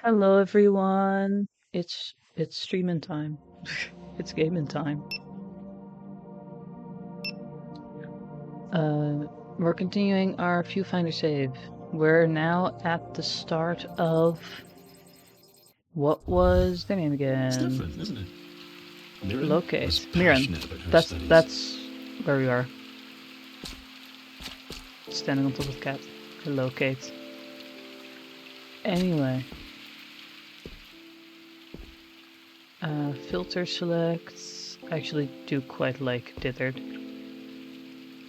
Hello everyone. It's streaming time. It's gaming time. We're continuing our Viewfinder save. We're now at the start of what was their name again? It's different, isn't it? Mirren Locate. was Mirren. passionate about her That's studies. where we are. Standing on top of the cat. Locate. Anyway. Filter selects. I actually do quite like dithered.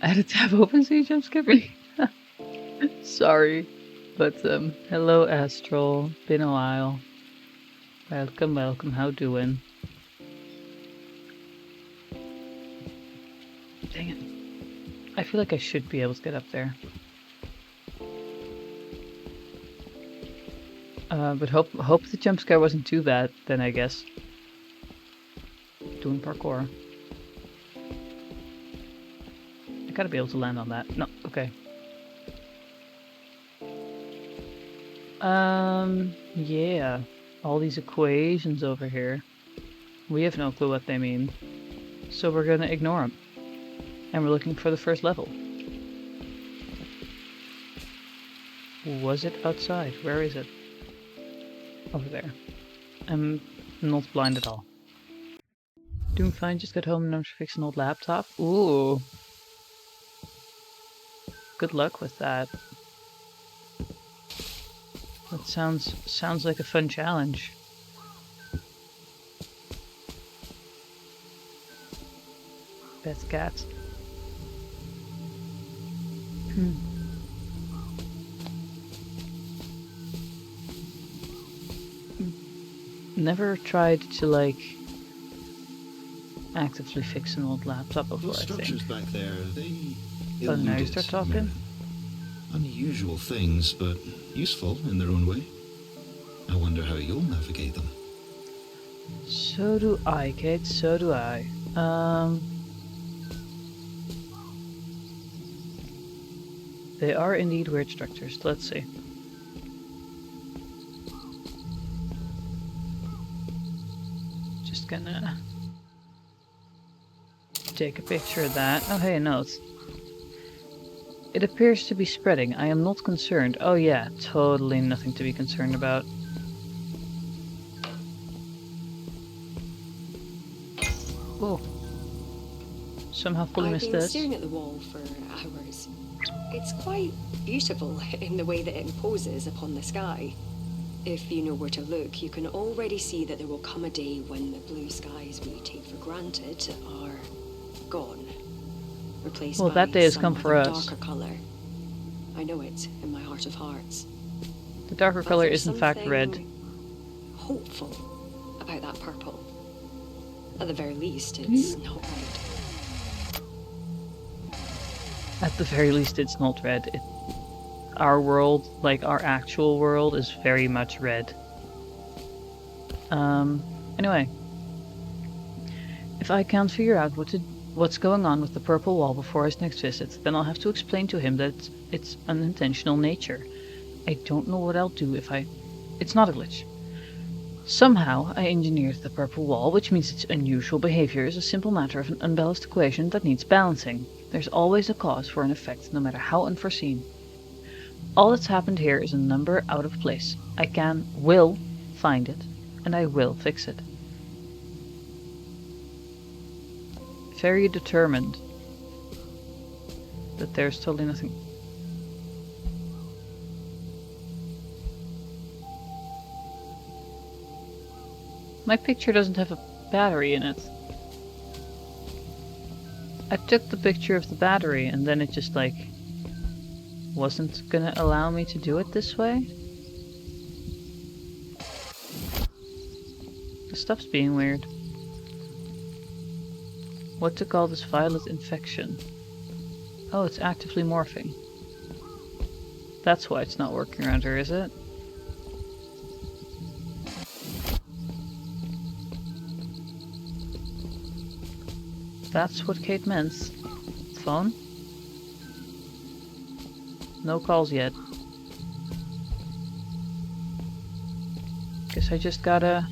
Add a tab open so you jump skipping. Sorry. But hello Astral. Been a while. Welcome, welcome. How doing? Dang it. I feel like I should be able to get up there. But hope the jump scare wasn't too bad then, I guess. Doing parkour. I gotta be able to land on that. No, okay. Yeah. All these equations over here. We have no clue what they mean. So we're gonna ignore them. And we're looking for the first level. Was it outside? Where is it? Over there. I'm not blind at all. Doing fine, just got home and I'm fixing an old laptop. Ooh. Good luck with that. That sounds like a fun challenge. Pet cat. Never tried to like actively fix an old laptop before. Those structures back there, they Oh, now you start talking? Mirren. Unusual things, but useful in their own way. I wonder how you'll navigate them. So do I, Kate, so do I. They are indeed weird structures. Let's see. Just gonna take a picture of that. Oh, hey, no. It appears to be spreading. I am not concerned. Oh yeah, totally nothing to be concerned about. Oh. Somehow fully missed this. I've been staring at the wall for hours. It's quite beautiful in the way that it imposes upon the sky. If you know where to look, you can already see that there will come a day when the blue skies we take for granted are gone. Replaced by that day has come for us. Darker color. I know it in my heart of hearts. The darker color is in fact red. Hopeful about that purple. At the very least, it's not red. At the very least, it's not red. Our world, like our actual world, is very much red. Anyway. If I can't figure out what's going on with the purple wall before his next visit, then I'll have to explain to him that it's unintentional nature. I don't know what I'll do if It's not a glitch. Somehow, I engineered the purple wall, which means its unusual behavior is a simple matter of an unbalanced equation that needs balancing. There's always a cause for an effect, no matter how unforeseen. All that's happened here is a number out of place. I will find it, and I will fix it. Very determined that there's totally nothing. My picture doesn't have a battery in it. I took the picture of the battery and then it just like wasn't gonna allow me to do it this way. The stuff's being weird. What to call this violet infection? Oh, it's actively morphing. That's why it's not working around her, is it? That's what Kate meant. Phone? No calls yet. Guess I just gotta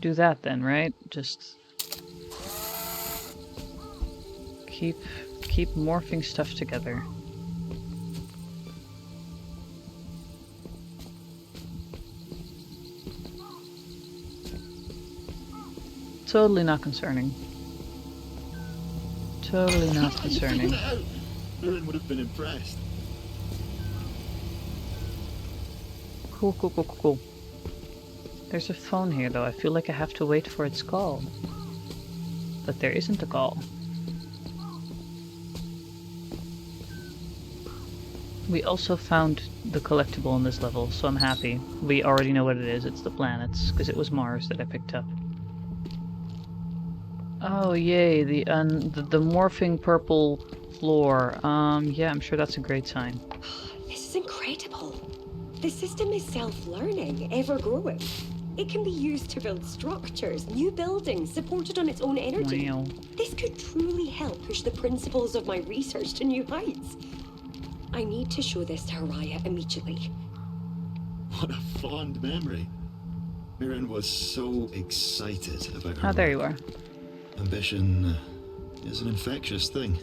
do that then, right? Just keep morphing stuff together. Totally not concerning. Totally not concerning. Mirren would have been impressed. Cool, cool, cool, cool, cool. There's a phone here, though. I feel like I have to wait for its call. But there isn't a call. We also found the collectible in this level, so I'm happy. We already know what it is. It's the planets, because it was Mars that I picked up. Oh, yay, the morphing purple floor. Yeah, I'm sure that's a great sign. This is incredible. The system is self-learning, ever-growing. It can be used to build structures, new buildings, supported on its own energy. Wow. This could truly help push the principles of my research to new heights. I need to show this to Haraya immediately. What a fond memory. Mirren was so excited about her Ah, there work. you are. Ambition is an infectious thing.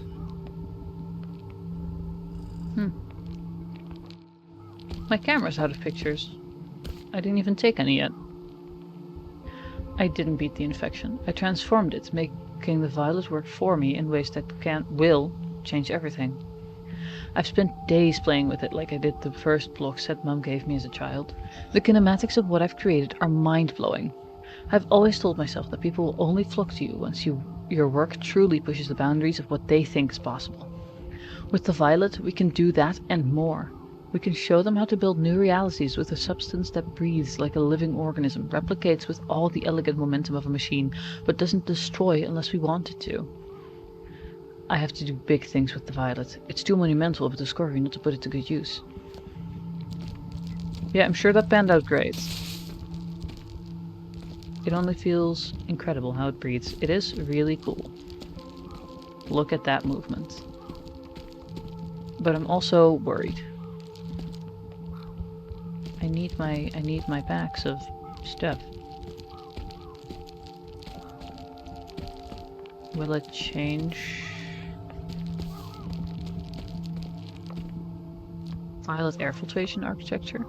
My camera's out of pictures. I didn't even take any yet. I didn't beat the infection. I transformed it, making the violet work for me in ways that will change everything. I've spent days playing with it like I did the first block set Mum gave me as a child. The kinematics of what I've created are mind-blowing. I've always told myself that people will only flock to you once your work truly pushes the boundaries of what they think is possible. With the violet, we can do that and more. We can show them how to build new realities with a substance that breathes like a living organism, replicates with all the elegant momentum of a machine, but doesn't destroy unless we want it to. I have to do big things with the violet. It's too monumental of a discovery not to put it to good use. Yeah, I'm sure that panned out great. It only feels incredible how it breathes. It is really cool. Look at that movement. But I'm also worried. I need my packs of stuff. Will it change? Violet air filtration architecture.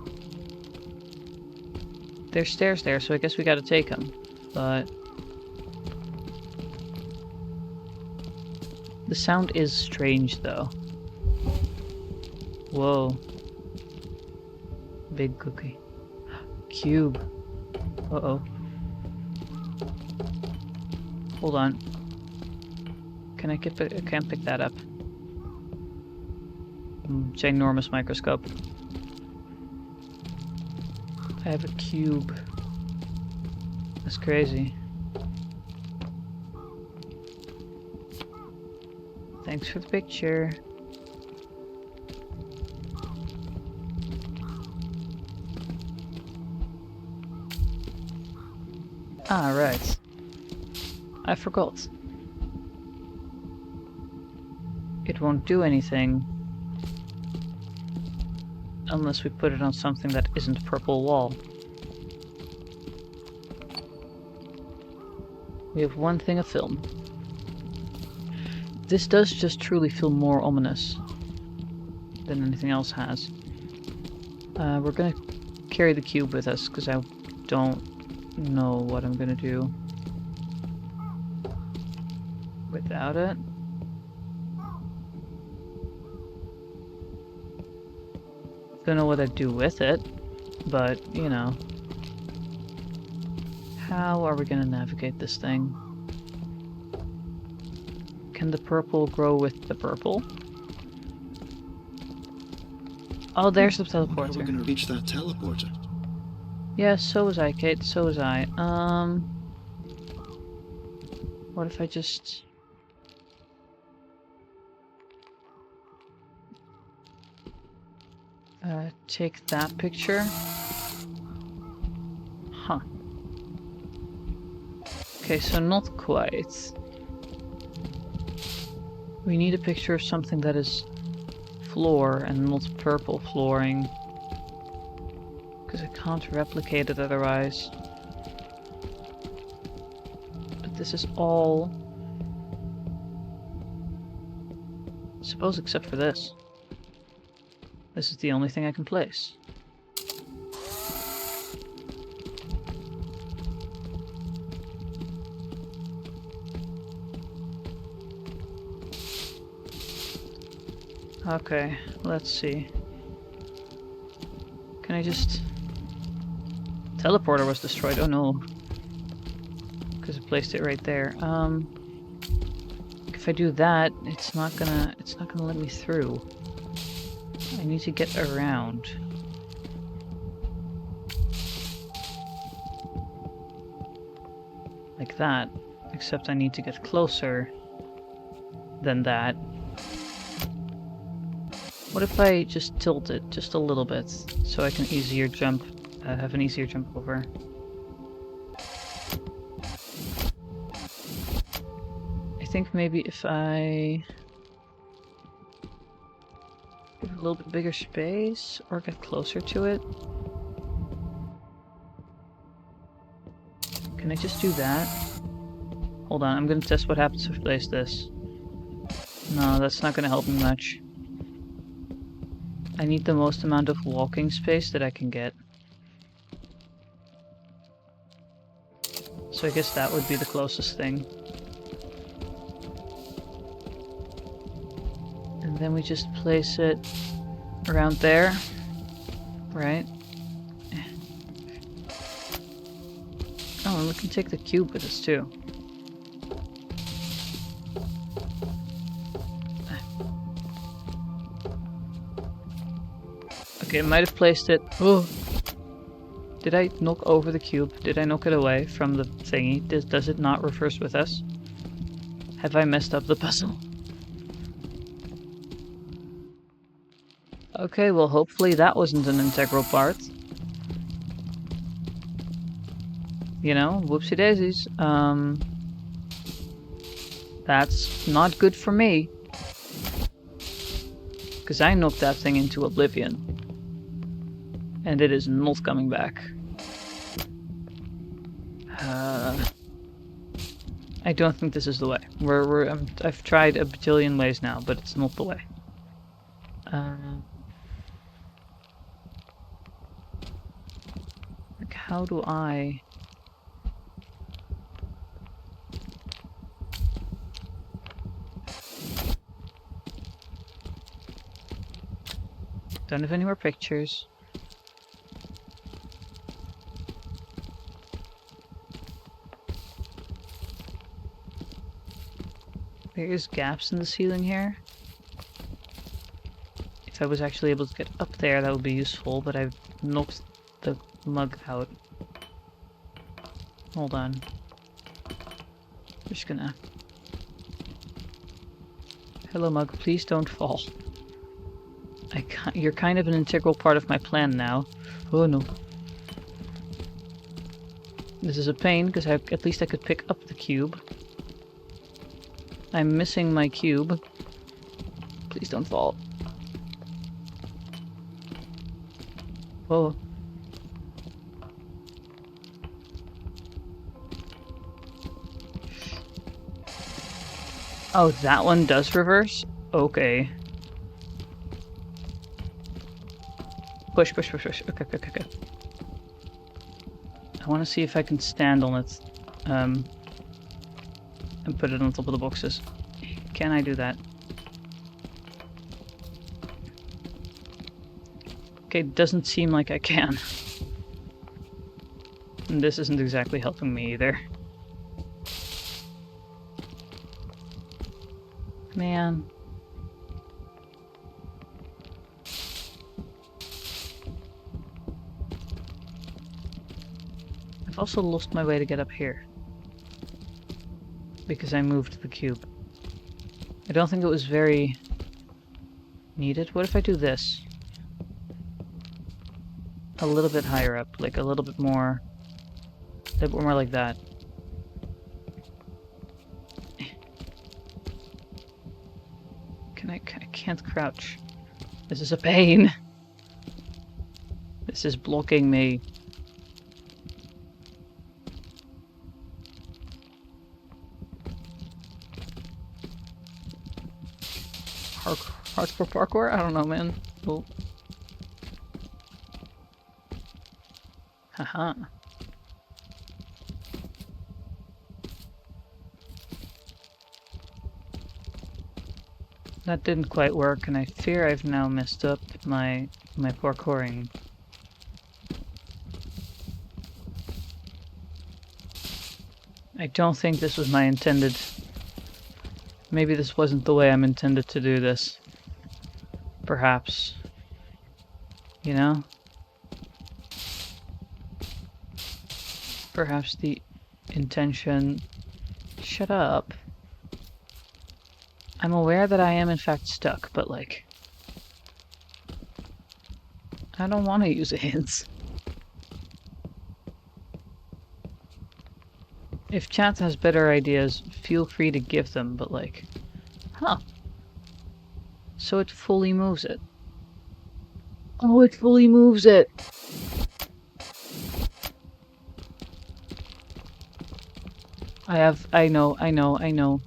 There's stairs there, so I guess we gotta take them. But the sound is strange, though. Whoa. Big cookie. Cube. Uh-oh. Hold on. Can I get I can't pick that up. Ginormous microscope. I have a cube. That's crazy. Thanks for the picture. Ah, right. I forgot. It won't do anything unless we put it on something that isn't purple wall. We have one thing of film. This does just truly feel more ominous than anything else has. We're gonna carry the cube with us because I don't know what I'm gonna do without it. Don't know what I'd do with it, but you know. How are we gonna navigate this thing? Can the purple grow with the purple? Oh, there's the How are we teleporter. going to reach that teleporter? Yeah, so was I, Kate. So was I. What if I just... take that picture? Huh. Okay, so not quite. We need a picture of something that is floor and not purple flooring. Because I can't replicate it otherwise. But this is all... I suppose except for this. This is the only thing I can place. Okay, let's see. Can I just... Teleporter was destroyed. Oh no. Because I placed it right there. If I do that, it's not gonna let me through. I need to get around. Like that. Except I need to get closer than that. What if I just tilt it just a little bit so I can easier jump, have an easier jump over? I think maybe if I give it a little bit bigger space or get closer to it. Can I just do that? Hold on, I'm gonna test what happens if I place this. No, that's not gonna help me much. I need the most amount of walking space that I can get. So I guess that would be the closest thing. And then we just place it around there, right? Oh, and we can take the cube with us too. Okay, I might have placed it. Oh! Did I knock over the cube? Did I knock it away from the thingy? Does it not reverse with us? Have I messed up the puzzle? Okay, well hopefully that wasn't an integral part. You know, whoopsie daisies. That's not good for me. Because I knocked that thing into oblivion. And it is not coming back. I don't think this is the way. I've tried a bajillion ways now, but it's not the way. Like, how do I... Don't have any more pictures. There is gaps in the ceiling here. If I was actually able to get up there, that would be useful, but I've knocked the mug out. Hold on. I'm just gonna... Hello mug, please don't fall. You're kind of an integral part of my plan now. Oh no. This is a pain, because at least I could pick up the cube. I'm missing my cube. Please don't fall. Whoa. Oh, that one does reverse? Okay. Push, push, push, push. Okay, okay, okay. I want to see if I can stand on it. And put it on top of the boxes. Can I do that? Okay, doesn't seem like I can. And this isn't exactly helping me either. Man. I've also lost my way to get up here. Because I moved the cube. I don't think it was very needed. What if I do this? A little bit higher up, like a little bit more like that. I can't crouch. This is a pain. This is blocking me. Hardcore parkour? I don't know, man. Oh. Haha. That didn't quite work, and I fear I've now messed up my parkouring. I don't think this was my intended... Maybe this wasn't the way I'm intended to do this. Perhaps. You know? Perhaps the intention... Shut up. I'm aware that I am in fact stuck, but like... I don't want to use hints. If chat has better ideas, feel free to give them, but like... Huh. So it fully moves it. Oh, it fully moves it! I know.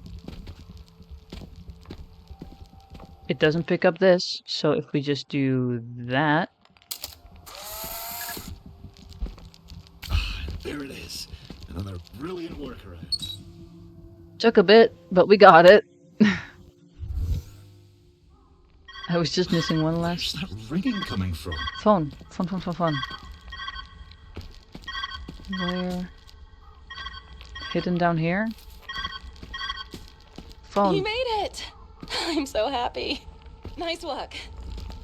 It doesn't pick up this, so if we just do that... There it is. Another brilliant workaround. Took a bit, but we got it. I was just missing one last... Where's that ringing coming from? Phone. Where? Hidden down here? Phone. You made it! I'm so happy. Nice work.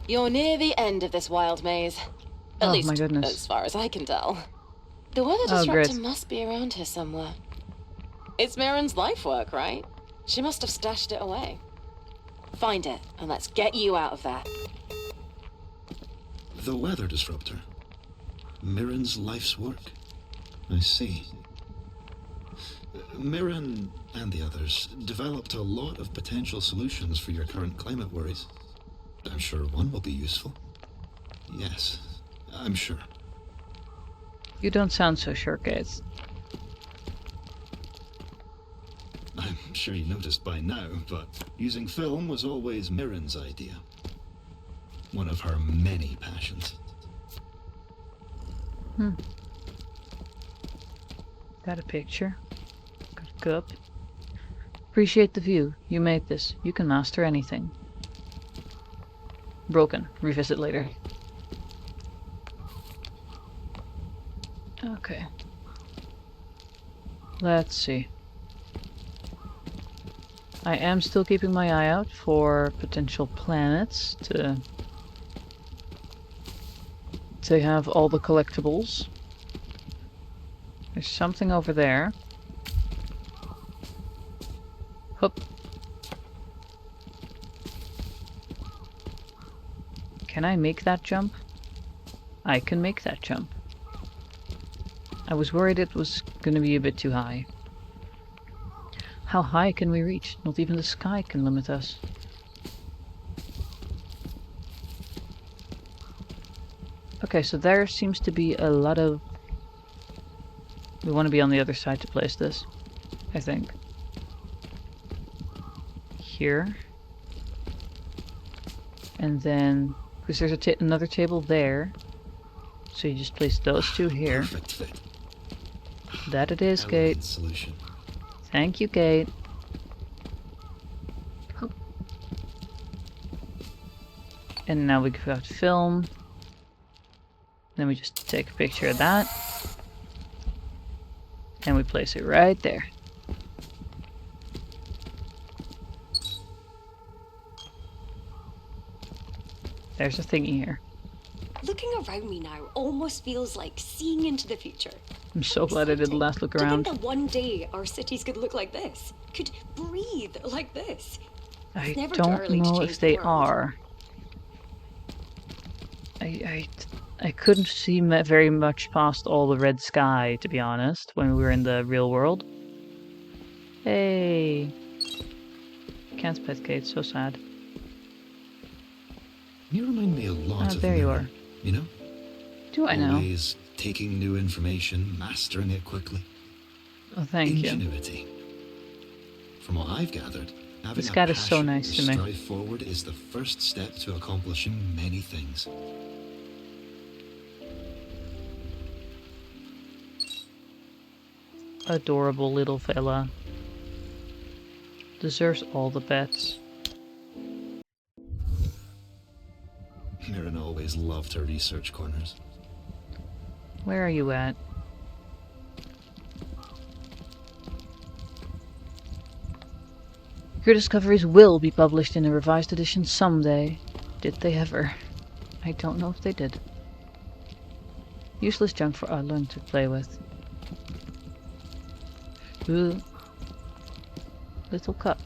You're near the end of this wild maze. At Oh, least, my goodness. as far as I can tell. The weather Oh, disruptor great. must be around here somewhere. It's Mirren's life work, right? She must have stashed it away. Find it, and let's get you out of there. The weather disruptor. Mirren's life's work. I see. Mirren and the others developed a lot of potential solutions for your current climate worries. I'm sure one will be useful. Yes, I'm sure. You don't sound so sure, Gates. I'm sure you noticed by now, but using film was always Mirren's idea. One of her many passions. Got a picture. Got a cup. Appreciate the view. You made this. You can master anything. Broken. Revisit later. Okay. Let's see. I am still keeping my eye out for potential planets to have all the collectibles. There's something over there. Hup. Can I make that jump? I can make that jump. I was worried it was gonna be a bit too high. How high can we reach? Not even the sky can limit us. Okay, so there seems to be a lot of... We want to be on the other side to place this, I think. Here. And then... Because there's another table there. So you just place those two here. Perfect fit. That it is, Elegant Kate. solution. Thank you, Kate. Hup. And now we got film. Then we just take a picture of that. And we place it right there. There's a thingy here. Looking around me now almost feels like seeing into the future. I'm so glad I did the last look To around. think that one day our cities could look like this, could breathe like this. I never too don't early to know change if the they world. are. I couldn't see very much past all the red sky, to be honest, when we were in the real world. Hey. Can't pet Kate, so sad. You remind me a lot of There you Mirren, are. you know? Do I know? Always taking new information, mastering it quickly. Oh, thank you. Ingenuity. From what I've gathered, having This a cat is so passion nice to to me. strive forward is the first step to accomplishing many things. Adorable little fella. Deserves all the bets. Mirren always loved her research corners. Where are you at? Your discoveries will be published in a revised edition someday. Did they ever? I don't know if they did. Useless junk for Arlung to play with. Ooh. Little cup.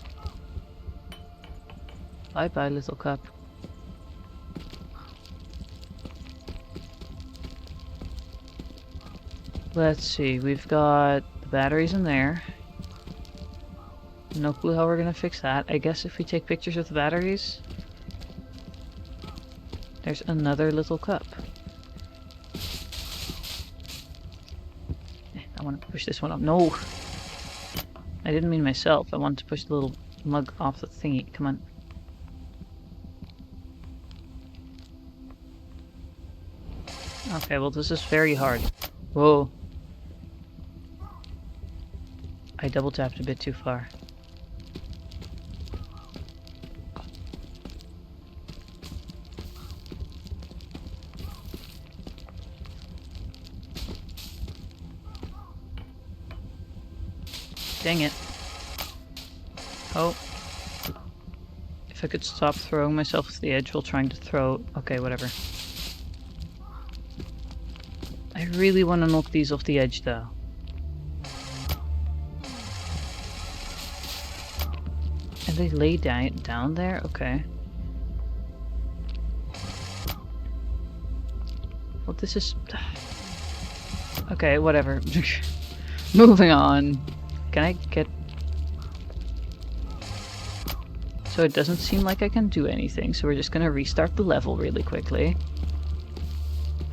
Bye bye, little cup. Let's see, we've got the batteries in there. No clue how we're gonna fix that. I guess if we take pictures of the batteries... There's another little cup. I want to push this one up. No! I didn't mean myself. I wanted to push the little mug off the thingy. Come on. Okay, well this is very hard. Whoa. I double tapped a bit too far. Dang it. Oh. If I could stop throwing myself to the edge while trying to throw... Okay, whatever. I really want to knock these off the edge, though. And they lay down there? Okay. Well, this is... Okay, whatever. Moving on. Can I get... So it doesn't seem like I can do anything, so we're just gonna restart the level really quickly.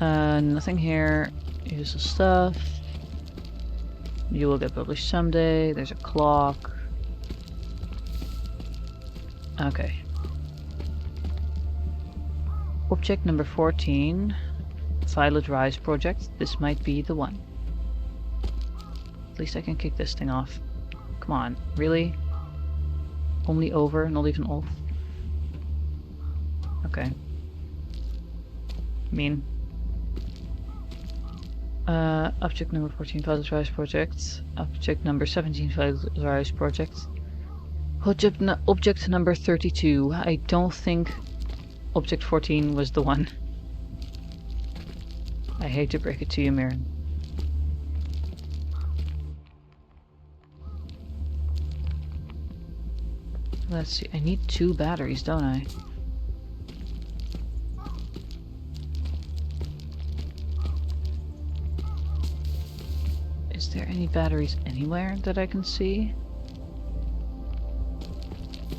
Nothing here. Useless stuff. You will get published someday. There's a clock. Okay. Object number 14. Violet Rise project. This might be the one. At least I can kick this thing off. Come on, really? Only over, not even off? Okay. Mean. Object number 14, Violet Rise project. Object number 17, Violet Rise project. Object number 32. I don't think object 14 was the one. I hate to break it to you, Mirren. Let's see, I need 2 batteries, don't I? Is there any batteries anywhere that I can see?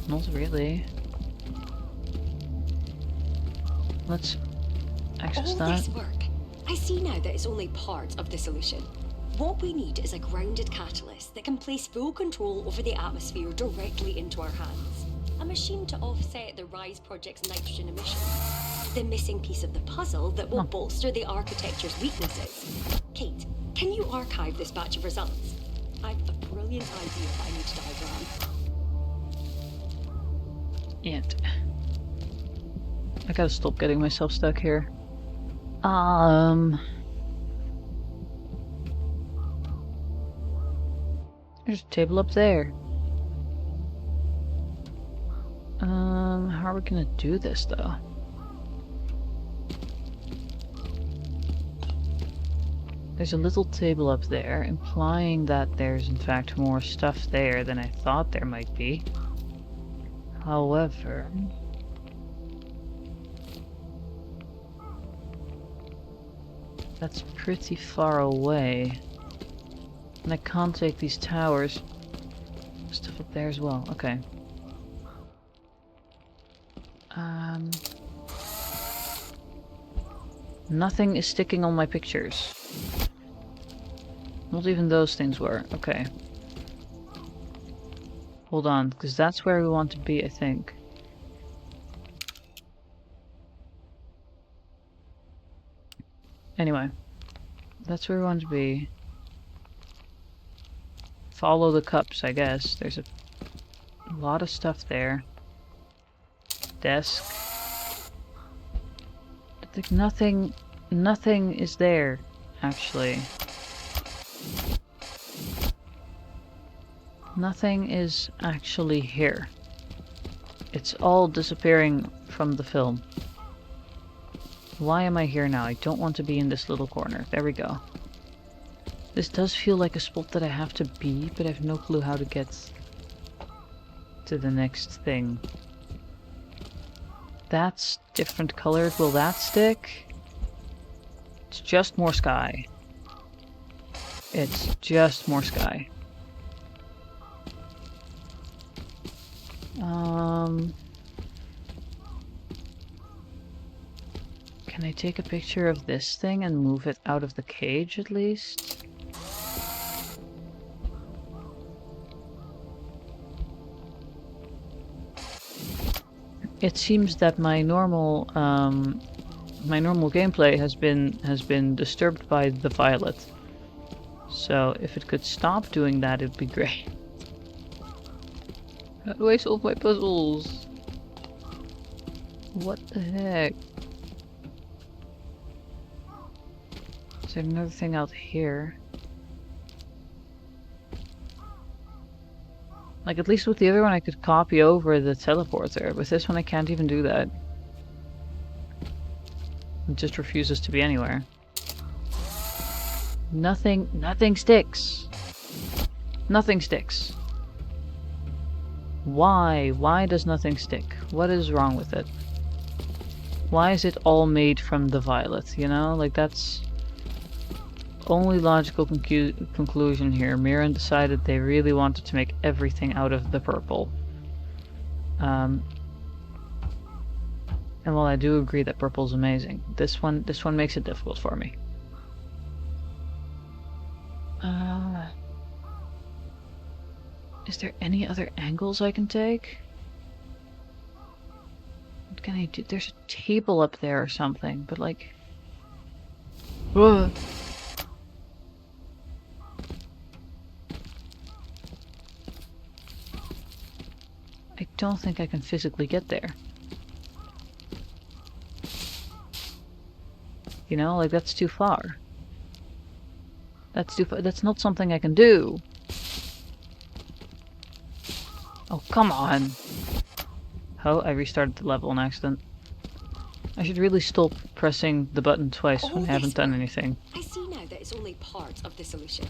Not really. Let's access that. All this work. I see now that it's only part of the solution. What we need is a grounded catalyst that can place full control over the atmosphere directly into our hands. A machine to offset the RISE project's nitrogen emissions. The missing piece of the puzzle that will bolster the architecture's weaknesses. Kate, can you archive this batch of results? I've a brilliant idea that I need to diagram. Yet. I gotta stop getting myself stuck here. There's a table up there. How are we gonna do this though? There's a little table up there, implying that there's in fact more stuff there than I thought there might be. However... that's pretty far away. And I can't take these towers. Stuff up there as well. Okay. Nothing is sticking on my pictures. Not even those things were. Okay. Hold on, because that's where we want to be, I think. Anyway. That's where we want to be. Follow the cups, I guess. There's a lot of stuff there. Desk. I think nothing is there, actually. Nothing is actually here. It's all disappearing from the film. Why am I here now? I don't want to be in this little corner. There we go. This does feel like a spot that I have to be, but I have no clue how to get to the next thing. That's different colored. Will that stick? It's just more sky. It's just more sky. Can I take a picture of this thing and move it out of the cage at least? It seems that my normal gameplay has been disturbed by the violet. So if it could stop doing that, it'd be great. How do I solve my puzzles? What the heck? Is there another thing out here? Like, at least with the other one I could copy over the teleporter. With this one I can't even do that. It just refuses to be anywhere. Nothing sticks. Nothing sticks. Why? Why does nothing stick? What is wrong with it? Why is it all made from the violet, you know? Like, that's only logical conclusion here. Mirren decided they really wanted to make everything out of the purple. And while I do agree that purple's amazing, this one makes it difficult for me. Is there any other angles I can take? What can I do? There's a table up there or something, but like... Whoa. I don't think I can physically get there. You know, like, that's too far. That's too far. That's not something I can do. Oh, come on. Oh, I restarted the level on accident. I should really stop pressing the button twice when I haven't done anything. I see now that it's only part of the solution.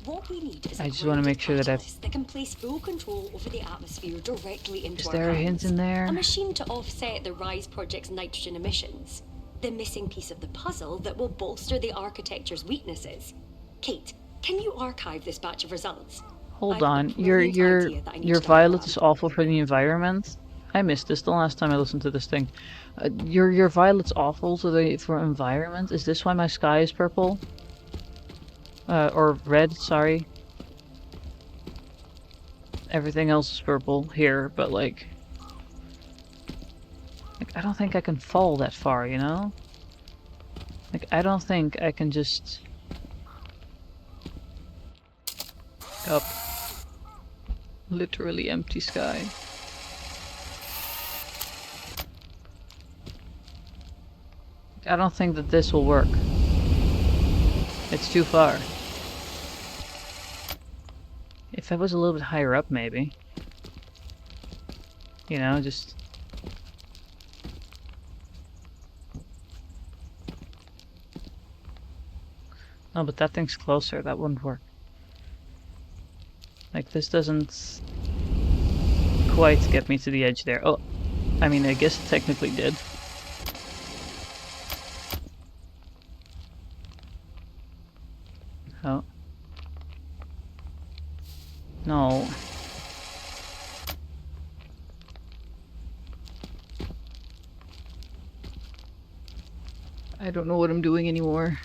What we need is I just want to make sure that that can place full control over the atmosphere directly into our Is there a hint in there? A machine to offset the RISE project's nitrogen emissions. The missing piece of the puzzle that will bolster the architecture's weaknesses. Kate, can you archive this batch of results? Hold on, your violet is awful for the environment. I missed this the last time I listened to this thing. Your violet's awful for environment. Is this why my sky is purple? Or red, sorry. Everything else is purple here, but like I don't think I can fall that far, you know? Like, I don't think I can just... Up. Literally empty sky. I don't think that this will work. It's too far. If I was a little bit higher up, maybe. You know, just... No, but that thing's closer. That wouldn't work. Like, this doesn't quite get me to the edge there. Oh, I mean, I guess it technically did. Oh. No. I don't know what I'm doing anymore.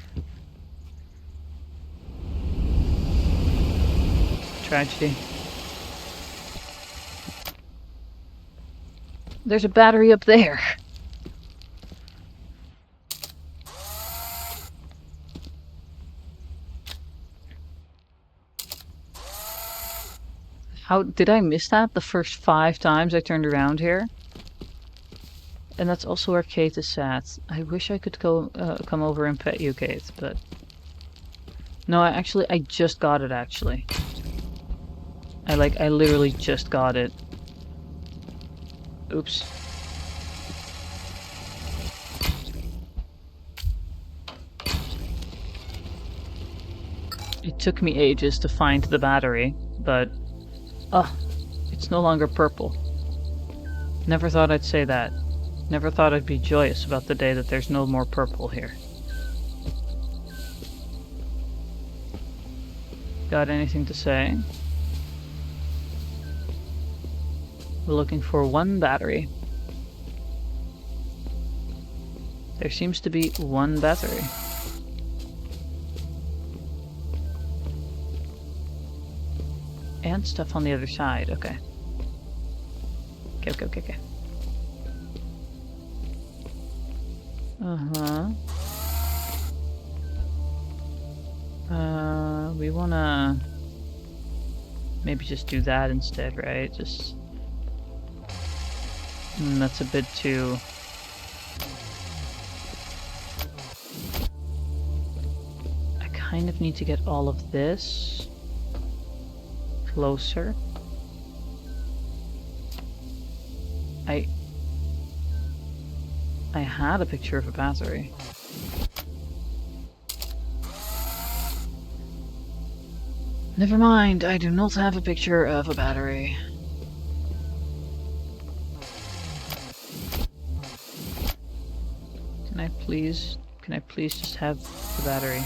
Tragedy. There's a battery up there. How did I miss that the first 5 times I turned around here? And that's also where Kate is sat. I wish I could go come over and pet you, Kate, but no, I just got it actually. I literally just got it. Oops. It took me ages to find the battery, but it's no longer purple. Never thought I'd say that. Never thought I'd be joyous about the day that there's no more purple here. Got anything to say? We're looking for 1 battery. There seems to be 1 battery. And stuff on the other side, okay. Okay. We wanna maybe just do that instead, right? Just that's a bit too. I kind of need to get all of this closer. I had a picture of a battery. Never mind, I do not have a picture of a battery. Can I please just have the battery?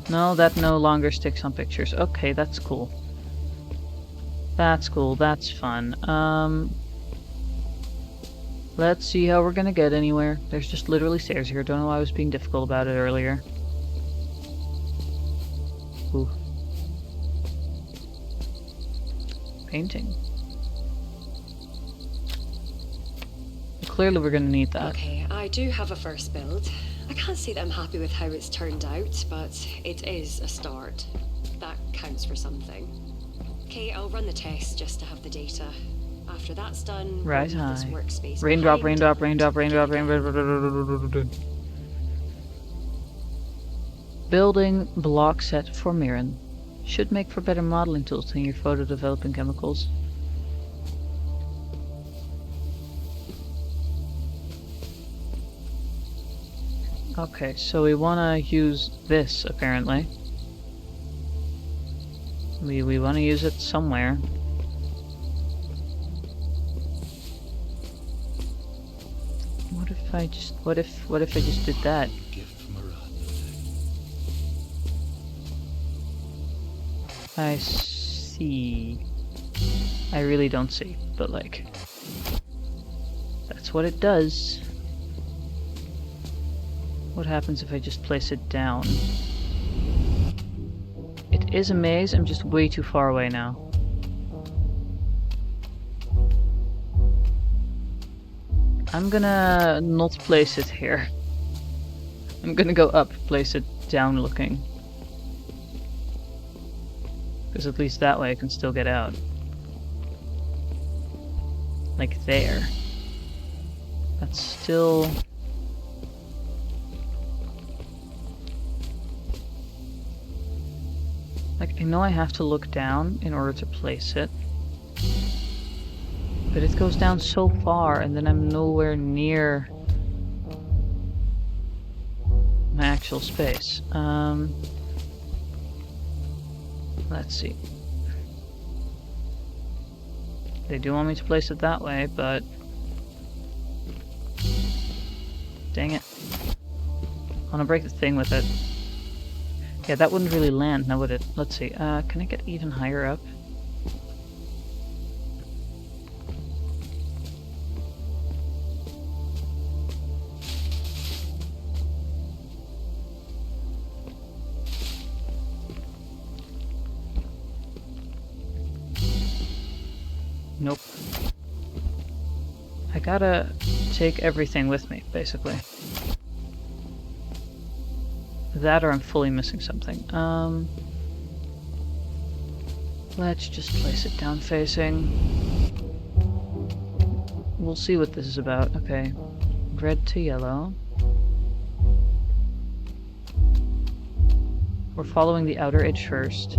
No, that no longer sticks on pictures. Okay, that's cool. That's cool, that's fun. Let's see how we're gonna get anywhere. There's just literally stairs here. Don't know why I was being difficult about it earlier. Ooh. Painting. Clearly we're gonna need that. Okay, I do have a first build. I can't say that I'm happy with how it's turned out, but it is a start. That counts for something. Okay, I'll run the test just to have the data. After that's done, Right, we'll leave this high. workspace Raindrop, behind raindrop, and raindrop, raindrop, get raindrop. going. Building block set for Mirren. Should make for better modeling tools than your photo developing chemicals. Okay, so we want to use this apparently. We want to use it somewhere. What if I just did that? Gift from a rat. I see. I really don't see, but like, that's what it does. What happens if I just place it down? It is a maze, I'm just way too far away now. I'm gonna not place it here. I'm gonna go up, place it down looking. Because at least that way I can still get out. Like there. That's still... Like, I know I have to look down in order to place it. But it goes down so far, and then I'm nowhere near my actual space. Let's see. They do want me to place it that way, but... Dang it. I want to break the thing with it. Yeah, that wouldn't really land, now would it? Let's see. Can I get even higher up? Nope. I gotta take everything with me, basically. That or I'm fully missing something. Let's just place it down facing. We'll see what this is about. Okay. Red to yellow. We're following the outer edge first.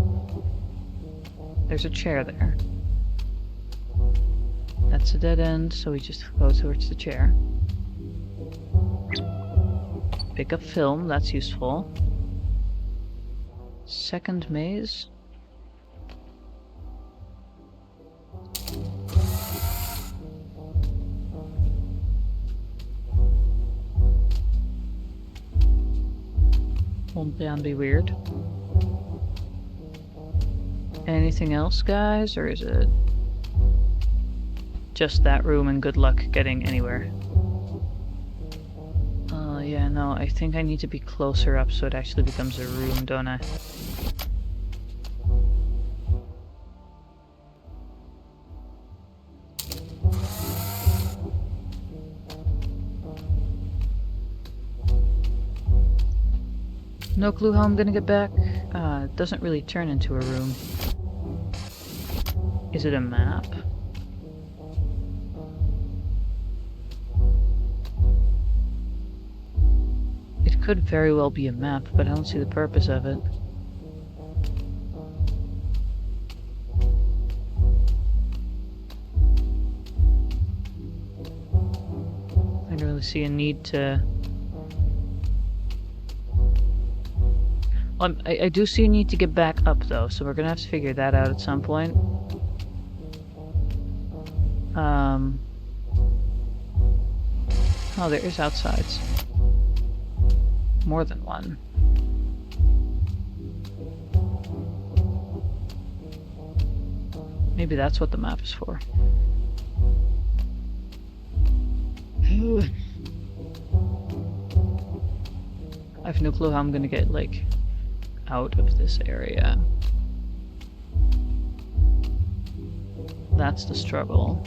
There's a chair there. That's a dead end, so we just go towards the chair. Pick up film, that's useful. Second maze. Won't be weird. Anything else, guys, or is it just that room and good luck getting anywhere? Yeah, no, I think I need to be closer up so it actually becomes a room, don't I? No clue how I'm gonna get back. It doesn't really turn into a room. Is it a map? It could very well be a map, but I don't see the purpose of it. I don't really see a need to... I do see a need to get back up, though, so we're gonna have to figure that out at some point. Oh, there is outsides. More than one. Maybe that's what the map is for. I have no clue how I'm gonna get, like, out of this area. That's the struggle.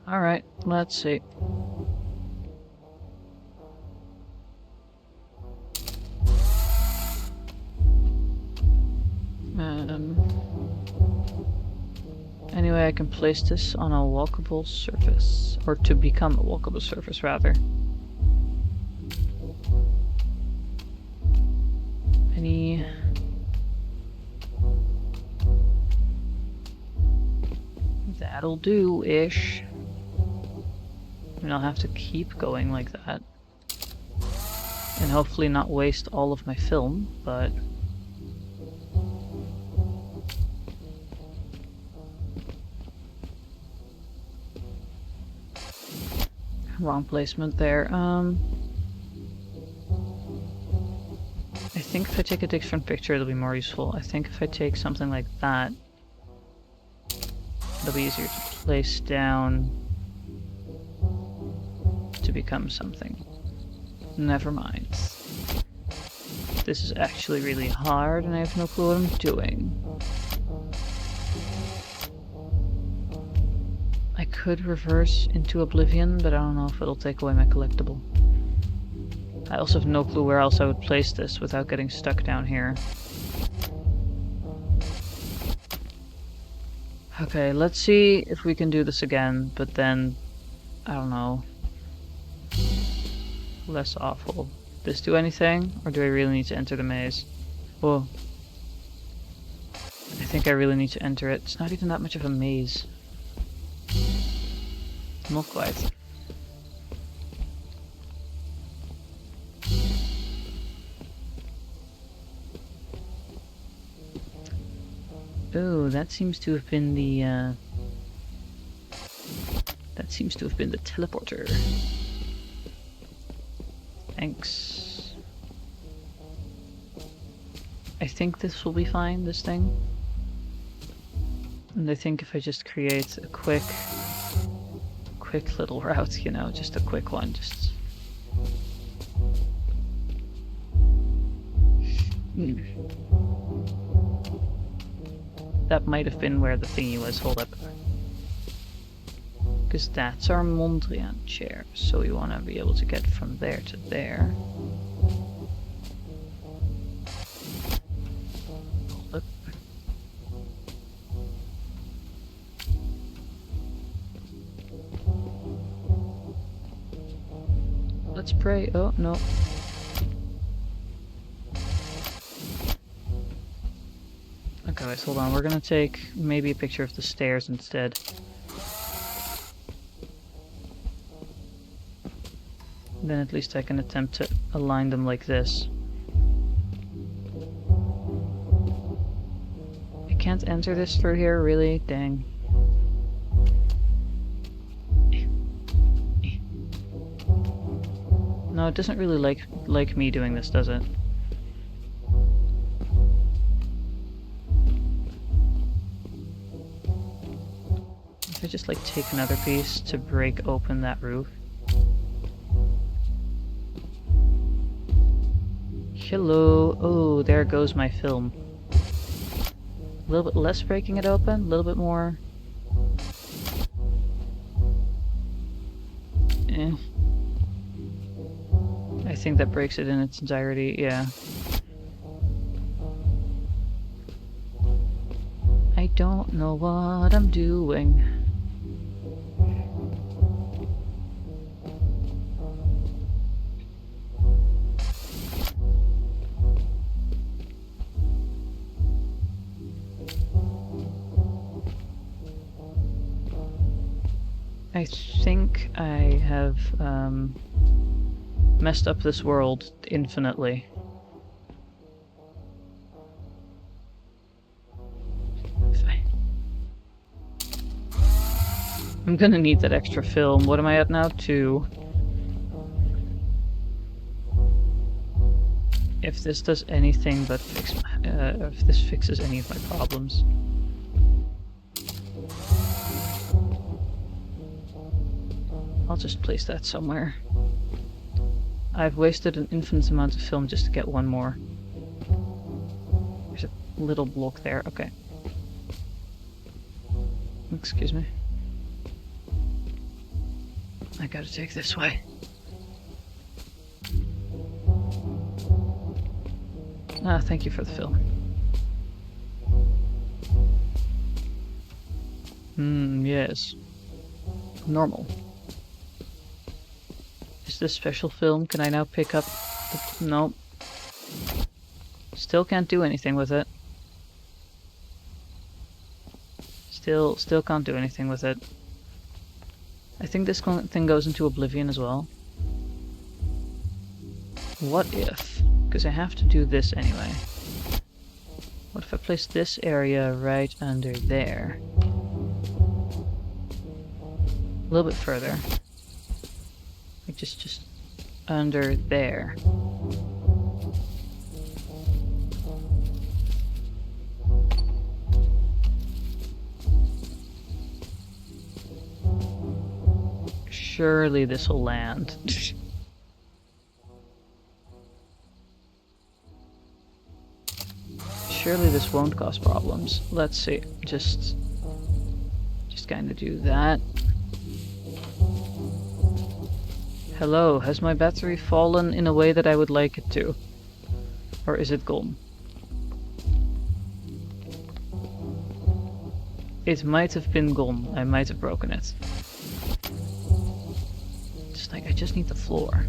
Alright, let's see. Anyway, I can place this on a walkable surface. Or to become a walkable surface, rather. Any... That'll do-ish. I mean, I'll have to keep going like that. And hopefully not waste all of my film, but... Wrong placement there. I think if I take a different picture, it'll be more useful. I think if I take something like that, it'll be easier to place down to become something. Never mind. This is actually really hard, and I have no clue what I'm doing. I could reverse into oblivion, but I don't know if it'll take away my collectible. I also have no clue where else I would place this without getting stuck down here. Okay, let's see if we can do this again, but then, I don't know. Less awful. This do anything? Or do I really need to enter the maze? Whoa. I think I really need to enter it. It's not even that much of a maze. Not quite. Oh, that seems to have been the, that seems to have been the teleporter. Thanks. I think this will be fine, this thing. And I think if I just create a quick little route, you know, just a quick one, just... That might have been where the thingy was. Hold up. Because that's our Mondrian chair. So we want to be able to get from there to there. Hold up. Let's pray. Oh, no. Okay, guys, hold on. We're gonna take maybe a picture of the stairs instead. Then at least I can attempt to align them like this. I can't enter this through here, really? Dang. No, it doesn't really like me doing this, does it? If I just like take another piece to break open that roof. Hello. Oh, there goes my film. A little bit less breaking it open, a little bit more. I think that breaks it in its entirety, yeah. I don't know what I'm doing. I think I have messed up this world infinitely. I'm gonna need that extra film. What am I at now? 2. If this does anything but fix, if this fixes any of my problems. I'll just place that somewhere. I've wasted an infinite amount of film just to get one more. There's a little block there, okay. Excuse me. I gotta take this way. Ah, thank you for the film. Yes. Normal. Is this special film? Can I now pick up the... Nope. Still can't do anything with it. Still can't do anything with it. I think this thing goes into oblivion as well. What if? Because I have to do this anyway. What if I place this area right under there? A little bit further. Like just under there. Surely this will land. Surely this won't cause problems. Let's see. Just kind of do that. Hello, has my battery fallen in a way that I would like it to? Or is it gone? It might have been gone. I might have broken it. Just like, I just need the floor.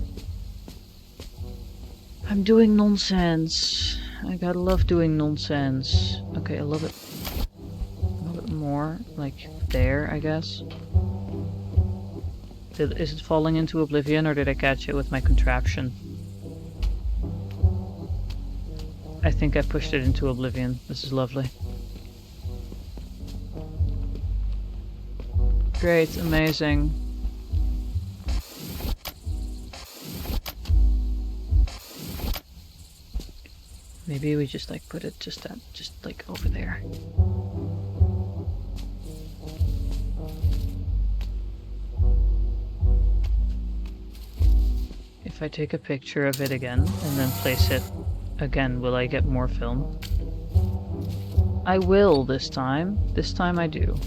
I'm doing nonsense. I gotta love doing nonsense. Okay, a little bit more, like there, I guess. Is it falling into oblivion, or did I catch it with my contraption? I think I pushed it into oblivion. This is lovely. Great, amazing. Maybe we just like put it just like over there. If I take a picture of it again and then place it Again, will I get more film? I will this time. This time I do.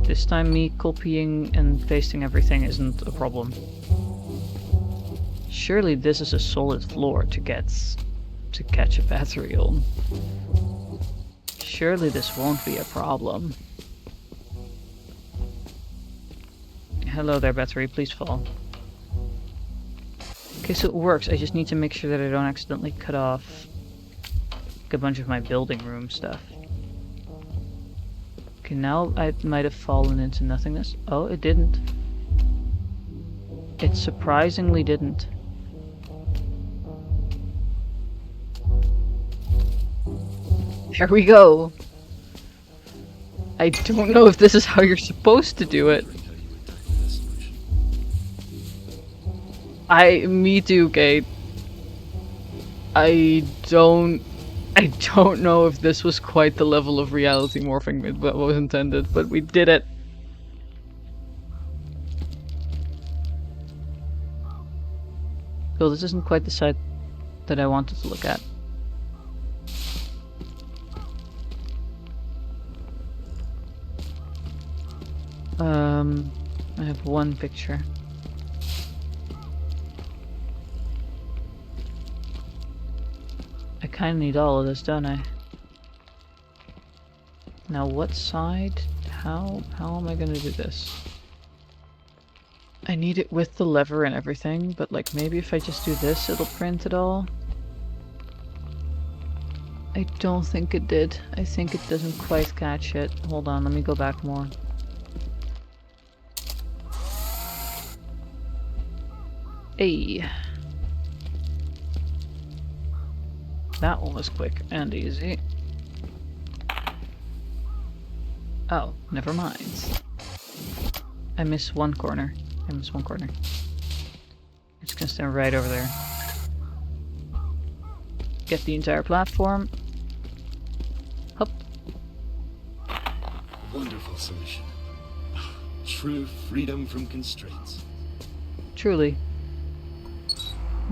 This time me copying and pasting everything isn't a problem. Surely this is a solid floor to catch a battery on. Surely this won't be a problem. Hello there, battery, please fall. Okay, so it works. I just need to make sure that I don't accidentally cut off a bunch of my building room stuff. Okay, now I might have fallen into nothingness. Oh, it didn't. It surprisingly didn't. There we go. I don't know if this is how you're supposed to do it. Me too, Kate. I don't know if this was quite the level of reality morphing that was intended, but we did it. Well, this isn't quite the side that I wanted to look at. I have one picture. I kinda need all of this, don't I? Now what side? How am I gonna do this? I need it with the lever and everything, but like maybe if I just do this it'll print it all? I don't think it did. I think it doesn't quite catch it. Hold on, let me go back more. Hey. That one was quick and easy. Oh, never mind. I missed one corner. I'm just gonna stand right over there. Get the entire platform. Hup. Wonderful solution. True freedom from constraints. Truly.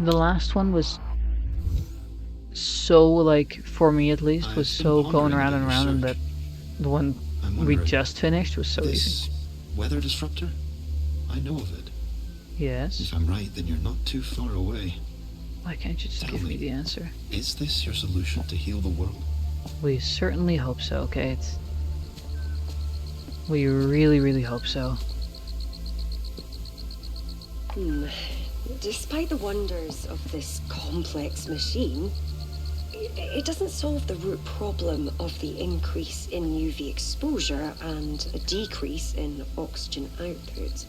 The last one was so, like, for me at least, was so going around and around, and that the one we just finished was so easy. Weather disruptor? I know of it. Yes? If I'm right, then you're not too far away. Why can't you just give me the answer? Is this your solution to heal the world? We certainly hope so, Kate. We really, really hope so. Despite the wonders of this complex machine, it doesn't solve the root problem of the increase in UV exposure and a decrease in oxygen output.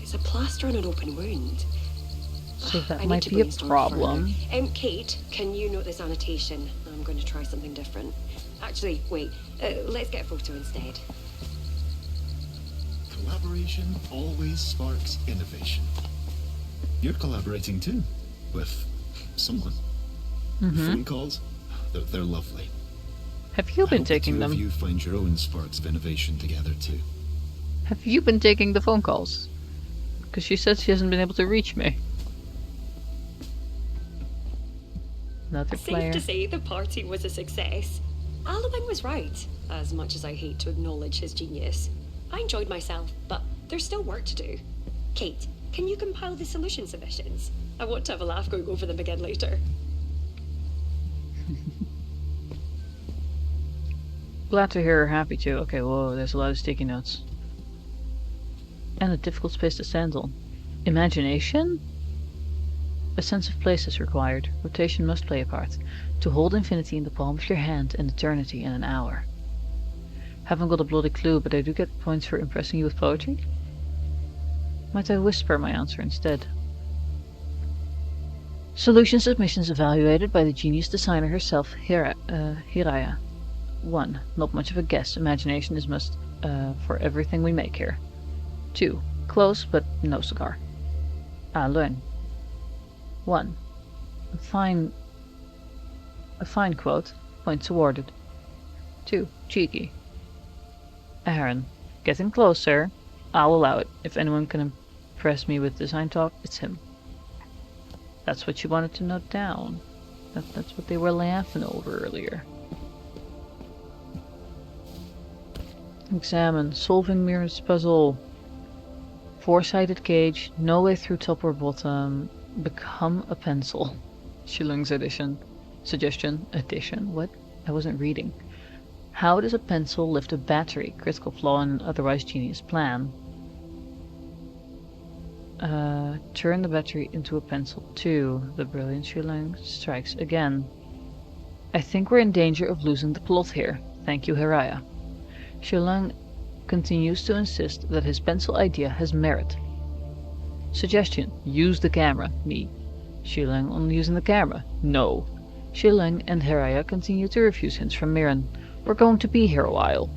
It's a plaster on an open wound. So that might be a problem. Kate, can you note this annotation? I'm going to try something different. Actually, wait. Let's get a photo instead. Collaboration always sparks innovation. You're collaborating too, with someone. Phone calls, they're lovely. Have you been taking them? You find your own sparks of innovation together too. Have you been taking the phone calls? Because she said she hasn't been able to reach me. Another player. Safe to say the party was a success. Alabang was right, as much as I hate to acknowledge his genius. I enjoyed myself, but there's still work to do. Kate, can you compile the solution submissions? I want to have a laugh going over them again later. Glad to hear her happy too. Okay, whoa, there's a lot of sticky notes. And a difficult space to stand on. Imagination? A sense of place is required. Rotation must play a part. To hold infinity in the palm of your hand and eternity in an hour. Haven't got a bloody clue, but I do get points for impressing you with poetry. Might I whisper my answer instead? Solution submissions evaluated by the genius designer herself, Hiraya. 1. Not much of a guess. Imagination is must for everything we make here. 2. Close, but no cigar. Learn. 1. A fine quote. Points awarded. 2. Cheeky. Aaron. Getting closer. I'll allow it. If anyone can impress me with design talk, it's him. That's what you wanted to note down. That's what they were laughing over earlier. Examine. Solving Mirren's puzzle. Four-sided cage. No way through top or bottom. Become a pencil. Schilling's suggestion. Addition. What? I wasn't reading. How does a pencil lift a battery? Critical flaw in an otherwise genius plan. Turn the battery into a pencil. 2. The brilliant Schilling strikes again. I think we're in danger of losing the plot here. Thank you, Haraya. Schilling continues to insist that his pencil idea has merit. Suggestion. Use the camera. Me. Schilling on using the camera. No. Schilling and Haraya continue to refuse hints from Mirren. We're going to be here a while.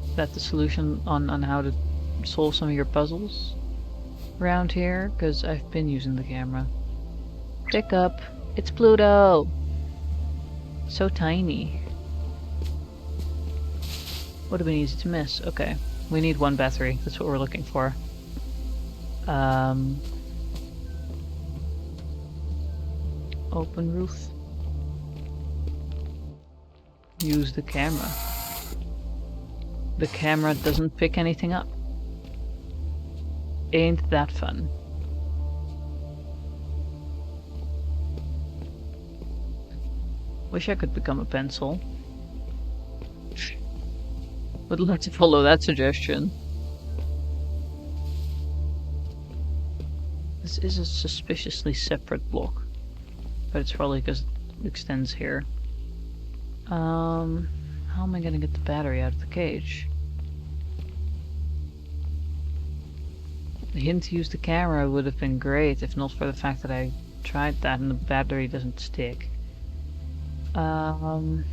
Is that the solution on how to solve some of your puzzles around here? Because I've been using the camera. Pick up. It's Pluto. So tiny. Would have been easy to miss. Okay. We need one battery. That's what we're looking for. Open roof. Use the camera. The camera doesn't pick anything up. Ain't that fun. Wish I could become a pencil. Would like to follow that suggestion. This is a suspiciously separate block. But it's probably because it extends here. How am I gonna get the battery out of the cage? The hint to use the camera would have been great if not for the fact that I tried that and the battery doesn't stick. Can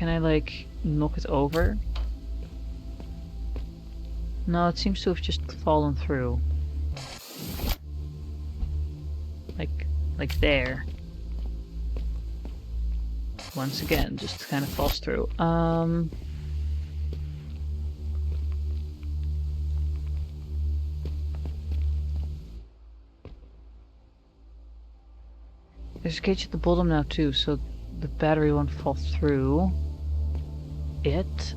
I like knock it over? No, it seems to have just fallen through. Like there. Once again, just kind of falls through. There's a cage at the bottom now too, so the battery won't fall through it.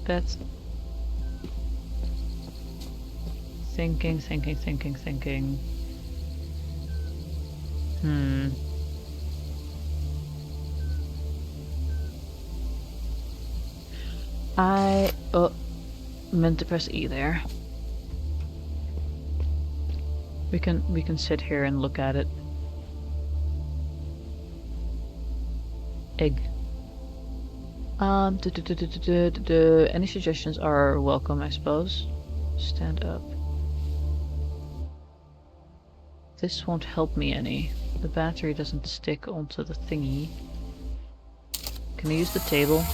That's thinking. I meant to press E there. We can sit here and look at it. Egg. Any suggestions are welcome, I suppose. Stand up. This won't help me any. The battery doesn't stick onto the thingy. Can I use the table?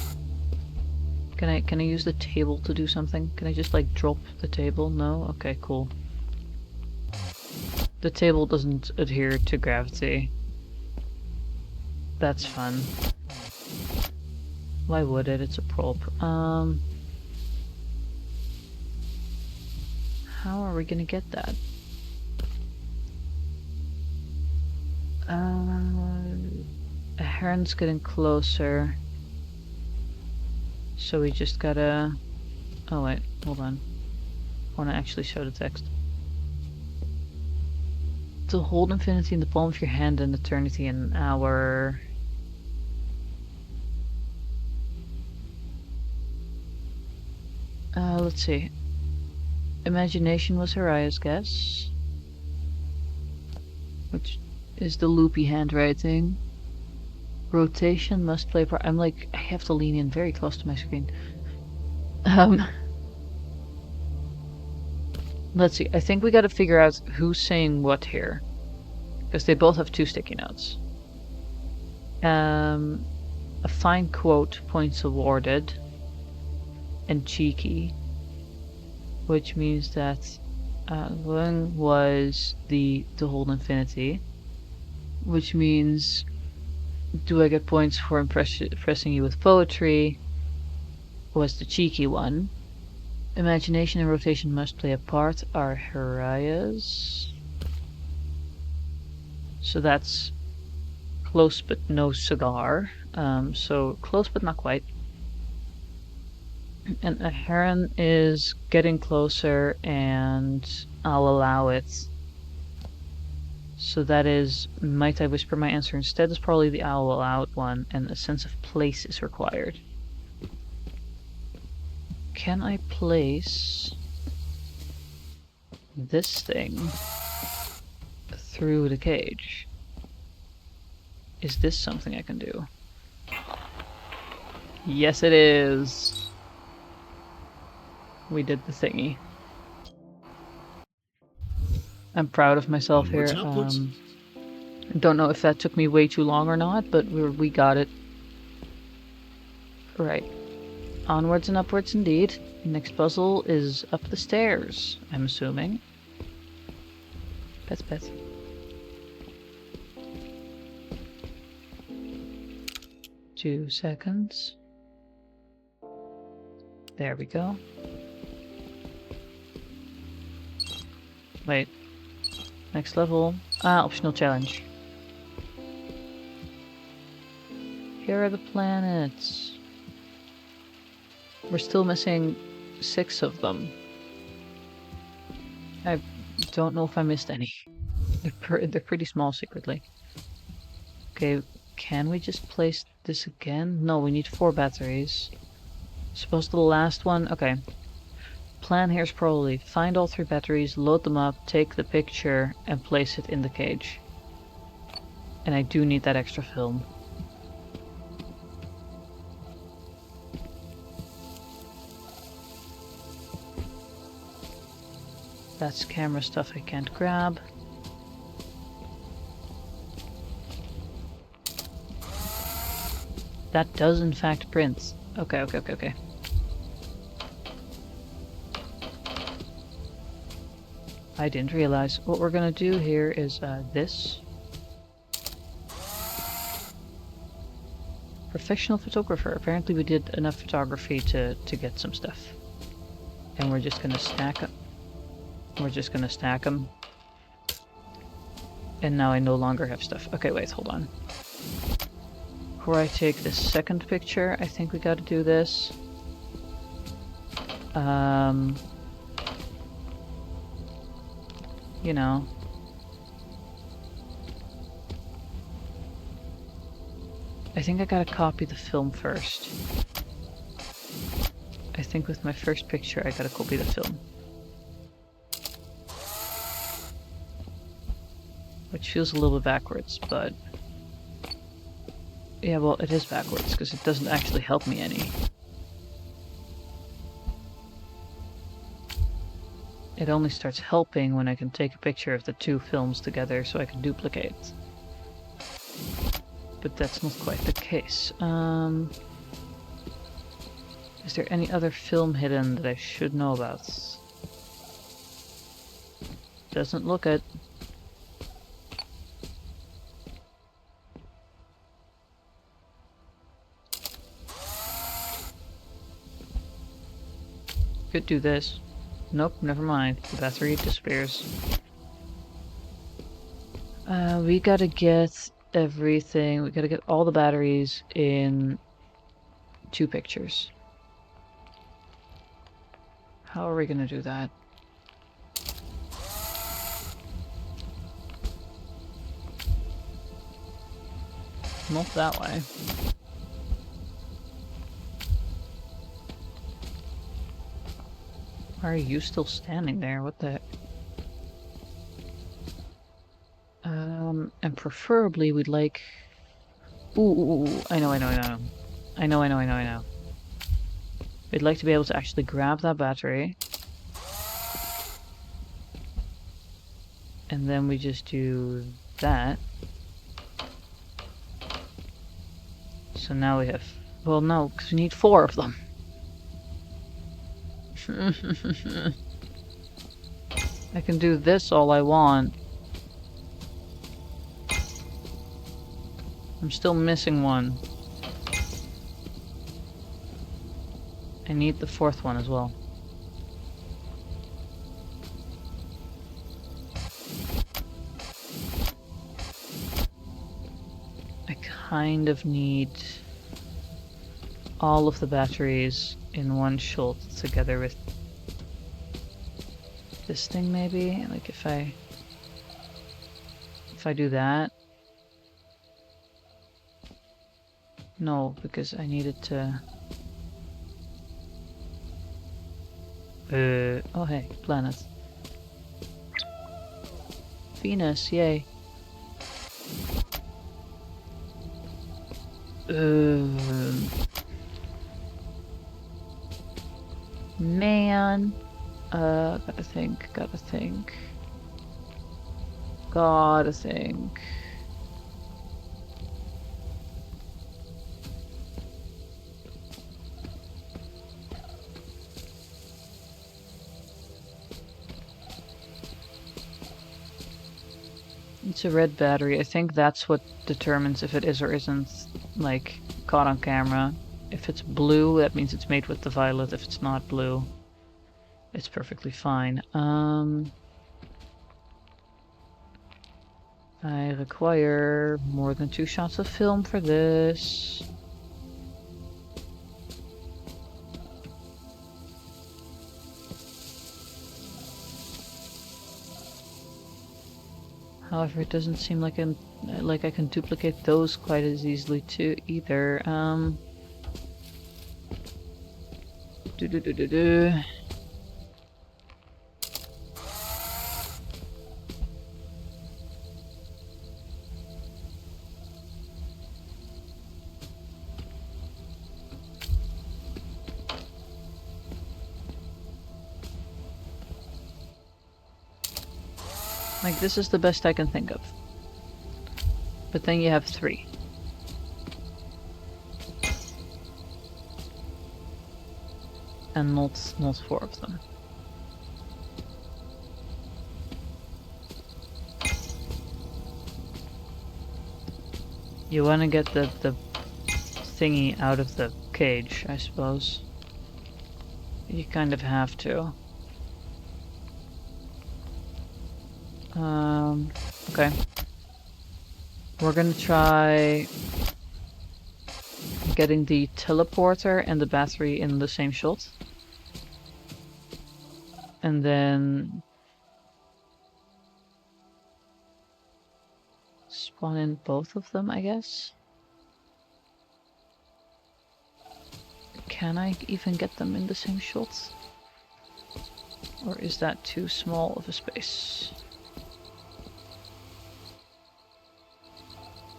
Can I use the table to do something? Can I just like drop the table? No? Okay, cool. The table doesn't adhere to gravity. That's fun. Why would it? It's a prop. How are we gonna get that? A heron's getting closer. So we just gotta... Oh wait, hold on. I wanna actually show the text. To hold infinity in the palm of your hand and eternity in an hour. Let's see. Imagination was Haraya's guess. Which is the loopy handwriting. Rotation must play part. I'm like, I have to lean in very close to my screen. Let's see. I think we gotta figure out who's saying what here. Because they both have 2 sticky notes. A fine quote, points awarded. And cheeky. Which means that one was the to hold infinity. Which means, do I get points for impressing you with poetry? was the cheeky one. Imagination and rotation must play a part are Harias. So that's close but no cigar. So close but not quite. And a heron is getting closer and I'll allow it. So that is, might I whisper my answer instead is probably the I'll allow it one, and a sense of place is required. Can I place this thing through the cage? Is this something I can do? Yes, it is. We did the thingy. I'm proud of myself Onwards here. and upwards. Don't know if that took me way too long or not, but we got it. Right. Onwards and upwards indeed. Next puzzle is up the stairs, I'm assuming. Pets, pets. Two seconds. There we go. Wait. Next level. Optional challenge. Here are the planets. We're still missing 6 of them. I don't know if I missed any. They're pretty small secretly. Okay, can we just place this again? No, we need 4 batteries. Suppose the last one... Okay. Plan here is probably find all 3 batteries, load them up, take the picture, and place it in the cage. And I do need that extra film. That's camera stuff I can't grab. That does in fact print. Okay. I didn't realize. What we're gonna do here is this. Professional photographer. Apparently we did enough photography to get some stuff. And we're just gonna stack up. We're just gonna stack them. And now I no longer have stuff. Okay, wait, hold on. Before I take this second picture, I think we gotta do this. You know. I think I gotta copy the film first. I think with my first picture I gotta copy the film. Which feels a little bit backwards, but... Yeah, well, it is backwards, because it doesn't actually help me any. It only starts helping when I can take a picture of the 2 films together so I can duplicate. But that's not quite the case. Is there any other film hidden that I should know about? Doesn't look it. Could do this. Nope, never mind. The battery disappears. We gotta get everything. We gotta get all the batteries in 2 pictures. How are we gonna do that? Not that way. Why are you still standing there? What the heck? And preferably we'd like... Ooh, I know. We'd like to be able to actually grab that battery. And then we just do that. So now we have... Well, no, because we need 4 of them. I can do this all I want. I'm still missing one. I need the fourth one as well. I kind of need all of the batteries in one shot together with this thing maybe. Like if I do that. No, because I needed to... oh hey, planet. Venus, yay. Man. Gotta think. It's a red battery. I think that's what determines if it is or isn't, like, caught on camera. If it's blue, that means it's made with the violet. If it's not blue, it's perfectly fine. I require more than 2 shots of film for this. However, it doesn't seem like I can duplicate those quite as easily too either. Like, this is the best I can think of. But then you have 3. And not 4 of them. You want to get the thingy out of the cage, I suppose. You kind of have to. Okay. We're gonna try getting the teleporter and the battery in the same shot. And then spawn in both of them, I guess. Can I even get them in the same shot? Or is that too small of a space?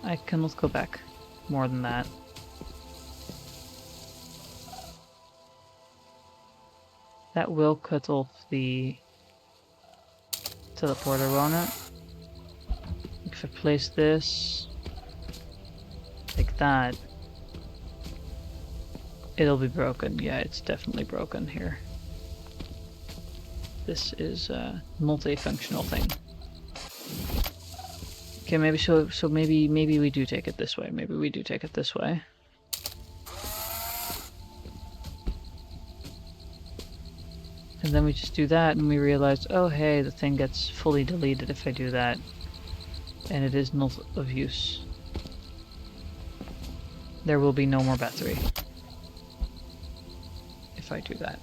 I cannot go back more than that. That will cut off the teleporter, won't it? If I place this like that, it'll be broken. Yeah, it's definitely broken here. This is not a functional thing. Okay, maybe so maybe we do take it this way. Maybe we do take it this way. And then we just do that and we realize, oh hey, the thing gets fully deleted if I do that. And it is not of use. There will be no more battery if I do that.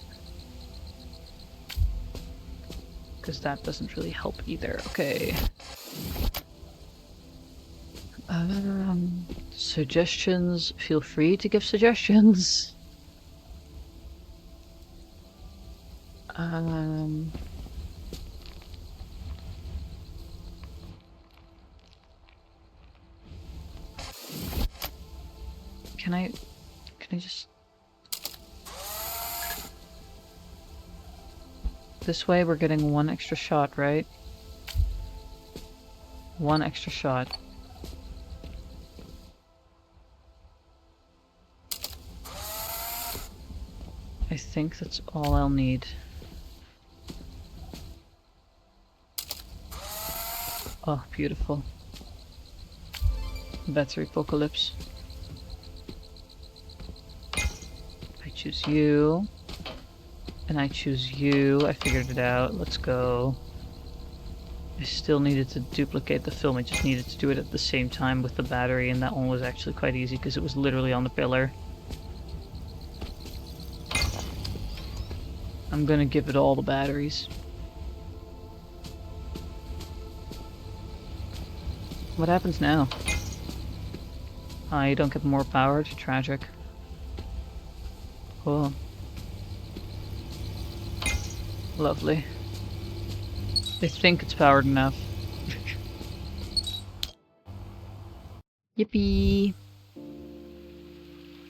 Because that doesn't really help either. Okay. Suggestions. Feel free to give suggestions. Can I just... This way we're getting 1 extra shot, right? 1 extra shot. I think that's all I'll need. Oh, beautiful. Battery apocalypse. I choose you. And I choose you. I figured it out. Let's go. I still needed to duplicate the film. I just needed to do it at the same time with the battery, and that one was actually quite easy because it was literally on the pillar. I'm gonna give it all the batteries. What happens now? You don't get more power. Tragic. Cool. Lovely. They think it's powered enough. Yippee!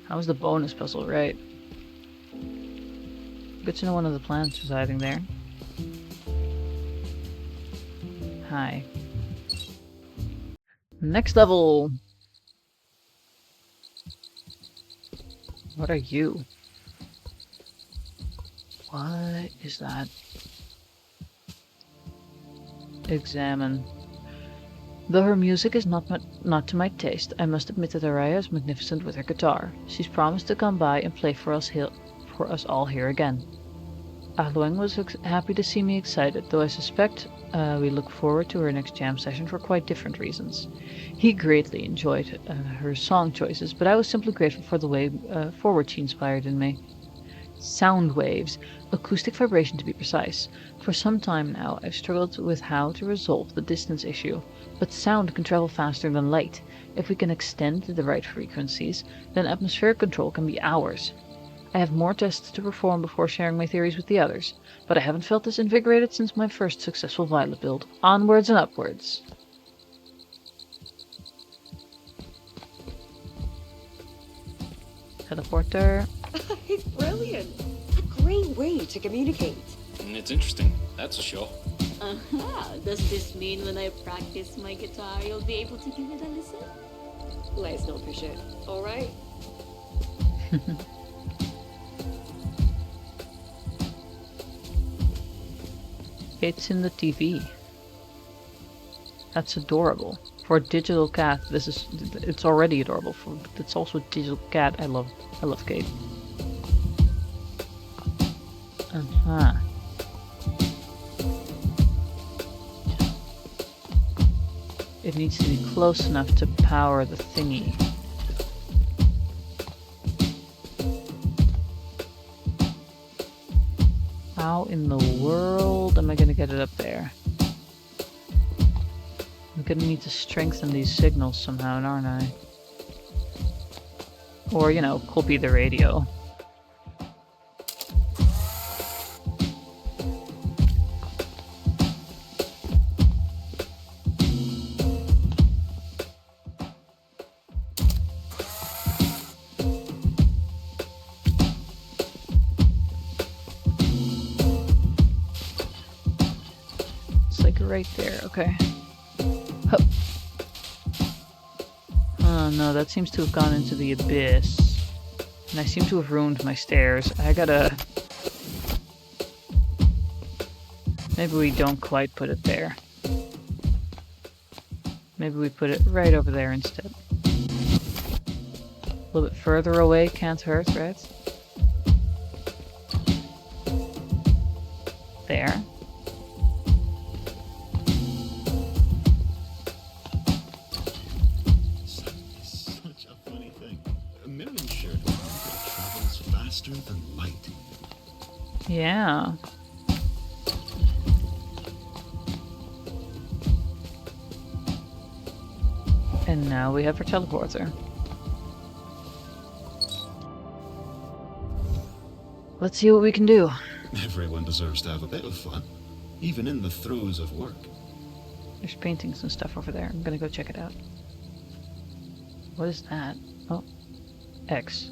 How was the bonus puzzle, right? Good to know one of the plants was hiding there. Hi. Next level! What are you? What is that? Examine. Though her music is not to my taste, I must admit that Araya is magnificent with her guitar. She's promised to come by and play for us all here again. Ahlueng was happy to see me excited, though I suspect we look forward to her next jam session for quite different reasons. He greatly enjoyed her song choices, but I was simply grateful for the way forward she inspired in me. Sound waves, acoustic vibration to be precise. For some time now, I've struggled with how to resolve the distance issue, but sound can travel faster than light. If we can extend to the right frequencies, then atmospheric control can be ours. I have more tests to perform before sharing my theories with the others, but I haven't felt this invigorated since my first successful Violet build. Onwards and upwards. Teleporter. It's brilliant. A great way to communicate. It's interesting, that's for sure. Does this mean when I practice my guitar, you'll be able to give it a listen? Let's not push it, alright? It's in the TV. That's adorable. For a digital cat, it's already adorable. It's also a digital cat. I love Kate. It needs to be close enough to power the thingy. How in the world am I gonna get it up there? I'm gonna need to strengthen these signals somehow, aren't I? Or, you know, copy the radio. Right there, okay. Hup. Oh no, that seems to have gone into the abyss. And I seem to have ruined my stairs. I gotta... Maybe we don't quite put it there. Maybe we put it right over there instead. A little bit further away can't hurt, right? There. Mirren shared with me that it travels faster than light. Yeah. And now we have our teleporter. Let's see what we can do. Everyone deserves to have a bit of fun, even in the throes of work. There's paintings and stuff over there. I'm gonna go check it out. What is that? Oh. X.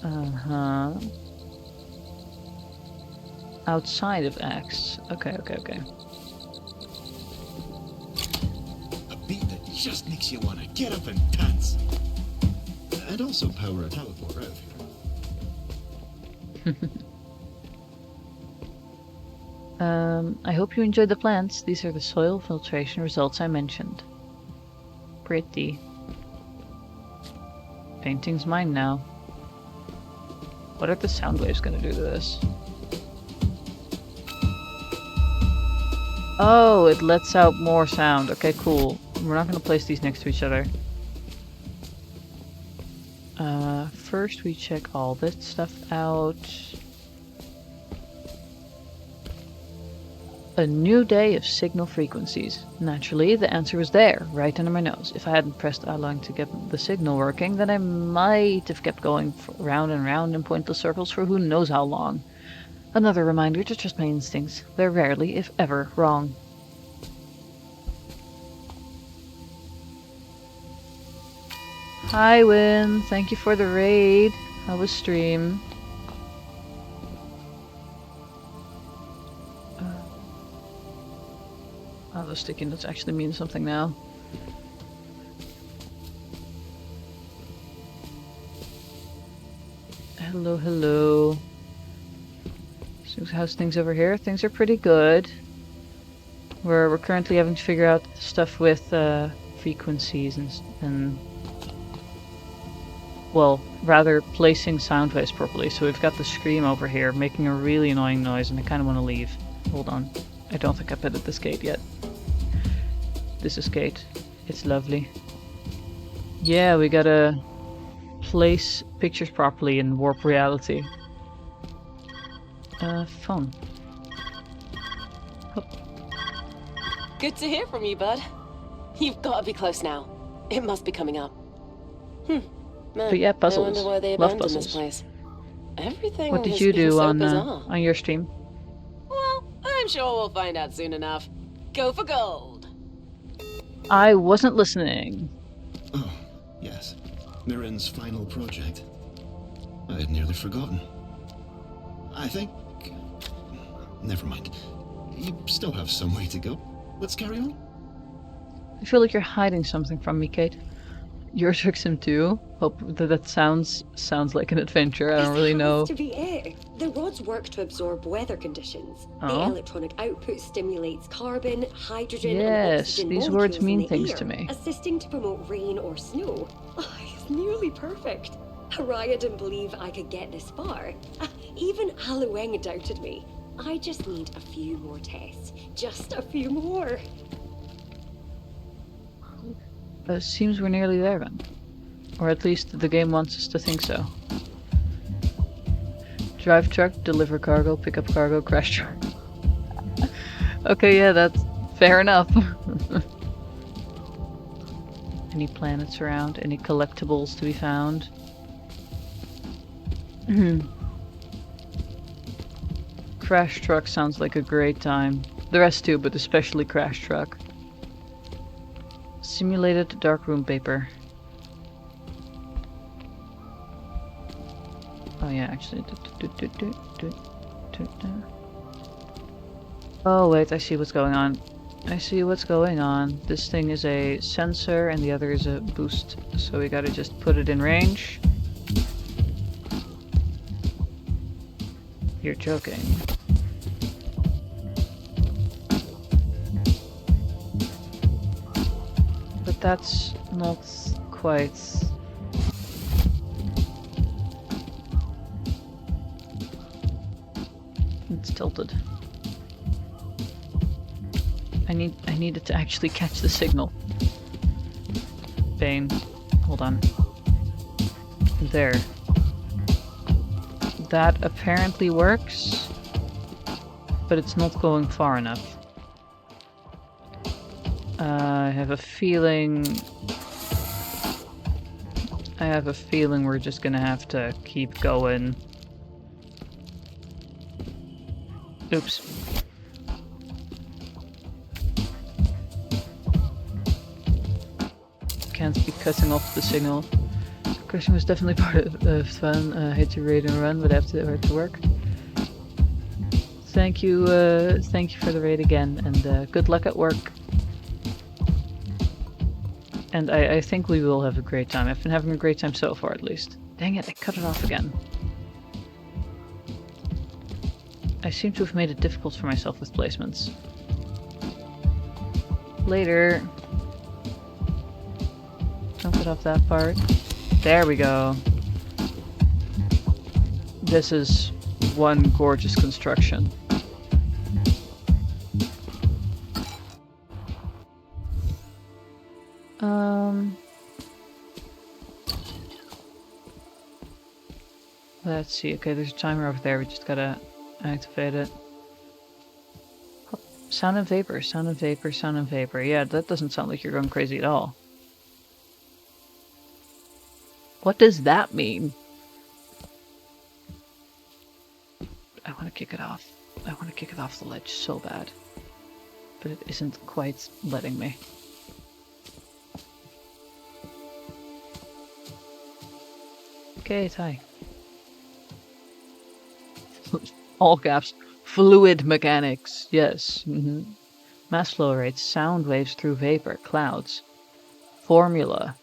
Uh-huh. Outside of X. Okay. A beat that just makes you want to get up and dance. And also power a teleporter out here. I hope you enjoyed the plants. These are the soil filtration results I mentioned. Pretty. Painting's mine now. What are the sound waves gonna do to this? Oh, it lets out more sound. Okay, cool. We're not gonna place these next to each other. First we check all this stuff out. A new day of signal frequencies. Naturally, the answer was there, right under my nose. If I hadn't pressed allowing to get the signal working, then I might have kept going round and round in pointless circles for who knows how long. Another reminder to trust my instincts. They're rarely, if ever, wrong. Hi, Win. Thank you for the raid. How was stream? Oh, the sticky notes actually mean something now. Hello, hello. So how's things over here? Things are pretty good. We're currently having to figure out stuff with frequencies and well, rather placing sound waves properly. So we've got the scream over here making a really annoying noise, and I kind of want to leave. Hold on. I don't think I've edited this gate yet. This is gate. It's lovely. Yeah, we gotta place pictures properly in warp reality. Phone. Oh. Good to hear from you, bud. You've got to be close now. It must be coming up. Man, But yeah, puzzles. I wonder why they Love abandoned this puzzles. place. Everything What did has you been do so on bizarre. on your stream? Well, I'm sure we'll find out soon enough. Go for gold. I wasn't listening. Oh, yes. Mirren's final project. I had nearly forgotten. I think... Never mind. You still have some way to go. Let's carry on. I feel like you're hiding something from me, Kate. Your Trixim too? Hope that sounds like an adventure. I don't really know. This has to be it. The rods work to absorb weather conditions. The Oh? electronic output stimulates carbon, hydrogen, and Yes, oxygen these molecules words mean in the things air, to me. assisting to promote rain or snow. Oh, it's nearly perfect. Araya didn't believe I could get this far. Even Alueng doubted me. I just need a few more tests. Just a few more. Seems we're nearly there then. Or at least the game wants us to think so. Drive truck, deliver cargo, pick up cargo, crash truck. Okay, yeah, that's fair enough. Any planets around? Any collectibles to be found? Crash truck sounds like a great time. The rest too, but especially crash truck. Simulated darkroom paper. Oh yeah, actually. Oh wait, I see what's going on. I see what's going on. This thing is a sensor and the other is a boost. So we gotta just put it in range. You're joking. But that's not quite... It's tilted. I need it to actually catch the signal. Bane. Hold on. There. That apparently works, but it's not going far enough. I have a feeling we're just gonna have to keep going. Oops. Can't be cutting off the signal. Crashing was definitely part of fun. I hate to raid and run, but after to work. Thank you for the raid again, and good luck at work. And I think we will have a great time. I've been having a great time so far, at least. Dang it, I cut it off again. I seem to have made it difficult for myself with placements. Later. Don't cut off that part. There we go. This is one gorgeous construction. Let's see. Okay, there's a timer over there. We just gotta activate it. Sound and vapor, sound and vapor, sound and vapor. Yeah, that doesn't sound like you're going crazy at all. What does that mean? I want to kick it off. I want to kick it off the ledge so bad. But it isn't quite letting me. Okay, hi. All caps. Fluid mechanics. Yes. Mass flow rates. Sound waves through vapor. Clouds. Formula.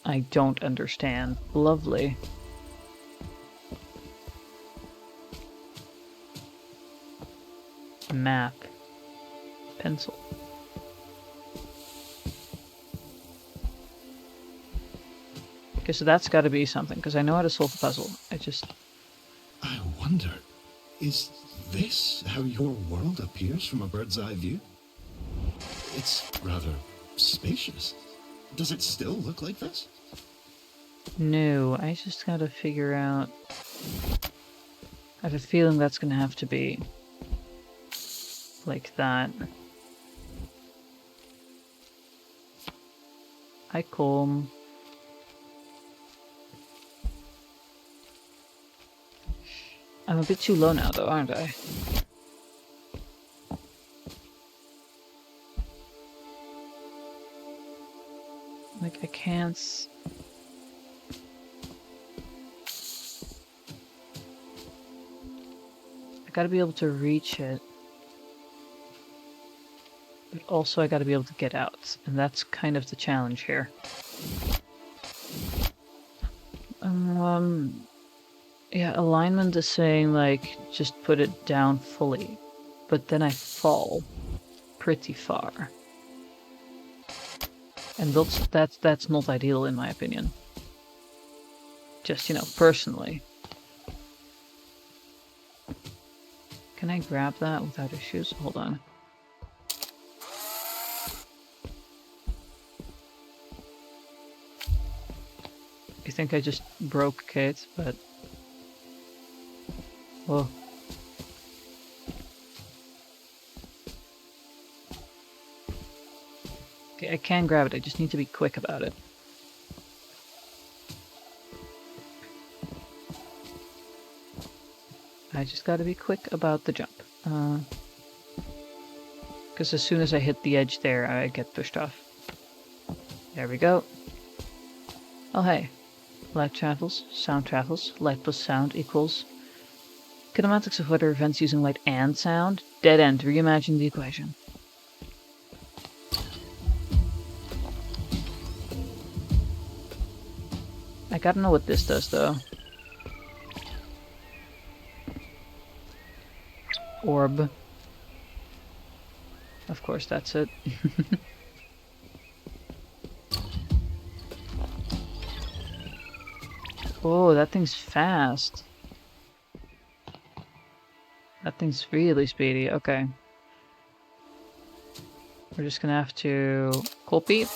I don't understand. Lovely. Map. Pencil. Okay, so that's got to be something, because I know how to solve the puzzle. I wonder, is this how your world appears from a bird's eye view? It's rather spacious. Does it still look like this? No, I just gotta figure out... I have a feeling that's gonna have to be... like that. Hi, Colm. I'm a bit too low now, though, aren't I? Like, I can't... I gotta be able to reach it. But also I gotta be able to get out. And that's kind of the challenge here. Yeah, alignment is saying, like, just put it down fully. But then I fall pretty far. And that's not ideal in my opinion. Just, you know, personally. Can I grab that without issues? Hold on. I think I just broke Kate, but... Whoa. Okay, I can grab it, I just need to be quick about it. I just gotta be quick about the jump. Because as soon as I hit the edge there, I get pushed off. There we go. Oh hey. Light travels, sound travels, light plus sound equals... Kinematics of weather events using light and sound. Dead end, reimagine the equation. I gotta know what this does though. Orb. Of course, that's it. Oh, that thing's fast. That thing's really speedy. Okay. We're just gonna have to copy.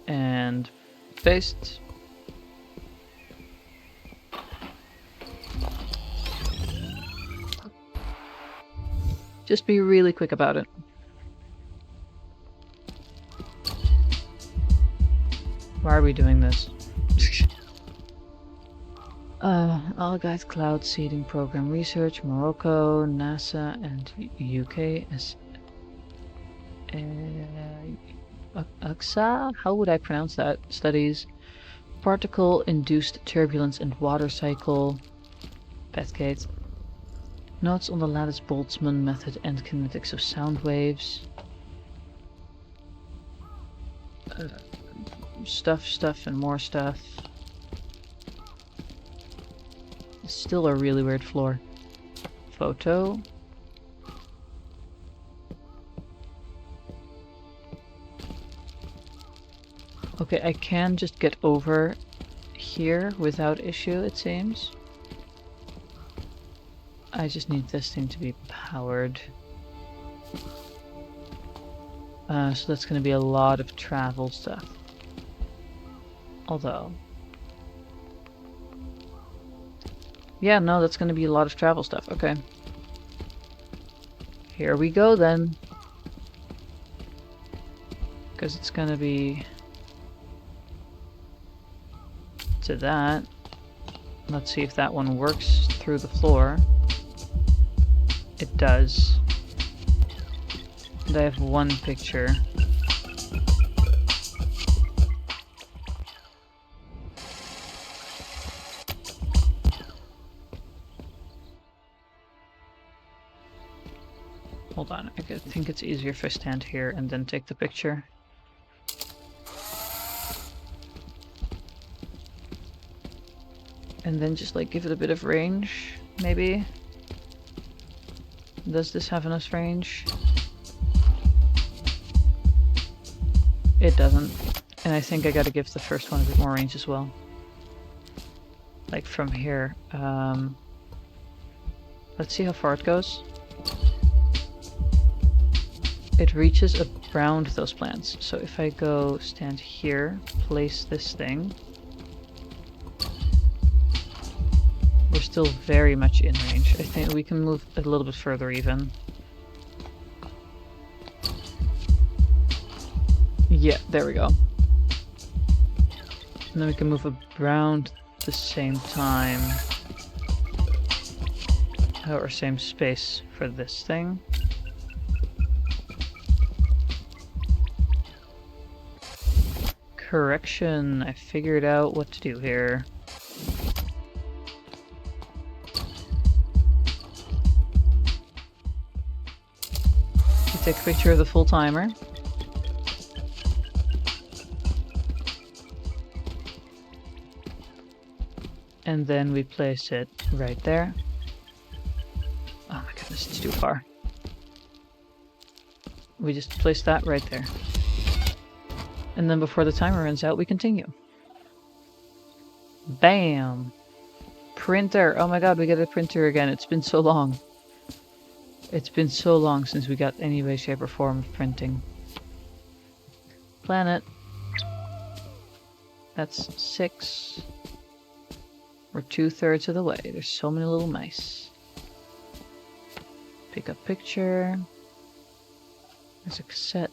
And paste. Just be really quick about it. Why are we doing this? All guys cloud seeding program research, Morocco, NASA, and UK is AXA? How would I pronounce that? Studies particle-induced turbulence and water cycle. Pestkate. Notes on the lattice-Boltzmann method and kinetics of sound waves. Stuff, and more stuff. Still a really weird floor. Photo. Okay, I can just get over here without issue, it seems. I just need this thing to be powered. So that's going to be a lot of travel stuff. Although... yeah, no, that's going to be a lot of travel stuff. Okay. Here we go then. Because it's going to be... to that. Let's see if that one works through the floor. It does. And I have one picture. Hold on, I think it's easier if I stand here and then take the picture. And then just like give it a bit of range, maybe? Does this have enough range? It doesn't. And I think I gotta give the first one a bit more range as well. Like from here. Let's see how far it goes. It reaches around those plants. So if I go stand here, place this thing. We're still very much in range. I think we can move a little bit further even. Yeah, there we go. And then we can move around the same time. Or same space for this thing. Correction, I figured out what to do here. You take a picture of the full timer. And then we place it right there. Oh my goodness, it's too far. We just place that right there. And then before the timer runs out, we continue. Bam! Printer! Oh my god, we get a printer again. It's been so long. It's been so long since we got any way, shape, or form of printing. Planet. That's 6. We're 2/3 of the way. There's so many little mice. Pick up picture. There's a cassette.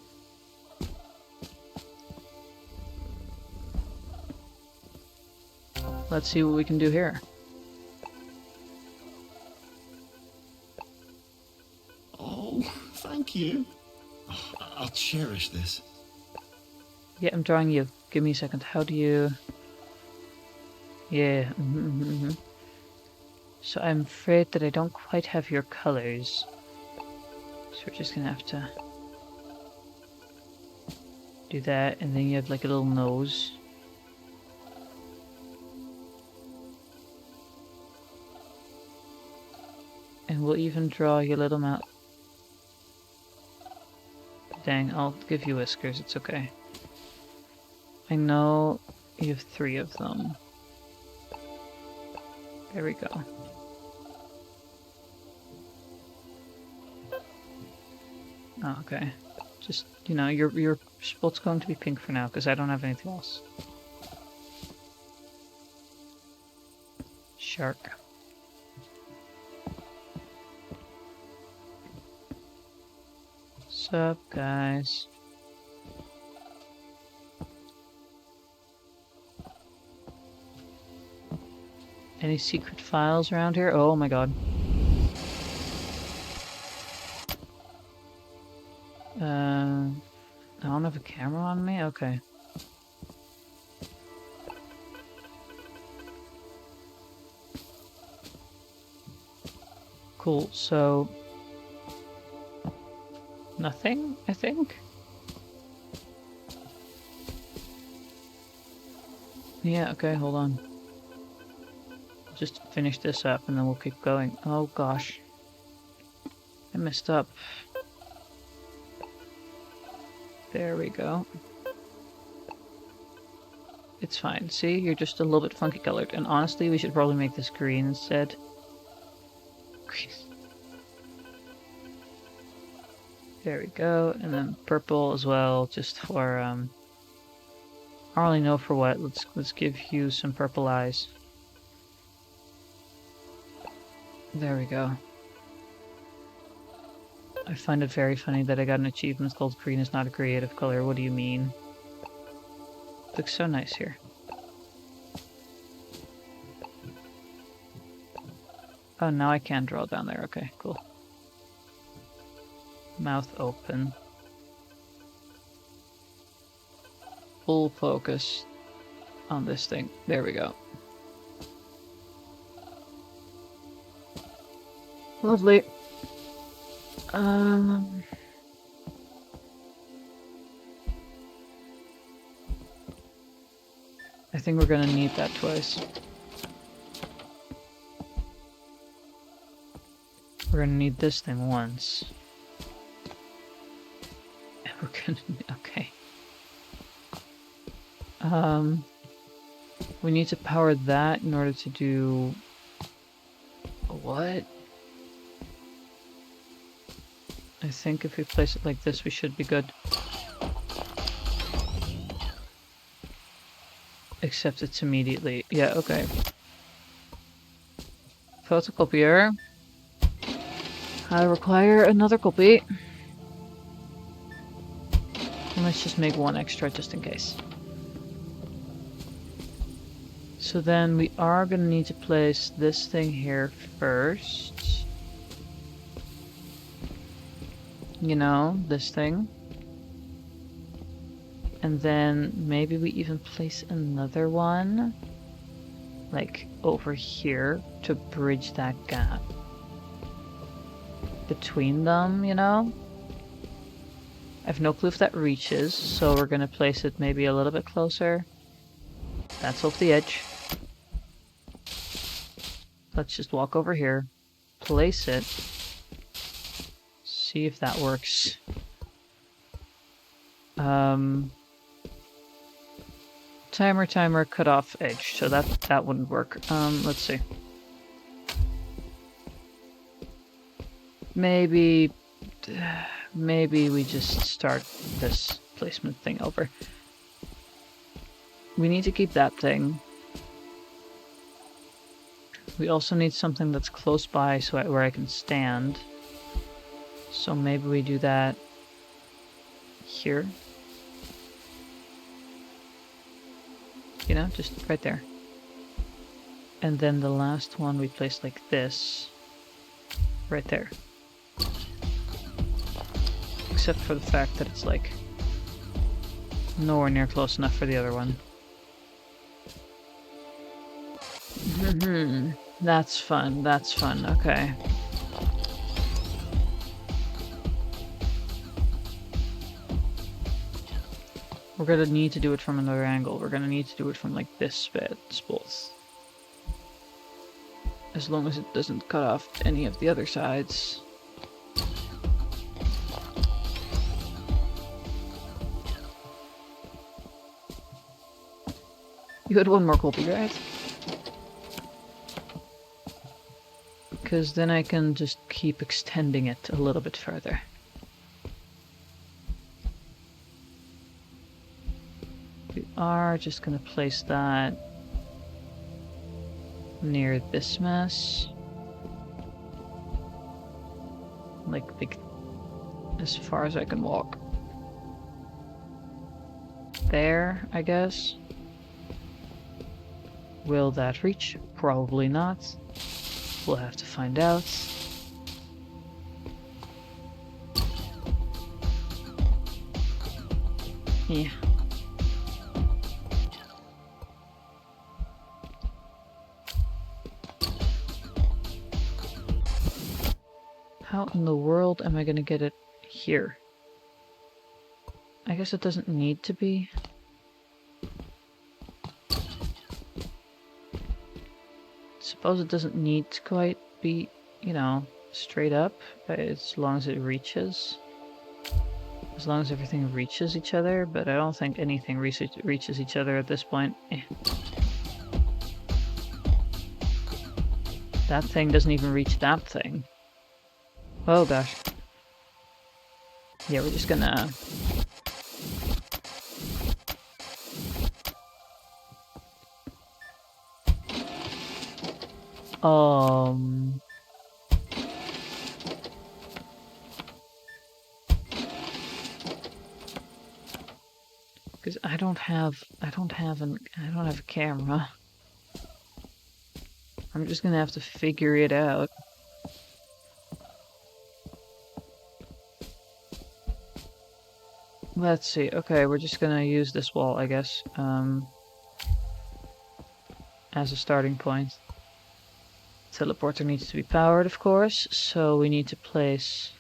Let's see what we can do here. Oh, thank you. Oh, I'll cherish this. Yeah, I'm drawing you. Give me a second. How do you... yeah. So I'm afraid that I don't quite have your colors. So we're just gonna have to do that, and then you have like a little nose. And we'll even draw your little mouth. Dang, I'll give you whiskers, it's okay. I know you have 3 of them. There we go. Oh, okay. Just, you know, your spot's going to be pink for now, because I don't have anything else. Shark. What's up, guys? Any secret files around here? Oh my god. I don't have a camera on me? Okay. Cool, so... nothing, I think? Yeah, okay, hold on. Just finish this up and then we'll keep going. Oh gosh. I messed up. There we go. It's fine. See, you're just a little bit funky colored. And honestly, we should probably make this green instead. Green. There we go. And then purple as well, just for I don't really know for what. Let's give you some purple eyes. There we go. I find it very funny that I got an achievement called green is not a creative color. What do you mean? Looks so nice here. Oh, now I can draw down there. Okay, cool. Mouth open. Full focus on this thing. There we go. Lovely. I think we're gonna need that twice. We're gonna need this thing once. And we're gonna... okay. We need to power that in order to do... what? I think if we place it like this, we should be good. Except it's immediately... yeah, okay. Photocopier. I require another copy. And let's just make one extra just in case. So then we are going to need to place this thing here first. You know, this thing. And then maybe we even place another one, like over here, to bridge that gap between them, you know? I have no clue if that reaches, so we're gonna place it maybe a little bit closer. That's off the edge. Let's just walk over here, place it, see if that works. Timer, cut off edge, so that wouldn't work. Let's see. Maybe we just start this placement thing over. We need to keep that thing. We also need something that's close by so where I can stand. So maybe we do that here. You know, just right there. And then the last one we place like this. Right there. Except for the fact that it's like nowhere near close enough for the other one. That's fun, okay. We're gonna need to do it from another angle. We're gonna need to do it from like this spot. As long as it doesn't cut off any of the other sides. You had one more copy, right? Because then I can just keep extending it a little bit further. We are just going to place that near this mess. Like as far as I can walk. There, I guess. Will that reach? Probably not. We'll have to find out. Yeah. How in the world am I gonna get it here? I guess it doesn't need to be. Suppose it doesn't need to quite be, you know, straight up, as long as it reaches. As long as everything reaches each other, but I don't think anything reaches each other at this point. That thing doesn't even reach that thing. Oh gosh. Yeah, we're just gonna... Because I don't have a camera. I'm just gonna have to figure it out. Let's see. Okay, we're just gonna use this wall, I guess, as a starting point. Teleporter needs to be powered, of course, so we need to place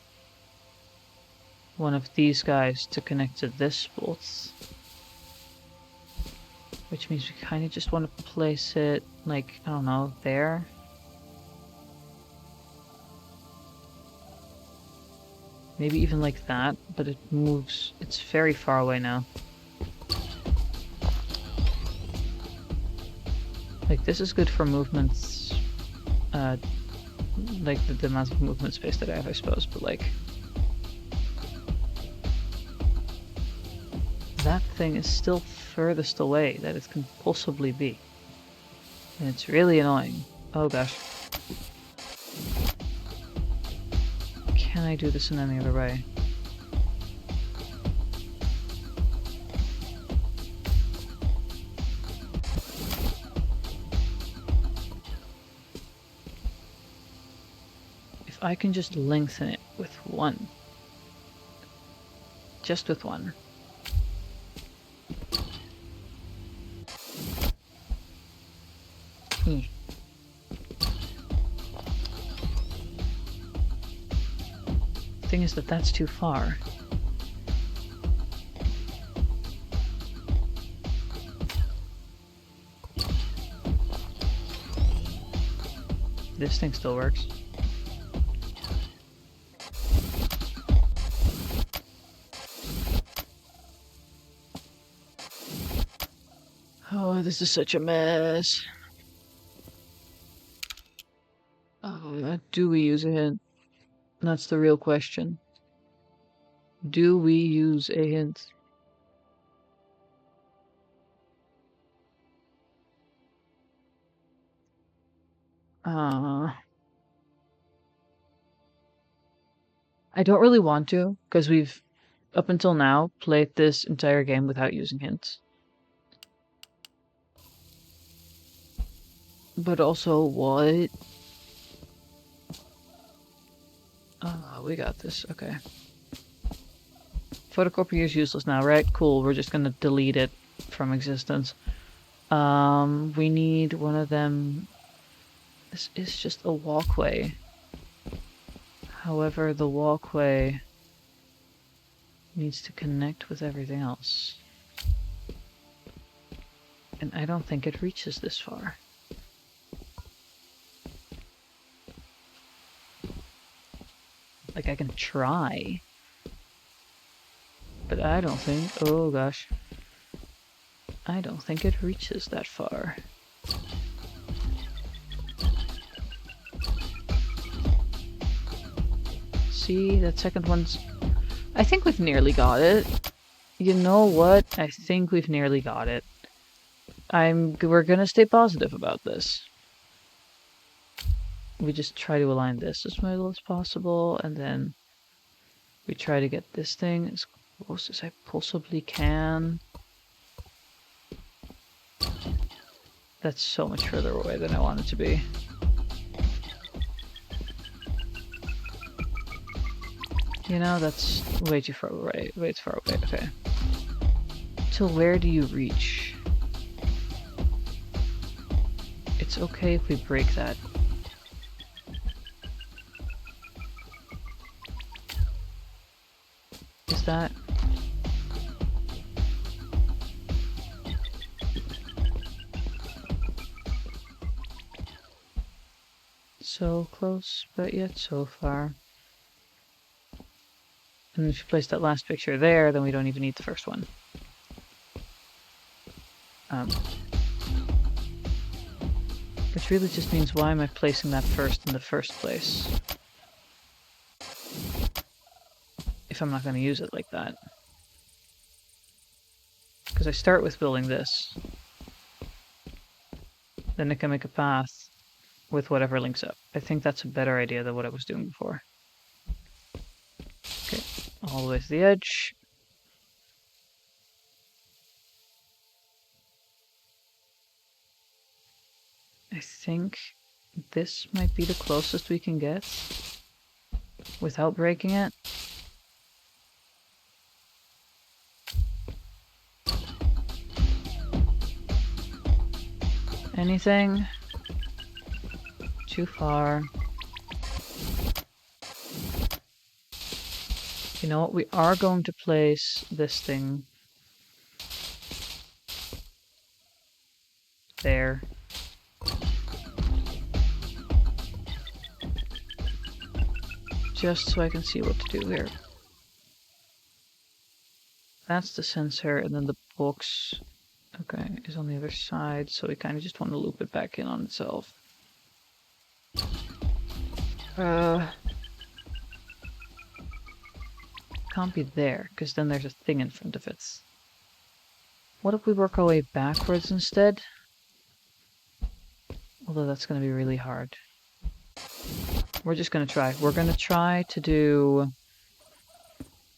one of these guys to connect to this spot. Which means we kind of just want to place it, like, I don't know, there. Maybe even like that, but it moves, it's very far away now. Like, this is good for movements, like the amount of movement space that I have, I suppose, but like... That thing is still furthest away that it can possibly be. And it's really annoying. Oh gosh. Can I do this in any other way? If I can just lengthen it with one. Just with one. Thing is that that's too far. This thing still works. Oh, this is such a mess. Do we use a hint? That's the real question. Do we use a hint? I don't really want to, because we've, up until now, played this entire game without using hints. But also, what? We got this, okay. Photocopier is useless now, right? Cool, we're just gonna delete it from existence. We need one of them. This is just a walkway. However, the walkway needs to connect with everything else. And I don't think it reaches this far. Like, I can try. But I don't think... Oh, gosh. I don't think it reaches that far. See, that second one's... I think we've nearly got it. You know what? I think we've nearly got it. We're gonna stay positive about this. We just try to align this as well as possible, and then we try to get this thing as close as I possibly can. That's so much further away than I want it to be. You know, that's way too far away. Way too far away, okay. Till where do you reach? It's okay if we break that. Is that... So close, but yet so far. And if you place that last picture there, then we don't even need the first one. Which really just means, why am I placing that first in the first place? If I'm not going to use it like that. Because I start with building this. Then I can make a path with whatever links up. I think that's a better idea than what I was doing before. Okay, all the way to the edge. I think this might be the closest we can get without breaking it. Anything? Too far. You know what? We are going to place this thing there. Just so I can see what to do here. That's the sensor, and then the box, okay, is on the other side, so we kind of just want to loop it back in on itself. Can't be there, because then there's a thing in front of it. What if we work our way backwards instead? Although that's going to be really hard. We're just going to try. We're going to try to do...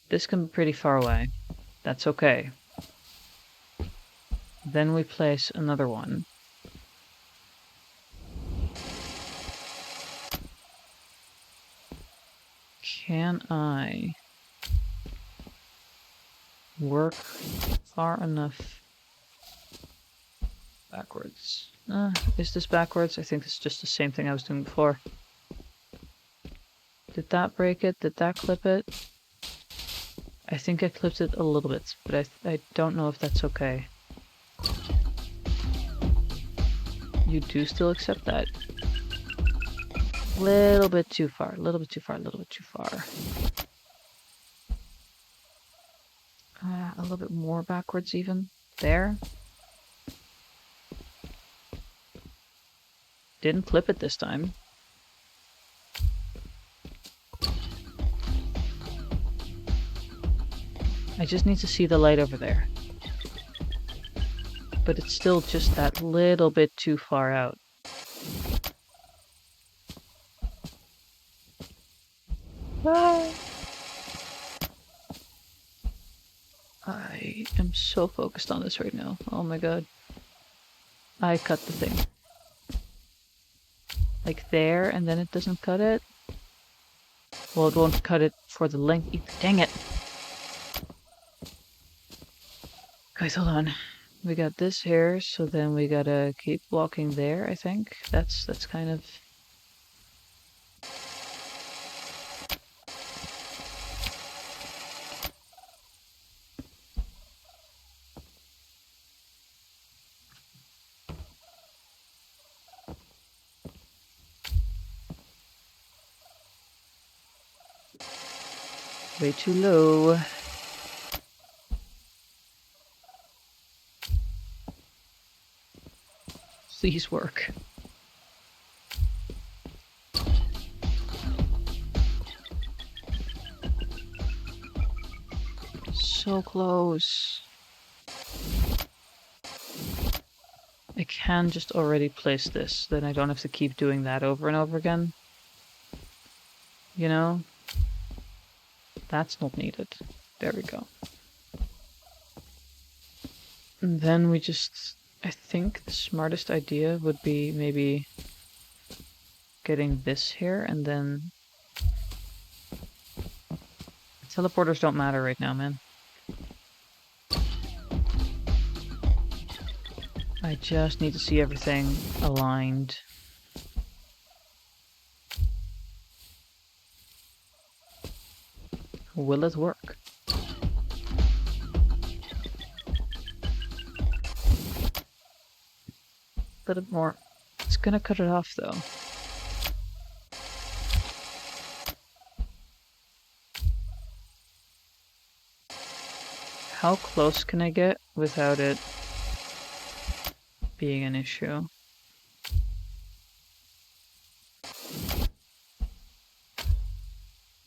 This can be pretty far away. That's okay. Then we place another one. Can I work far enough backwards? Is this backwards? I think it's just the same thing I was doing before. Did that break it? Did that clip it? I think I clipped it a little bit, but I don't know if that's okay. You do still accept that. Little bit too far, a little bit too far, a little bit too far. A little bit more backwards even. There. Didn't clip it this time. I just need to see the light over there. But it's still just that little bit too far out. Ah. I am so focused on this right now. Oh my god. I cut the thing. Like there, and then it doesn't cut it. Well, it won't cut it for the length either. Dang it! Guys, hold on. We got this here, so then we gotta keep walking there, I think. That's kind of... way too low. Please work. So close. I can just already place this, then I don't have to keep doing that over and over again. You know? That's not needed. There we go. And then we just... I think the smartest idea would be maybe getting this here and then... Teleporters don't matter right now, man. I just need to see everything aligned. Will it work? A little more. It's gonna cut it off though. How close can I get without it being an issue?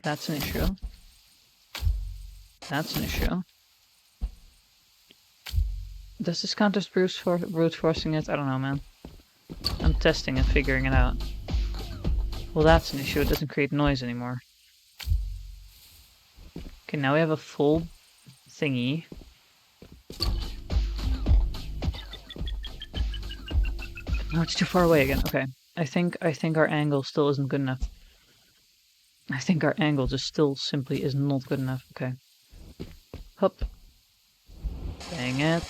That's an issue. That's an issue. Does this count as brute forcing it? I don't know, man. I'm testing and figuring it out. Well, that's an issue. It doesn't create noise anymore. Okay, now we have a full thingy. No, it's too far away again. Okay. I think our angle still isn't good enough. I think our angle just still simply is not good enough. Okay. Hup. Dang it.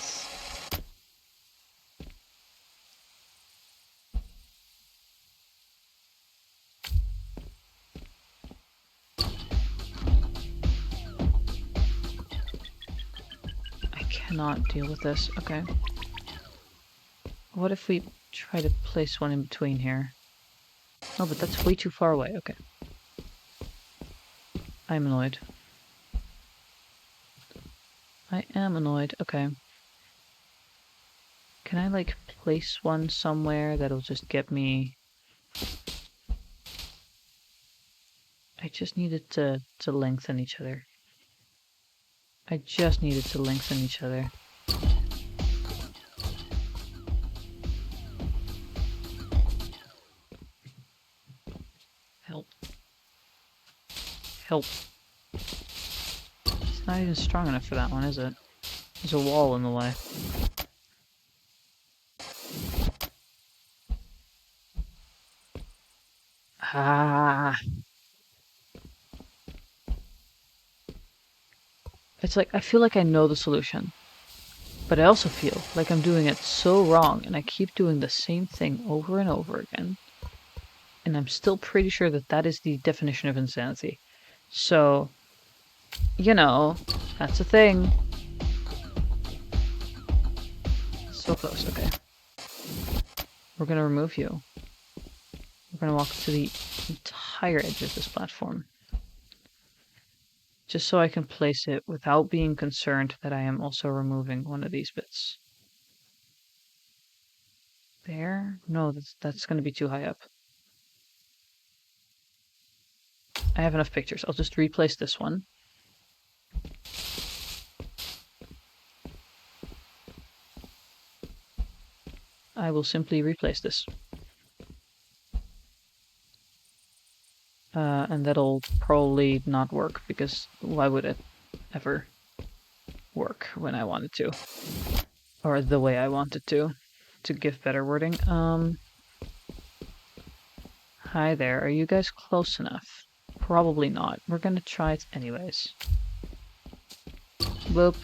I cannot deal with this. Okay. What if we try to place one in between here? Oh, but that's way too far away. Okay. I'm annoyed. I am annoyed. Okay. Can I, like, place one somewhere that'll just get me... I just needed to lengthen each other. I just needed to lengthen each other. Help. Help. It's not even strong enough for that one, is it? There's a wall in the way. Ah. It's like, I feel like I know the solution. But I also feel like I'm doing it so wrong, and I keep doing the same thing over and over again. And I'm still pretty sure that that is the definition of insanity. So, you know, that's a thing. So close, okay. We're gonna remove you. We're gonna walk to the entire edge of this platform. Just so I can place it without being concerned that I am also removing one of these bits. There? No, that's gonna be too high up. I have enough pictures. I'll just replace this one. I will simply replace this. And that'll probably not work, because why would it ever work when I want it to? Or the way I want it to give better wording. Hi there, are you guys close enough? Probably not. We're gonna try it anyways. Boop.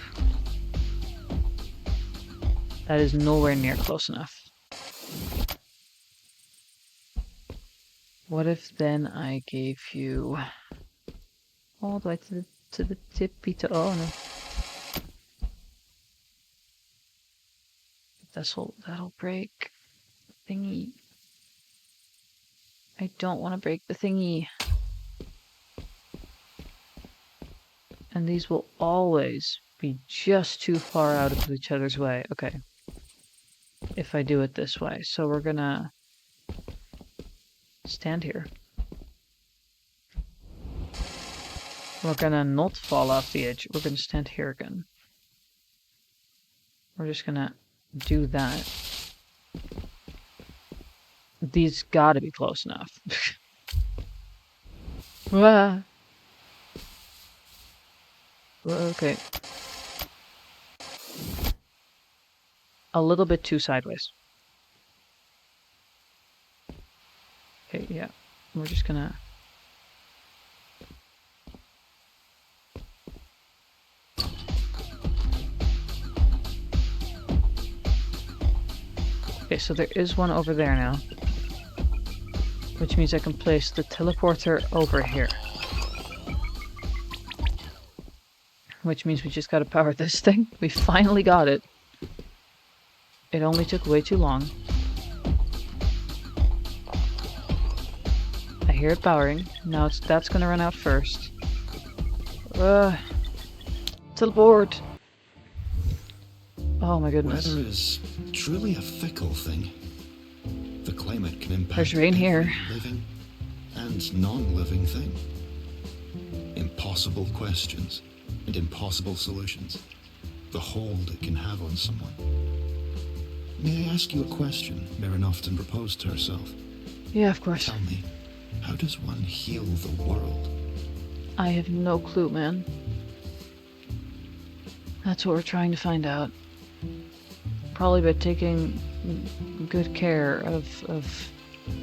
That is nowhere near close enough. What if then I gave you all the way to the tippy toe? Oh no. That'll break the thingy. I don't want to break the thingy. And these will always be just too far out of each other's way. Okay. If I do it this way. So we're gonna stand here. We're gonna not fall off the edge. We're gonna stand here again. We're just gonna do that. These gotta be close enough. Ah. Okay. A little bit too sideways. Okay, yeah. We're just gonna... Okay, so there is one over there now. Which means I can place the teleporter over here. Which means we just gotta power this thing. We finally got it. It only took way too long. I hear it powering. Now that's gonna run out first. Teleport! Oh my goodness. Weather is truly a fickle thing. The climate can impact There's rain here. every living and non-living thing. Impossible questions and impossible solutions. The hold it can have on someone. May I ask you a question Mirren often proposed to herself? Yeah, of course. Tell me, how does one heal the world? I have no clue, man. That's what we're trying to find out. Probably by taking good care of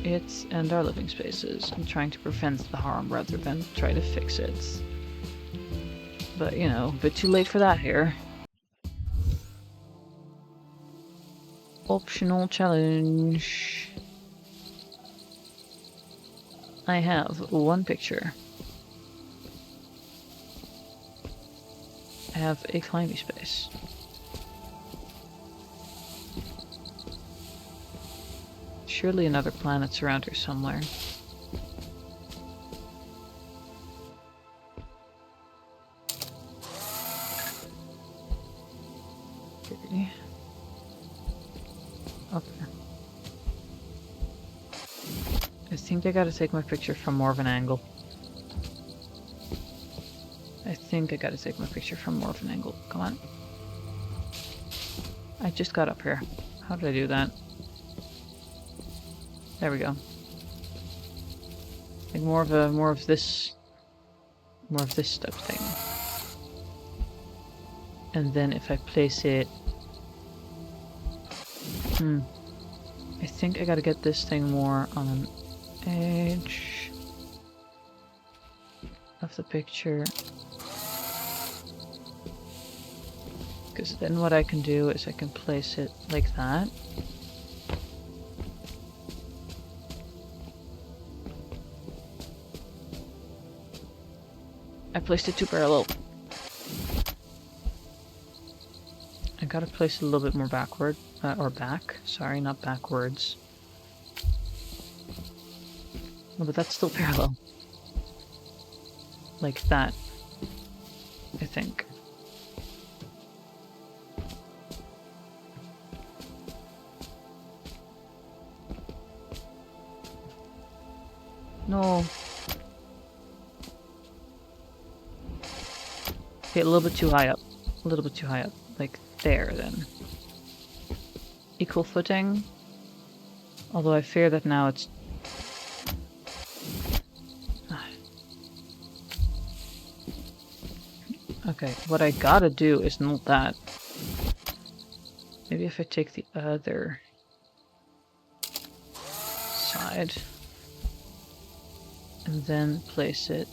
it and our living spaces and trying to prevent the harm rather than try to fix it. But, you know, a bit too late for that here. Optional challenge. I have one picture. I have a climbing space. Surely another planet's around here somewhere. Okay. I think I gotta take my picture from more of an angle. Come on. I just got up here. How did I do that? There we go. Like more of this stuff thing. And then if I place it, I think I gotta get this thing more on an edge of the picture. Because then what I can do is I can place it like that. I placed it too parallel. I gotta place it a little bit more backward, or back. Sorry, not backwards. No, but that's still parallel. Like that, I think. No. Okay, a little bit too high up. A little bit too high up. Like there, then. Equal footing. Although I fear that now it's... Okay, what I gotta do is not that. Maybe if I take the other side and then place it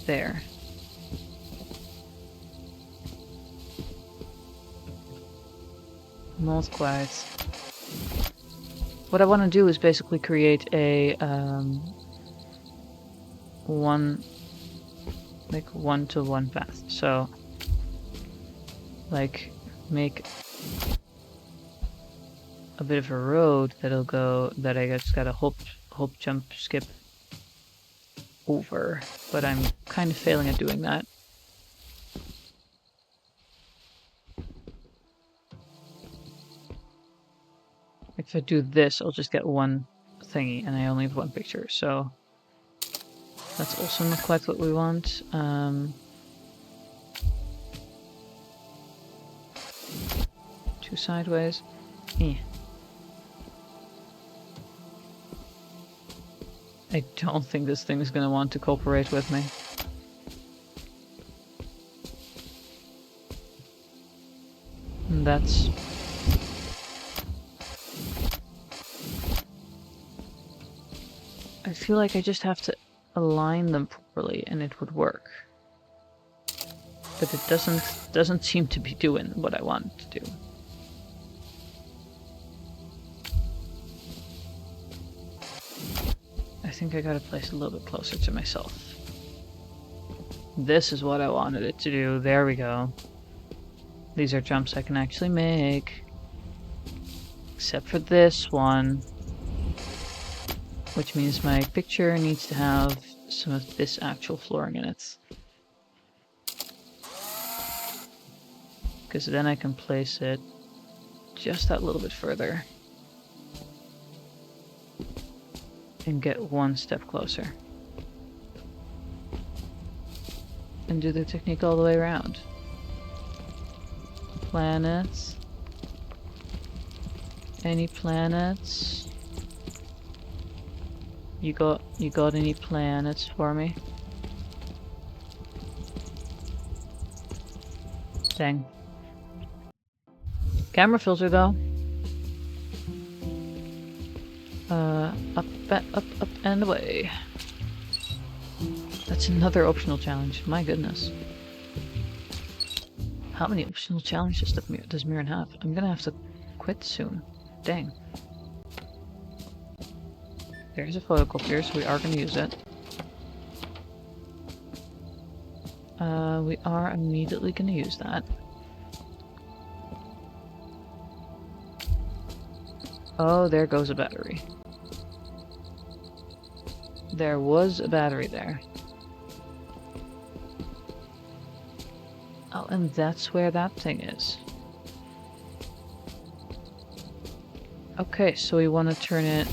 there. Not quite. What I want to do is basically create a one-to-one path. So, like, make a bit of a road that'll go that I just gotta hop, jump, skip over. But I'm kind of failing at doing that. If I do this, I'll just get one thingy, and I only have one picture, so that's also not quite what we want. Two sideways. I don't think this thing is going to want to cooperate with me. And that's... I feel like I just have to align them properly and it would work. But it doesn't seem to be doing what I want it to do. I think I gotta place it a little bit closer to myself. This is what I wanted it to do. There we go. These are jumps I can actually make. Except for this one. Which means my picture needs to have some of this actual flooring in it. because then I can place it just that little bit further and get one step closer. And do the technique all the way around. Planets. Any planets? You got any planets for me? Dang. Camera filter though. Up and away. That's another optional challenge. My goodness. How many optional challenges does Mirren have? I'm gonna have to quit soon. Dang. There's a photocopier, so we are gonna use it. We are immediately gonna use that. Oh, there goes a battery. There was a battery there. Oh, and that's where that thing is. Okay, so we want to turn it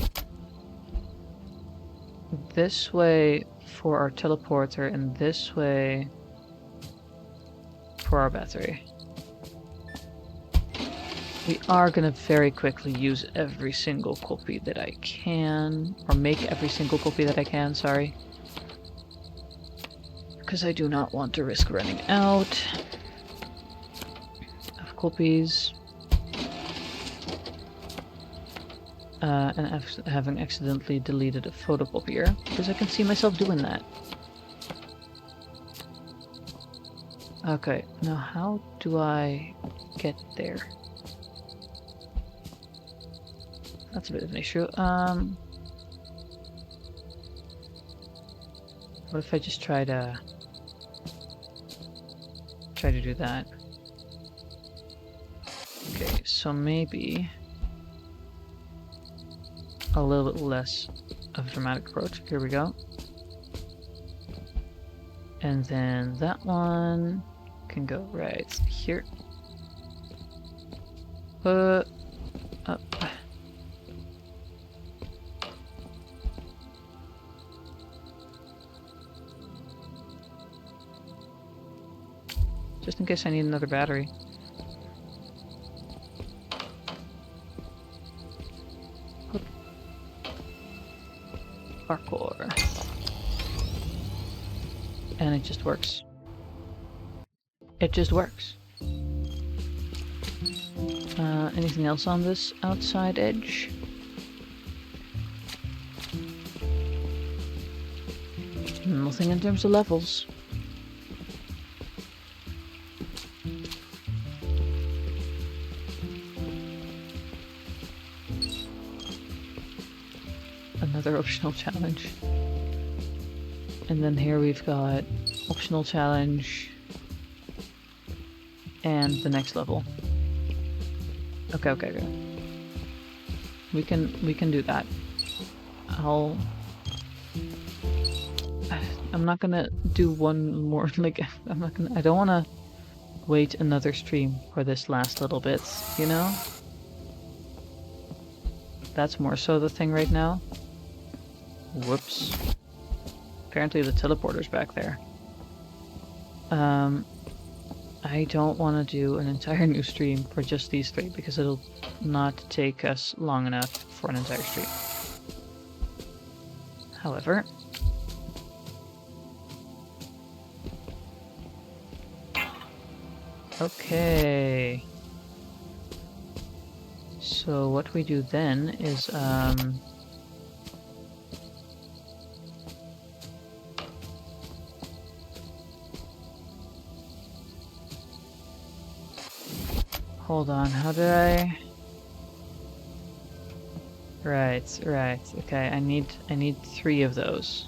this way for our teleporter and this way for our battery. We are going to very quickly use every single copy that I can, or make every single copy that I can, sorry. Because I do not want to risk running out of copies. And having accidentally deleted a photocopier, because I can see myself doing that. Okay, now how do I get there? That's a bit of an issue. What if I just try to do that? Okay, so maybe a little bit less of a dramatic approach. Here we go. And then that one can go right here. Up. Just in case I need another battery. Parkour. And it just works. It just works. Anything else on this outside edge? Nothing in terms of levels. Another optional challenge. And then here we've got optional challenge and the next level. Okay. We can do that. I'm not gonna do one more, like, I don't wanna wait another stream for this last little bit, you know? That's more so the thing right now. Whoops. Apparently the teleporter's back there. I don't want to do an entire new stream for just these three because it'll not take us long enough for an entire stream. However, okay. So what we do then is hold on, how did I... Right, okay, I need 3 of those.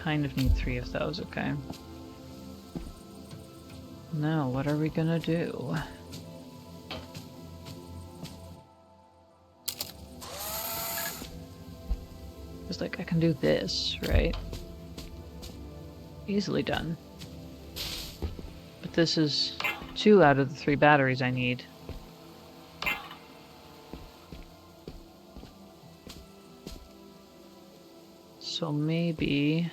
Kind of need 3 of those, okay. Now, what are we gonna do? It's like I can do this, right? Easily done. But this is 2 out of the 3 batteries I need. So maybe...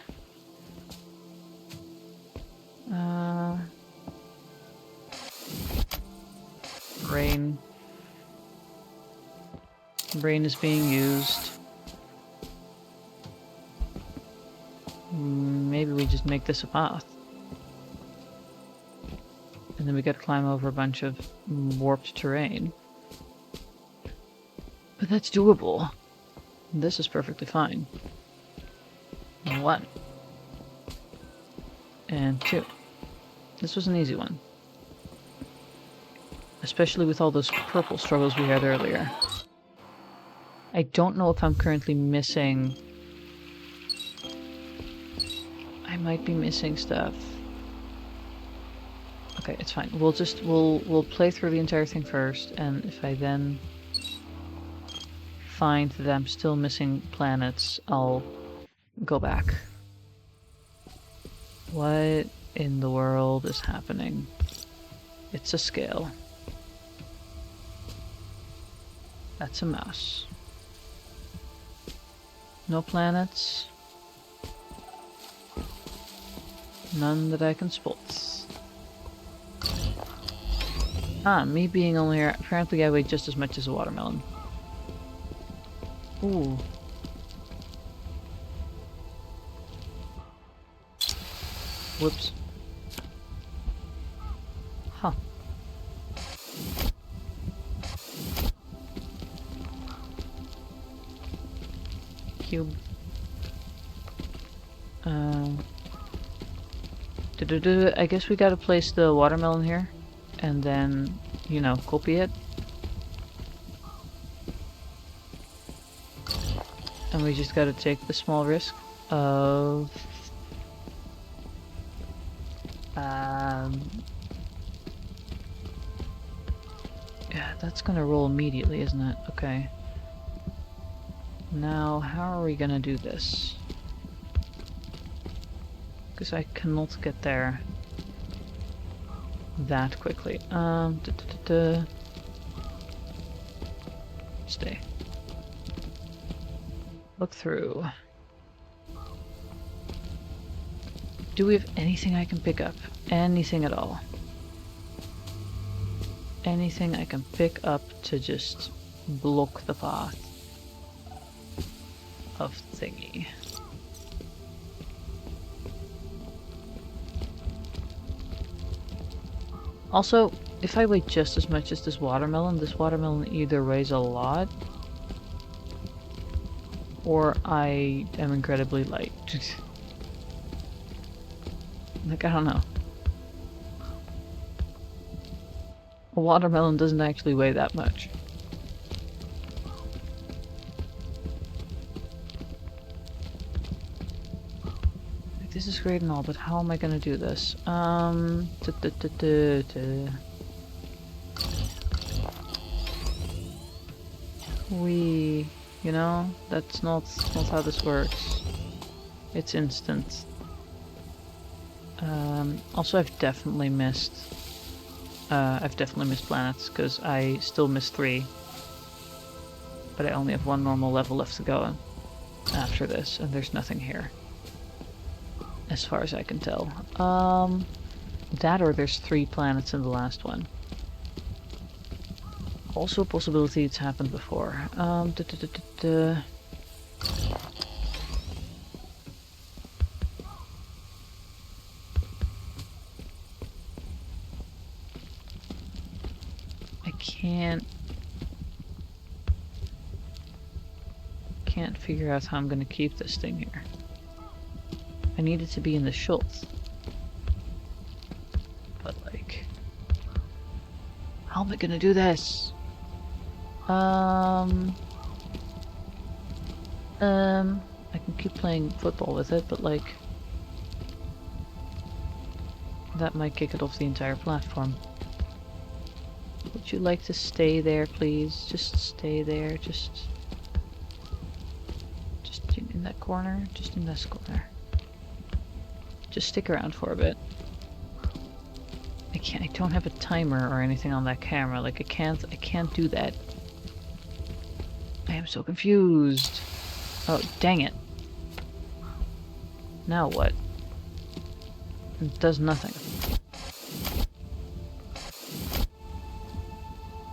Brain is being used. Maybe we just make this a path. And then we gotta climb over a bunch of warped terrain. But that's doable. This is perfectly fine. 1. And 2. This was an easy one. Especially with all those purple struggles we had earlier. I don't know if I'm currently missing... I might be missing stuff. Okay, it's fine. We'll play through the entire thing first, and if I then find that I'm still missing planets, I'll go back. What in the world is happening? It's a scale. That's a mouse. No planets. None that I can spot. Ah, me being only here, apparently I weigh just as much as a watermelon. Ooh. Whoops. Huh. Cube. I guess we gotta place the watermelon here, and then, you know, copy it. And we just gotta take the small risk of... yeah, that's gonna roll immediately, isn't it? Okay. Now, how are we gonna do this? Because I cannot get there that quickly. Stay. Look through. Do we have anything I can pick up? Anything at all? Anything I can pick up to just block the path of thingy? Also, if I weigh just as much as this watermelon either weighs a lot, or I am incredibly light. Like, I don't know. A watermelon doesn't actually weigh that much. Like, this is great and all, but how am I gonna do this? You know, that's not how this works. It's instant. Also, I've definitely missed planets, because I still missed 3. But I only have 1 normal level left to go after this, and there's nothing here. As far as I can tell. That or there's 3 planets in the last one. Also a possibility it's happened before. I can't figure out how I'm gonna keep this thing here. I need it to be in the Schultz. But like, how am I gonna do this? I can keep playing football with it, but like, that might kick it off the entire platform. Would you like to stay there, please? Just stay there, just In that corner? Just in this corner. Just stick around for a bit. I don't have a timer or anything on that camera. Like I can't do that. I am so confused. Oh, dang it. Now what? It does nothing.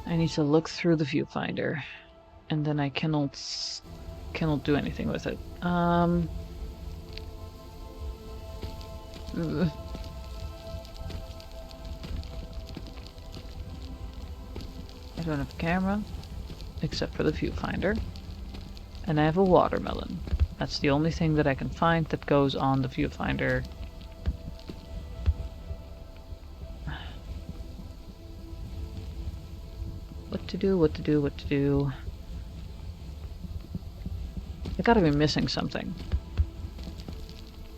I need to look through the viewfinder, and then I cannot do anything with it. Ugh. I don't have a camera, except for the viewfinder. And I have a watermelon. That's the only thing that I can find that goes on the viewfinder. What to do, what to do, what to do. I gotta be missing something.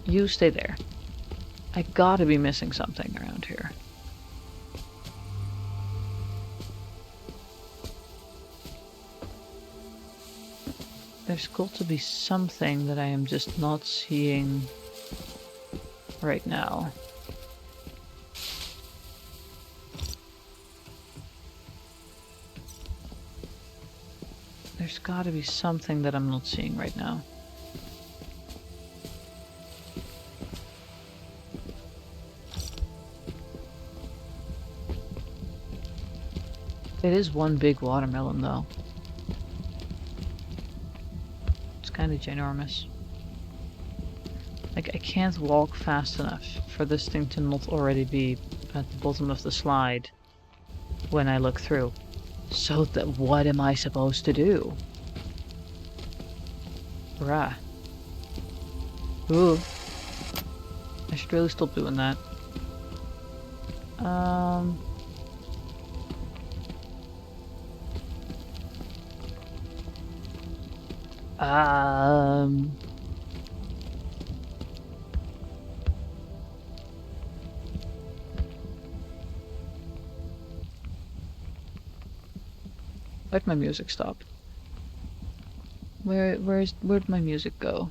You stay there. I gotta be missing something around here. There's got to be something that I am just not seeing right now. There's got to be something that I'm not seeing right now. It is one big watermelon, though. It's kind of ginormous. Like, I can't walk fast enough for this thing to not already be at the bottom of the slide when I look through. So that what am I supposed to do? Bruh. Ooh. I should really stop doing that. Where'd my music stop? Where'd my music go?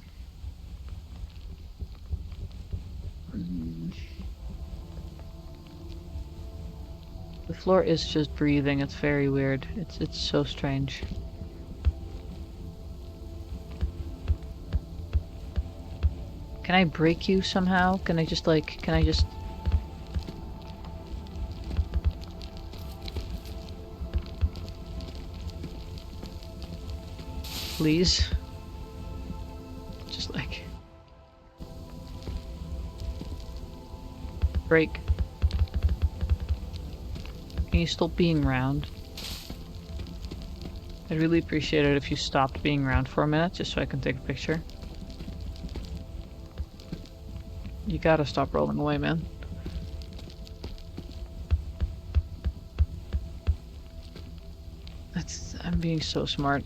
The floor is just breathing. It's very weird. It's so strange. Can I break you somehow? Can I just please? Just like... break. Can you stop being round? I'd really appreciate it if you stopped being round for a minute, just so I can take a picture. You gotta stop rolling away, man. I'm being so smart.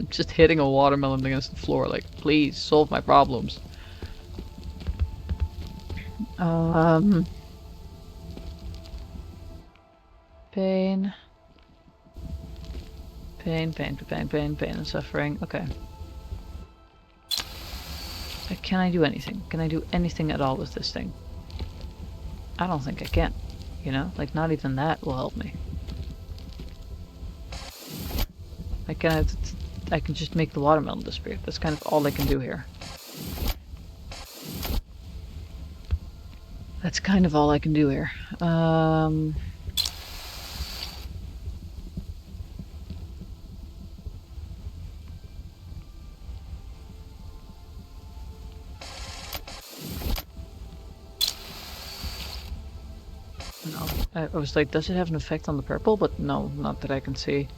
Just hitting a watermelon against the floor, like, please, solve my problems. Pain. Pain and suffering. Okay. Can I do anything? Can I do anything at all with this thing? I don't think I can. You know? Like, not even that will help me. I can just make the watermelon disappear. That's kind of all I can do here. That's kind of all I can do here. No. I was like, does it have an effect on the purple? But no, not that I can see.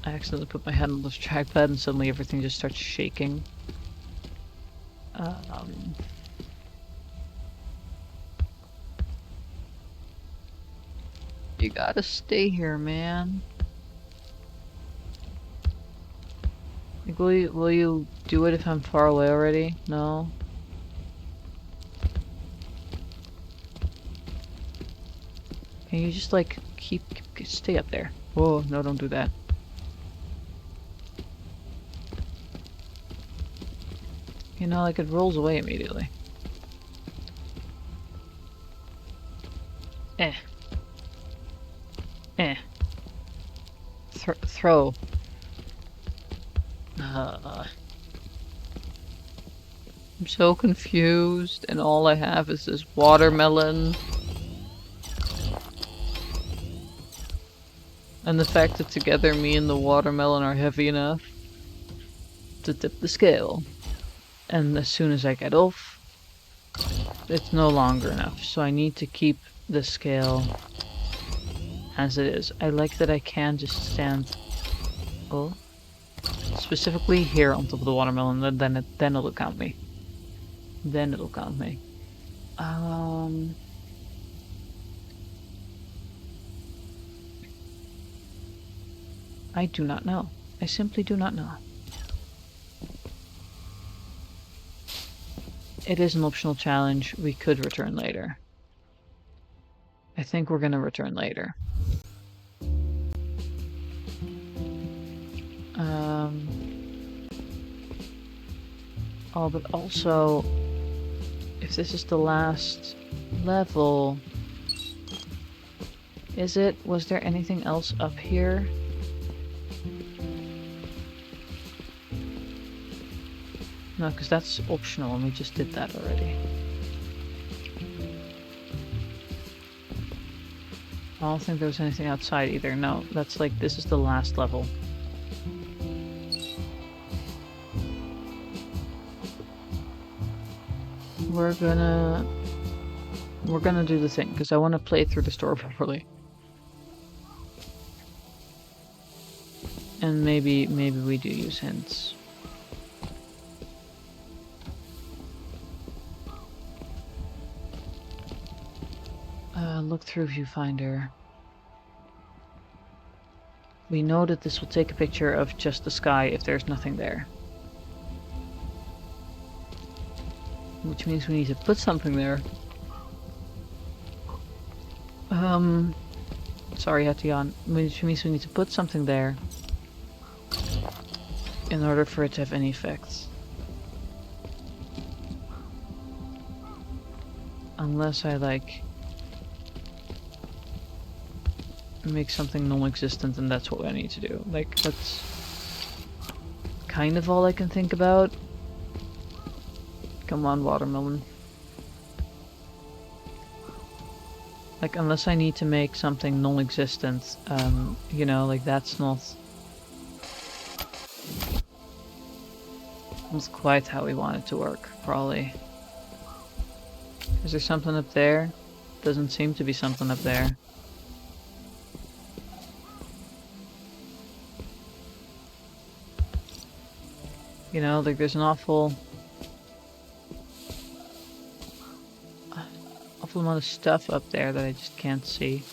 I accidentally put my head on the trackpad and suddenly everything just starts shaking. You gotta stay here, man. Like, will you do it if I'm far away already? No? Can you just, like, stay up there? Oh, no, don't do that. You know, like it rolls away immediately. Eh. Eh. Throw. I'm so confused, and all I have is this watermelon. And the fact that together me and the watermelon are heavy enough to tip the scale. And as soon as I get off, it's no longer enough. So I need to keep the scale as it is. I like that I can just stand specifically here on top of the watermelon, then it'll count me. Then it'll count me. I do not know. I simply do not know. It is an optional challenge. We could return later. I think we're gonna return later. Oh, but also, if this is the last level, is it? Was there anything else up here? No, because that's optional and we just did that already. I don't think there was anything outside either. No, that's like, this is the last level. We're gonna do the thing, because I want to play through the story properly. And maybe we do use hints. Look through Viewfinder. We know that this will take a picture of just the sky if there's nothing there. Which means we need to put something there. Sorry, Hatian. Which means we need to put something there in order for it to have any effects. Unless I like make something non-existent, and that's what I need to do. Like, that's kind of all I can think about. Come on, watermelon. Like, unless I need to make something non-existent, you know, like that's not quite how we want it to work, probably. Is there something up there? Doesn't seem to be something up there. You know, like there's an awful amount of stuff up there that I just can't see.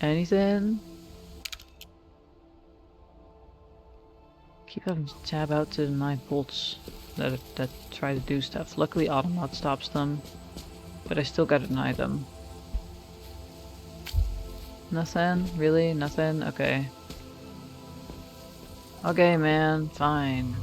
Anything? Keep having to tab out to my bolts that try to do stuff. Luckily Automat stops them, but I still gotta deny them. Nothing? Really? Nothing? Okay. Okay, man. Fine.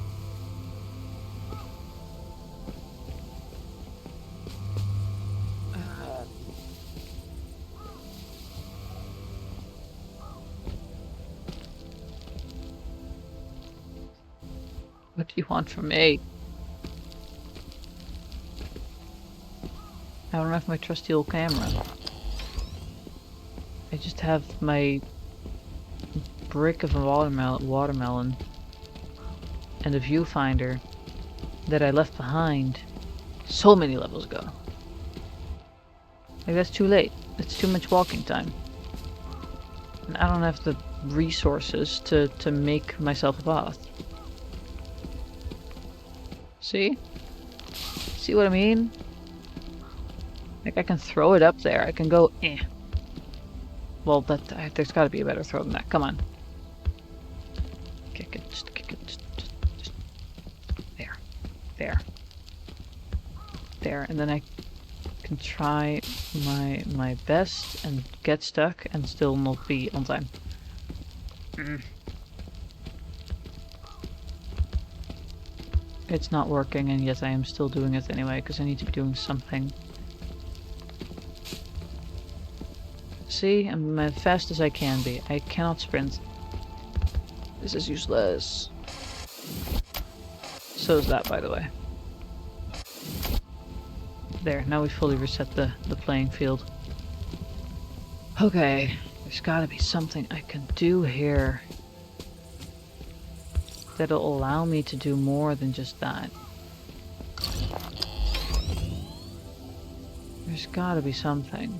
What do you want from me? I don't have my trusty old camera. I just have my brick of a watermelon and a viewfinder that I left behind so many levels ago. Like, that's too late. It's too much walking time. And I don't have the resources to make myself a path. See? See what I mean? Like, I can throw it up there. I can go, eh. Well, there's got to be a better throw than that. Come on. Kick it. Just kick it. Just there. There. There. And then I can try my best and get stuck and still not be on time. It's not working, and yet I am still doing it anyway, because I need to be doing something. See, I'm as fast as I can be. I cannot sprint. This is useless. So is that, by the way. There, now we fully reset the playing field. Okay, there's gotta be something I can do here that'll allow me to do more than just that. There's gotta be something.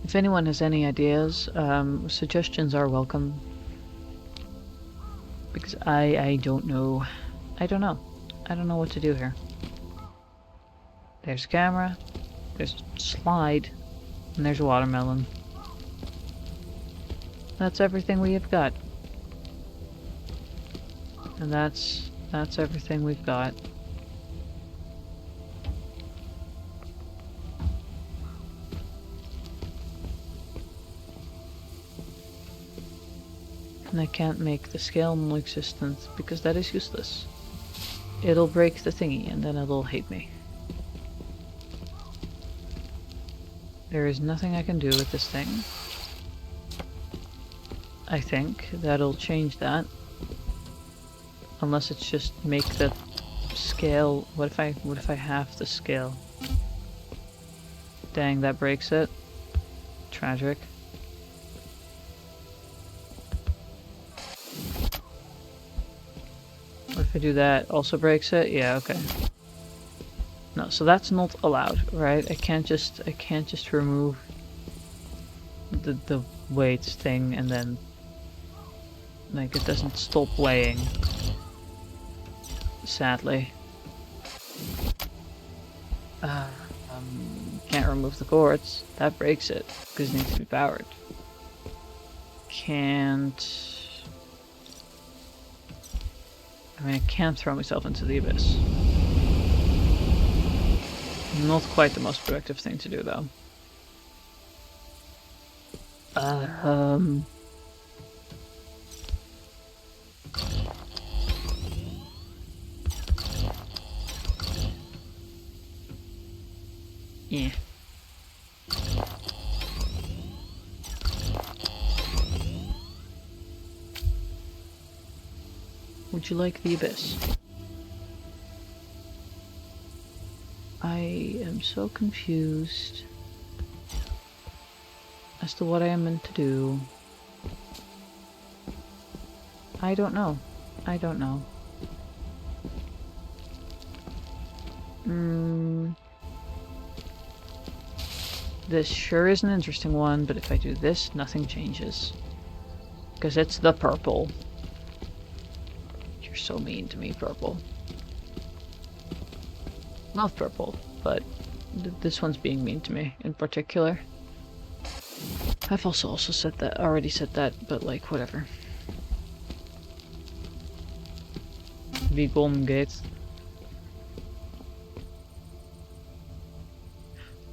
If anyone has any ideas, suggestions are welcome. Because I don't know. I don't know. I don't know what to do here. There's a camera. There's a slide. And there's a watermelon. That's everything we have got. And that's everything we've got. And I can't make the scale non-existent because that is useless. It'll break the thingy and then it'll hate me. There is nothing I can do with this thing. I think that'll change that. Unless it's just make the scale. What if I halve the scale? Dang, that breaks it. Tragic. What if I do that? Also breaks it? Yeah, okay. No, so that's not allowed, right? I can't just remove the weights thing and then like it doesn't stop weighing. Sadly. Can't remove the cords. That breaks it because it needs to be powered. Can't. I mean, I can't throw myself into the abyss. Not quite the most productive thing to do, though. Yeah. Would you like the abyss? I am so confused as to what I am meant to do. I don't know. I don't know. This sure is an interesting one, but if I do this, nothing changes. Because it's the purple. You're so mean to me, purple. Not purple, but this one's being mean to me in particular. I've also said that, already said that, but like, whatever. Wie golden gate.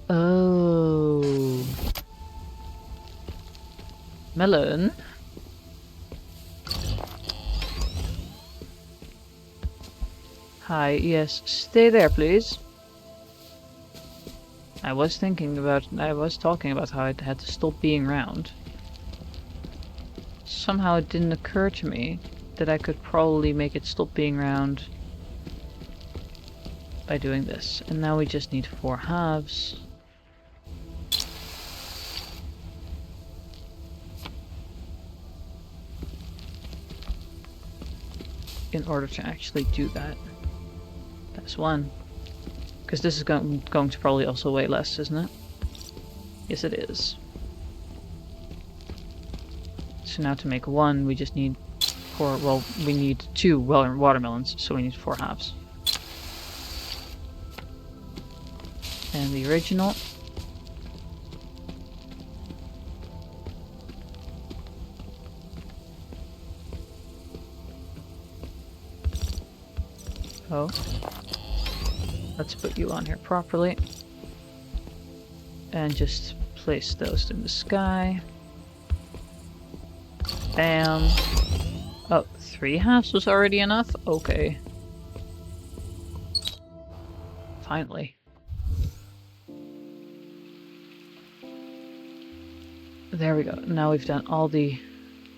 Oh. Melon? Hi, yes, stay there, please. I was talking about how I had to stop being round. Somehow it didn't occur to me that I could probably make it stop being round by doing this. And now we just need 4 halves. In order to actually do that. That's 1. Because this is going to probably also weigh less, isn't it? Yes, it is. So now to make 1, we just need 4, well, we need 2 watermelons, so we need 4 halves. And the original. Oh. Let's put you on here properly. And just place those in the sky. Bam. Oh, 3 halves was already enough? Okay. Finally. There we go. Now we've done all the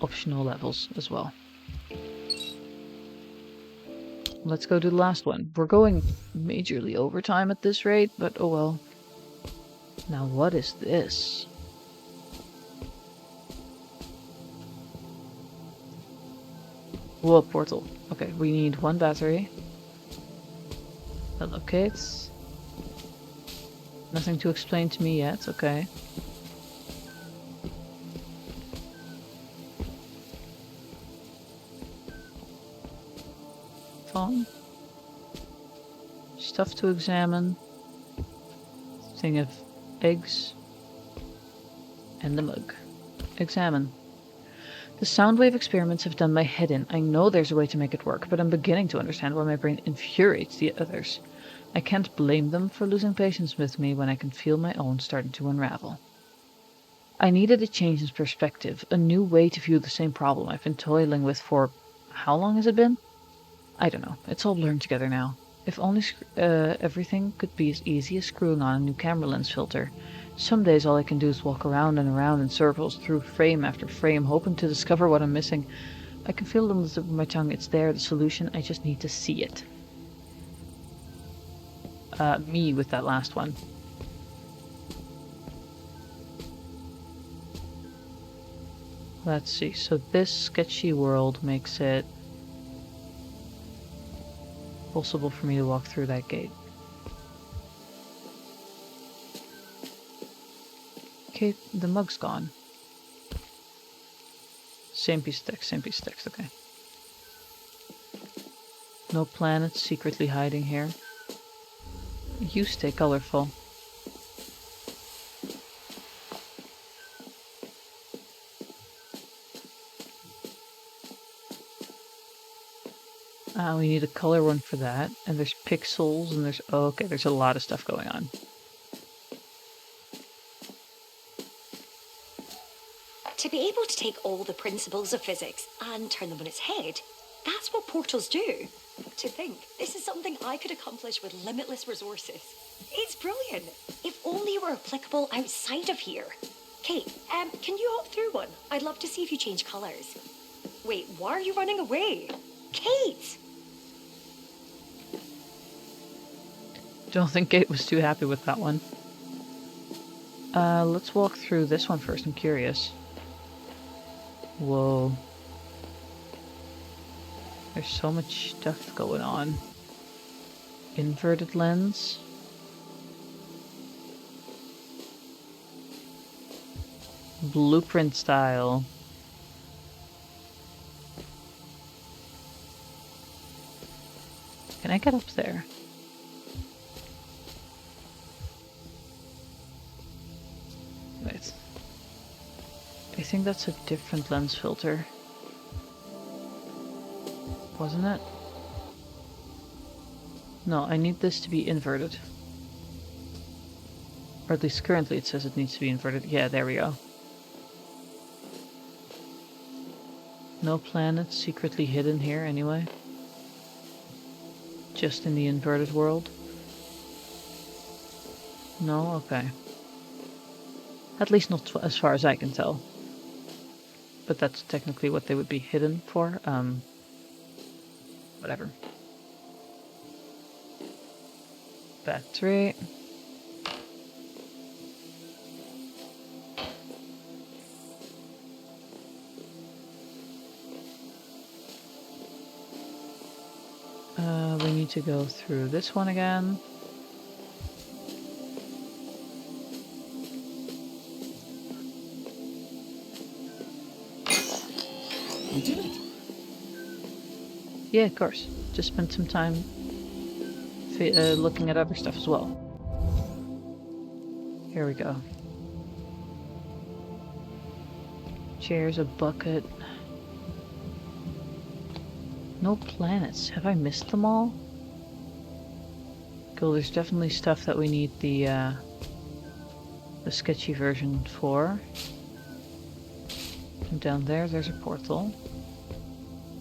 optional levels as well. Let's go to the last one. We're going majorly overtime at this rate, but oh well. Now what is this? Whoa, portal. Okay, we need 1 battery. That locates. Nothing to explain to me yet, okay. Phone. Stuff to examine. Thing of eggs. And the mug. Examine. The sound wave experiments have done my head in. I know there's a way to make it work, but I'm beginning to understand why my brain infuriates the others. I can't blame them for losing patience with me when I can feel my own starting to unravel. I needed a change in perspective, a new way to view the same problem I've been toiling with for... how long has it been? I don't know. It's all blurred together now. If only everything could be as easy as screwing on a new camera lens filter. Some days all I can do is walk around and around in circles through frame after frame, hoping to discover what I'm missing. I can feel it on the tip of my tongue. It's there, the solution. I just need to see it. Me with that last one. Let's see. So this sketchy world makes it possible for me to walk through that gate. Okay, the mug's gone. Same piece of text, same piece of text, okay. No planets secretly hiding here. You stay colorful. We need a color one for that. And there's pixels and there's... oh, okay, there's a lot of stuff going on. To be able to take all the principles of physics and turn them on its head, that's what portals do. To think, this is something I could accomplish with limitless resources. It's brilliant. If only it were applicable outside of here. Kate, can you hop through one? I'd love to see if you change colors. Wait, why are you running away? Kate! Don't think Kate was too happy with that one. Let's walk through this one first. I'm curious. Whoa. There's so much stuff going on. Inverted lens. Blueprint style. Can I get up there? Wait. I think that's a different lens filter. Wasn't it? No, I need this to be inverted. Or at least currently it says it needs to be inverted. Yeah, there we go. No planets secretly hidden here anyway. Just in the inverted world. No? Okay. At least not as far as I can tell. But that's technically what they would be hidden for. Whatever. Battery. We need to go through this one again. We did it. Yeah, of course. Just spend some time looking at other stuff as well. Here we go. Chairs, a bucket. No planets. Have I missed them all? Cool, there's definitely stuff that we need the sketchy version for. And down there's a portal.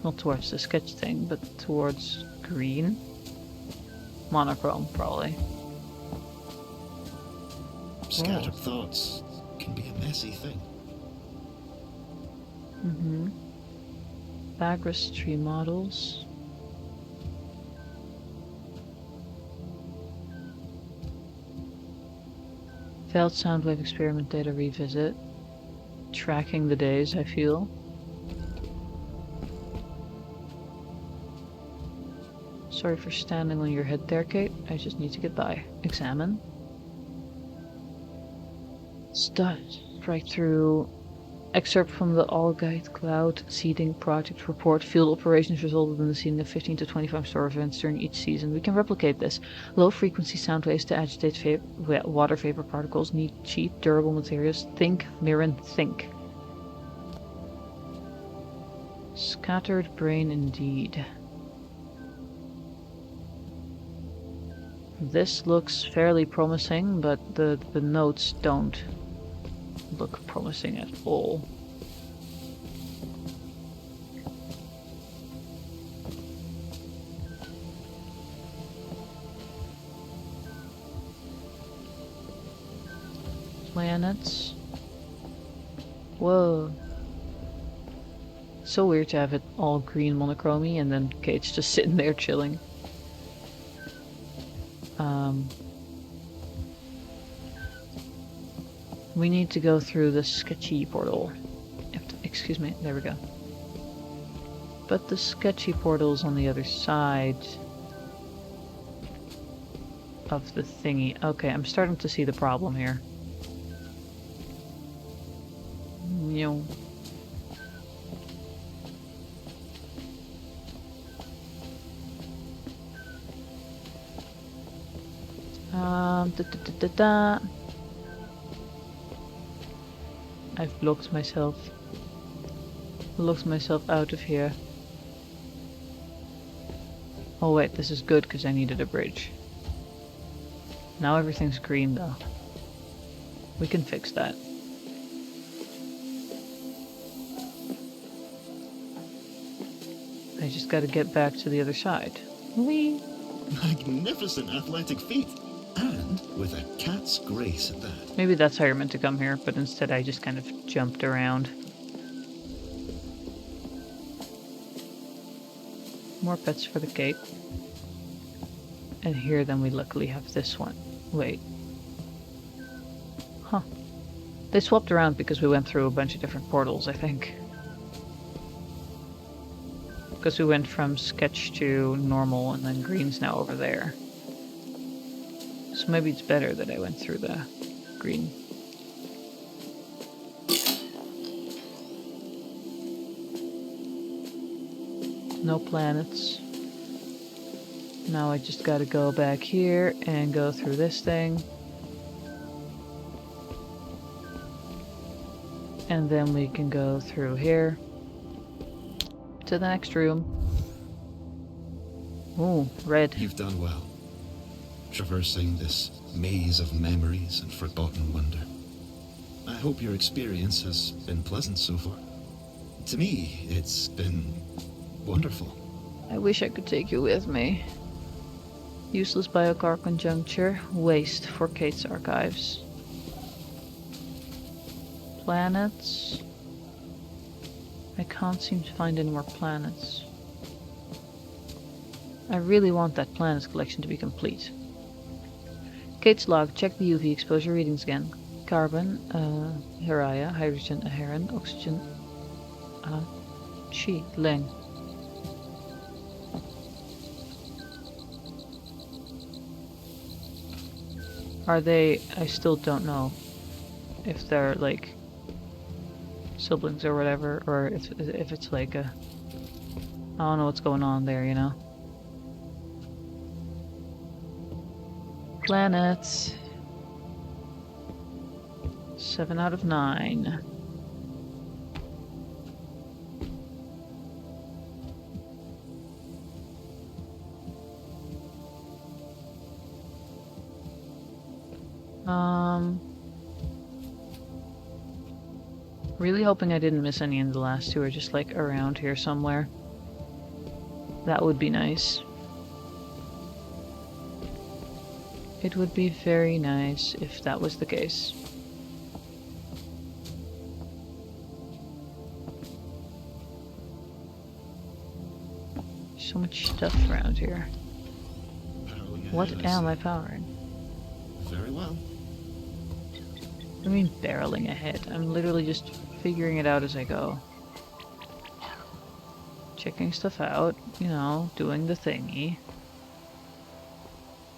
Not towards the sketch thing, but towards green. Monochrome, probably. Scattered thoughts can be a messy thing. Mm-hmm. Bagrus tree models. Failed soundwave experiment data revisit. Tracking the days, I feel. Sorry for standing on your head there, Kate. I just need to get by. Examine. Start right through. Excerpt from the All-Guide Cloud Seeding Project report. Field operations resulted in the seeding of 15 to 25 star events during each season. We can replicate this. Low-frequency sound waves to agitate water vapor particles. Need cheap, durable materials. Think, Mirren, think. Scattered brain indeed. This looks fairly promising, but the notes don't look promising at all. Planets. Whoa. So weird to have it all green monochromy and then Kate's just sitting there chilling. We need to go through the sketchy portal. Excuse me, there we go. But the sketchy portal's on the other side of the thingy. Okay, I'm starting to see the problem here. Yo. I've blocked myself. Locked myself out of here. Oh wait, this is good because I needed a bridge. Now everything's green though. We can fix that. I just gotta get back to the other side. Whee! Magnificent athletic feat. And with a cat's grace at that. Maybe that's how you're meant to come here, but instead I just kind of jumped around. More pets for the Kate. And here then we luckily have this one. Wait. Huh. They swapped around because we went through a bunch of different portals, I think. Because we went from sketch to normal and then green's now over there. So maybe it's better that I went through the green. No planets. Now I just gotta go back here and go through this thing. And then we can go through here to the next room. Ooh, red. You've done well. Traversing this maze of memories and forgotten wonder. I hope your experience has been pleasant so far. To me, it's been wonderful. I wish I could take you with me. Useless biocar conjuncture, waste for Kate's archives. Planets. I can't seem to find any more planets. I really want that planets collection to be complete. Kate's log, check the UV exposure readings again. Carbon, Heraya, hydrogen, Heron, oxygen, Chi, Ling. Are they, I still don't know if they're like siblings or whatever, or if it's like a I don't know what's going on there, you know? Planets. 7 out of 9. Really hoping I didn't miss any in the last two, or just like around here somewhere. That would be nice. It would be very nice if that was the case. So much stuff around here. What am I powering? Very well. I mean barreling ahead. I'm literally just figuring it out as I go. Checking stuff out, you know, doing the thingy.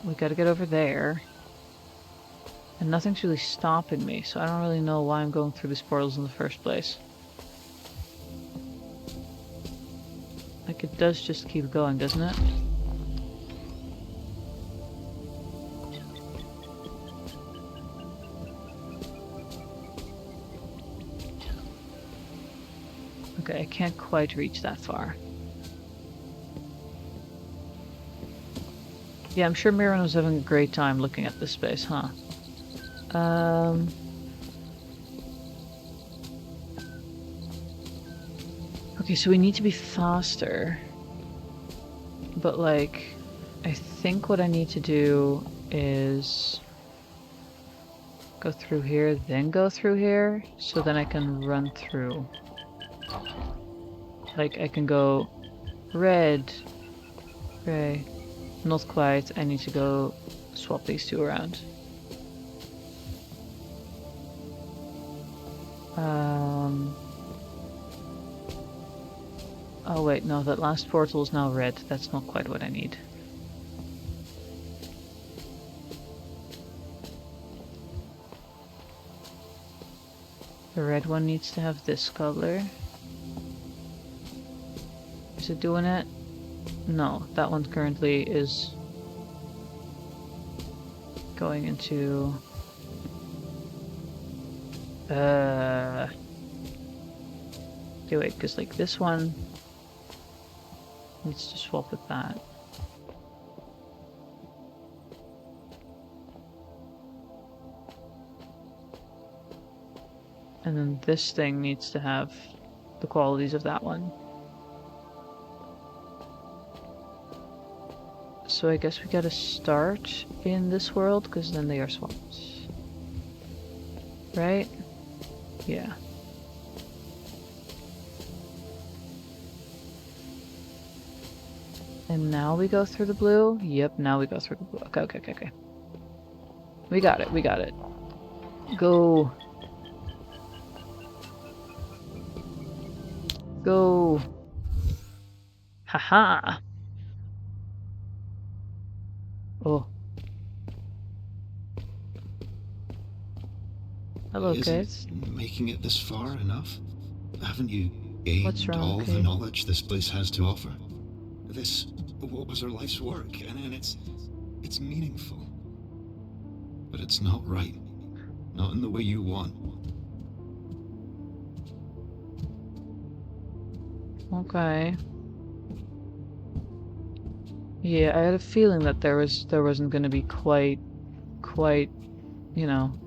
We gotta get over there. And nothing's really stopping me, so I don't really know why I'm going through these portals in the first place. Like, it does just keep going, doesn't it? Okay, I can't quite reach that far. Yeah, I'm sure Mirren was having a great time looking at this space, huh? Okay, so we need to be faster. But, like, I think what I need to do is go through here, then go through here, so then I can run through. Like, I can go red, gray, not quite. I need to go swap these two around. Oh wait, no, that last portal is now red. That's not quite what I need. The red one needs to have this color. Is it doing it? No, that one currently is going into... Okay, wait, because like this one needs to swap with that. And then this thing needs to have the qualities of that one. So I guess we gotta start in this world, because then they are swapped. Right? Yeah. And now we go through the blue? Yep, now we go through the blue. Okay. We got it, we got it. Go. Go. Haha. Oh. Hello, kids. Making it this far enough? Haven't you gained What's wrong, all the kid? knowledge this place has to offer? This, what was her life's work, and it's meaningful. But it's not right. Not in the way you want. Okay. Yeah, I had a feeling that there wasn't gonna be quite, you know,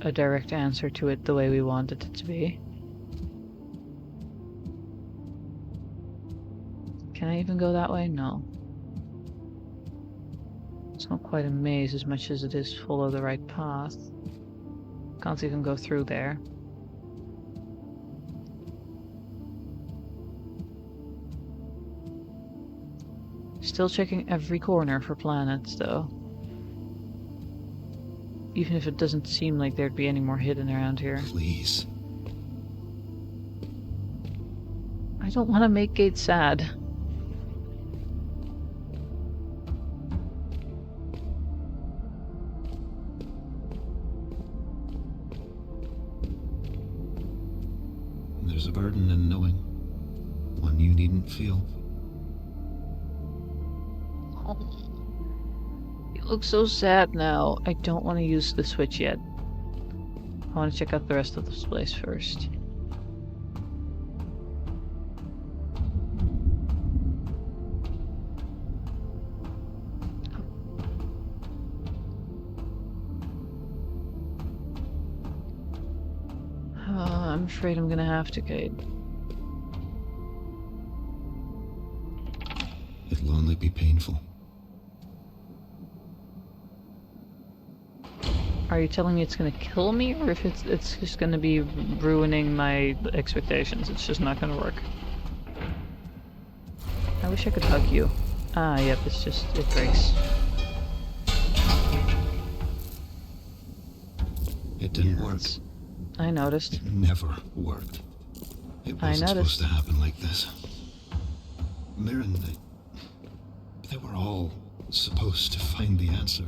a direct answer to it the way we wanted it to be. Can I even go that way? No. It's not quite a maze as much as it is follow the right path. Can't even go through there. Still checking every corner for planets, though. Even if it doesn't seem like there'd be any more hidden around here. Please. I don't want to make Gate sad. There's a burden in knowing. One you needn't feel. Oh, you look so sad now. I don't want to use the switch yet. I want to check out the rest of this place first. I'm afraid I'm gonna have to, Kate. It'll only be painful. Are you telling me it's gonna kill me, or if it's just gonna be ruining my expectations? It's just not gonna work. I wish I could hug you. Ah, yep, it's just, it breaks. It didn't work. I noticed. It never worked. It wasn't supposed to happen like this. Mirren, they were all supposed to find the answer.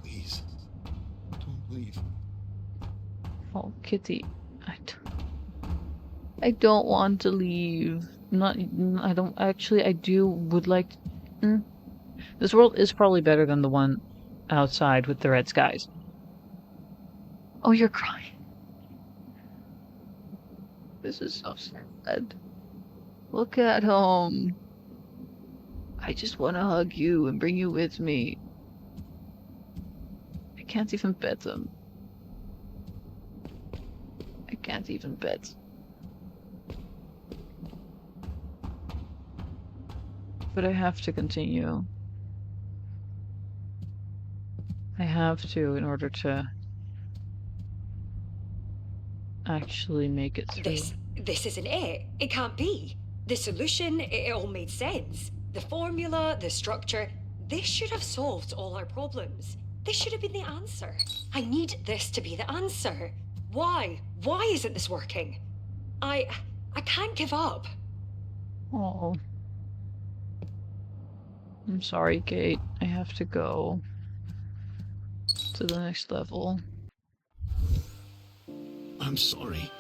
Please, don't leave. Oh, Kitty, I don't want to leave. I don't, actually, would like to, This world is probably better than the one outside with the red skies. Oh, you're crying. This is so sad. Look at him. I just want to hug you and bring you with me. I can't even pet him. I can't even pet. But I have to continue. I have to in order to actually make it through. This isn't it. It can't be. The solution, it all made sense. The formula, the structure, this should have solved all our problems. This should have been the answer. I need this to be the answer. Why? Why isn't this working? I can't give up. Oh. I'm sorry, Kate. I have to go to the next level. I'm sorry.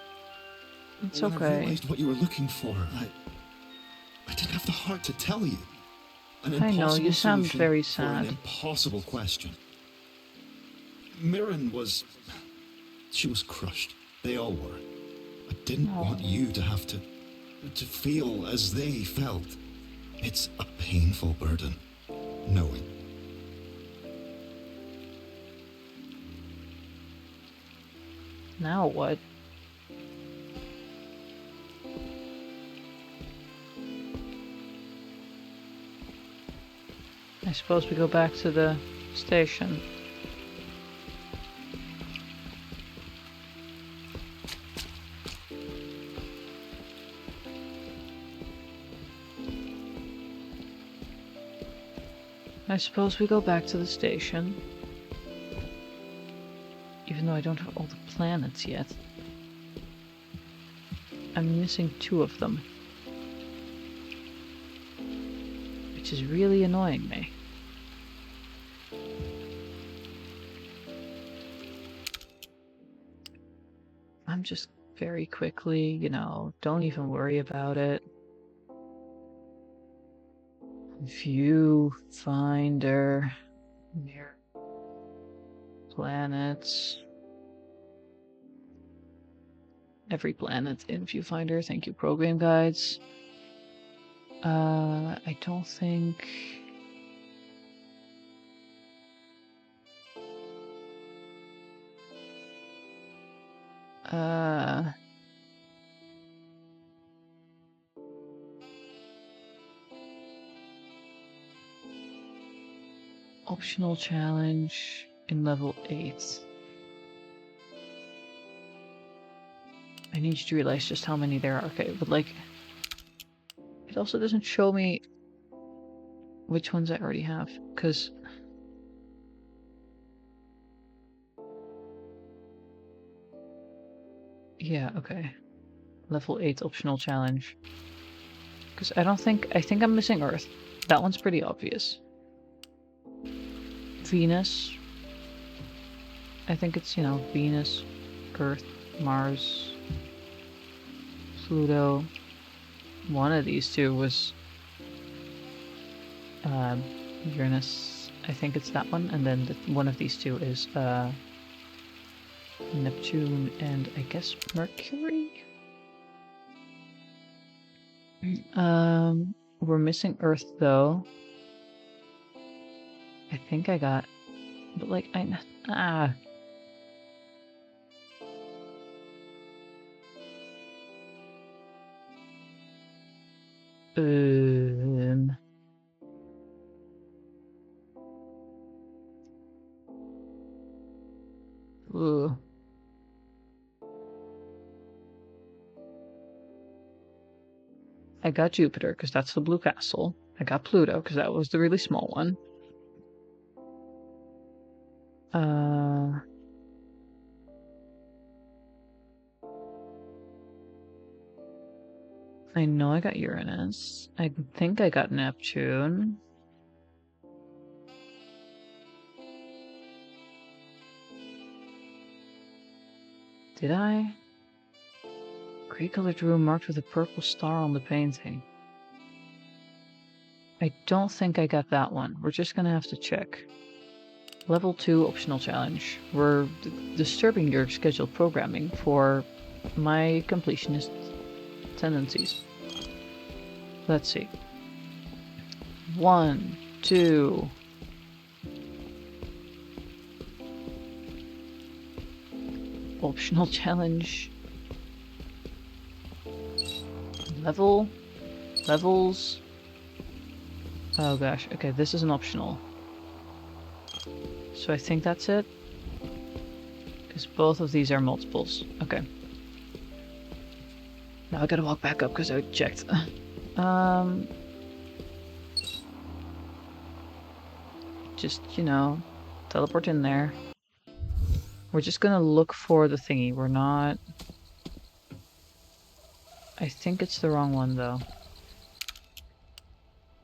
It's when okay. I realized what you were looking for, I didn't have the heart to tell you. I know, you sound very sad. For an impossible question. Mirren was... She was crushed. They all were. I didn't want you to have to feel as they felt. It's a painful burden, knowing. Now what? I suppose we go back to the station. I suppose we go back to the station. Even though I don't have all the planets yet. I'm missing 2 of them. Which is really annoying me. I'm just very quickly, you know, don't even worry about it. Viewfinder. Mirren. Planets. Every planet in Viewfinder. Thank you, program guides. I don't think... Optional challenge in level 8. I need you to realize just how many there are. Okay, but like... It also doesn't show me which ones I already have, because... Yeah, okay. Level 8 optional challenge. Because I think I'm missing Earth. That one's pretty obvious. Venus. I think it's, you know, Venus, Earth, Mars. Pluto. One of these two was Uranus. I think it's that one. And then one of these two is Neptune and I guess Mercury? We're missing Earth though. I think I got, but like Ooh. I got Jupiter because that's the blue castle. I got Pluto because that was the really small one. I know I got Uranus. I think I got Neptune. Did I? Gray colored room marked with a purple star on the painting. I don't think I got that one. We're just gonna have to check. Level 2 optional challenge. We're disturbing your scheduled programming for my completionist tendencies. Let's see. 1, 2. Optional challenge. Levels. Oh gosh, okay, this is an optional. So I think that's it. Because both of these are multiples. Okay. Now I gotta walk back up because I checked. Just, you know, teleport in there. We're just gonna look for the thingy. We're not... I think it's the wrong one though.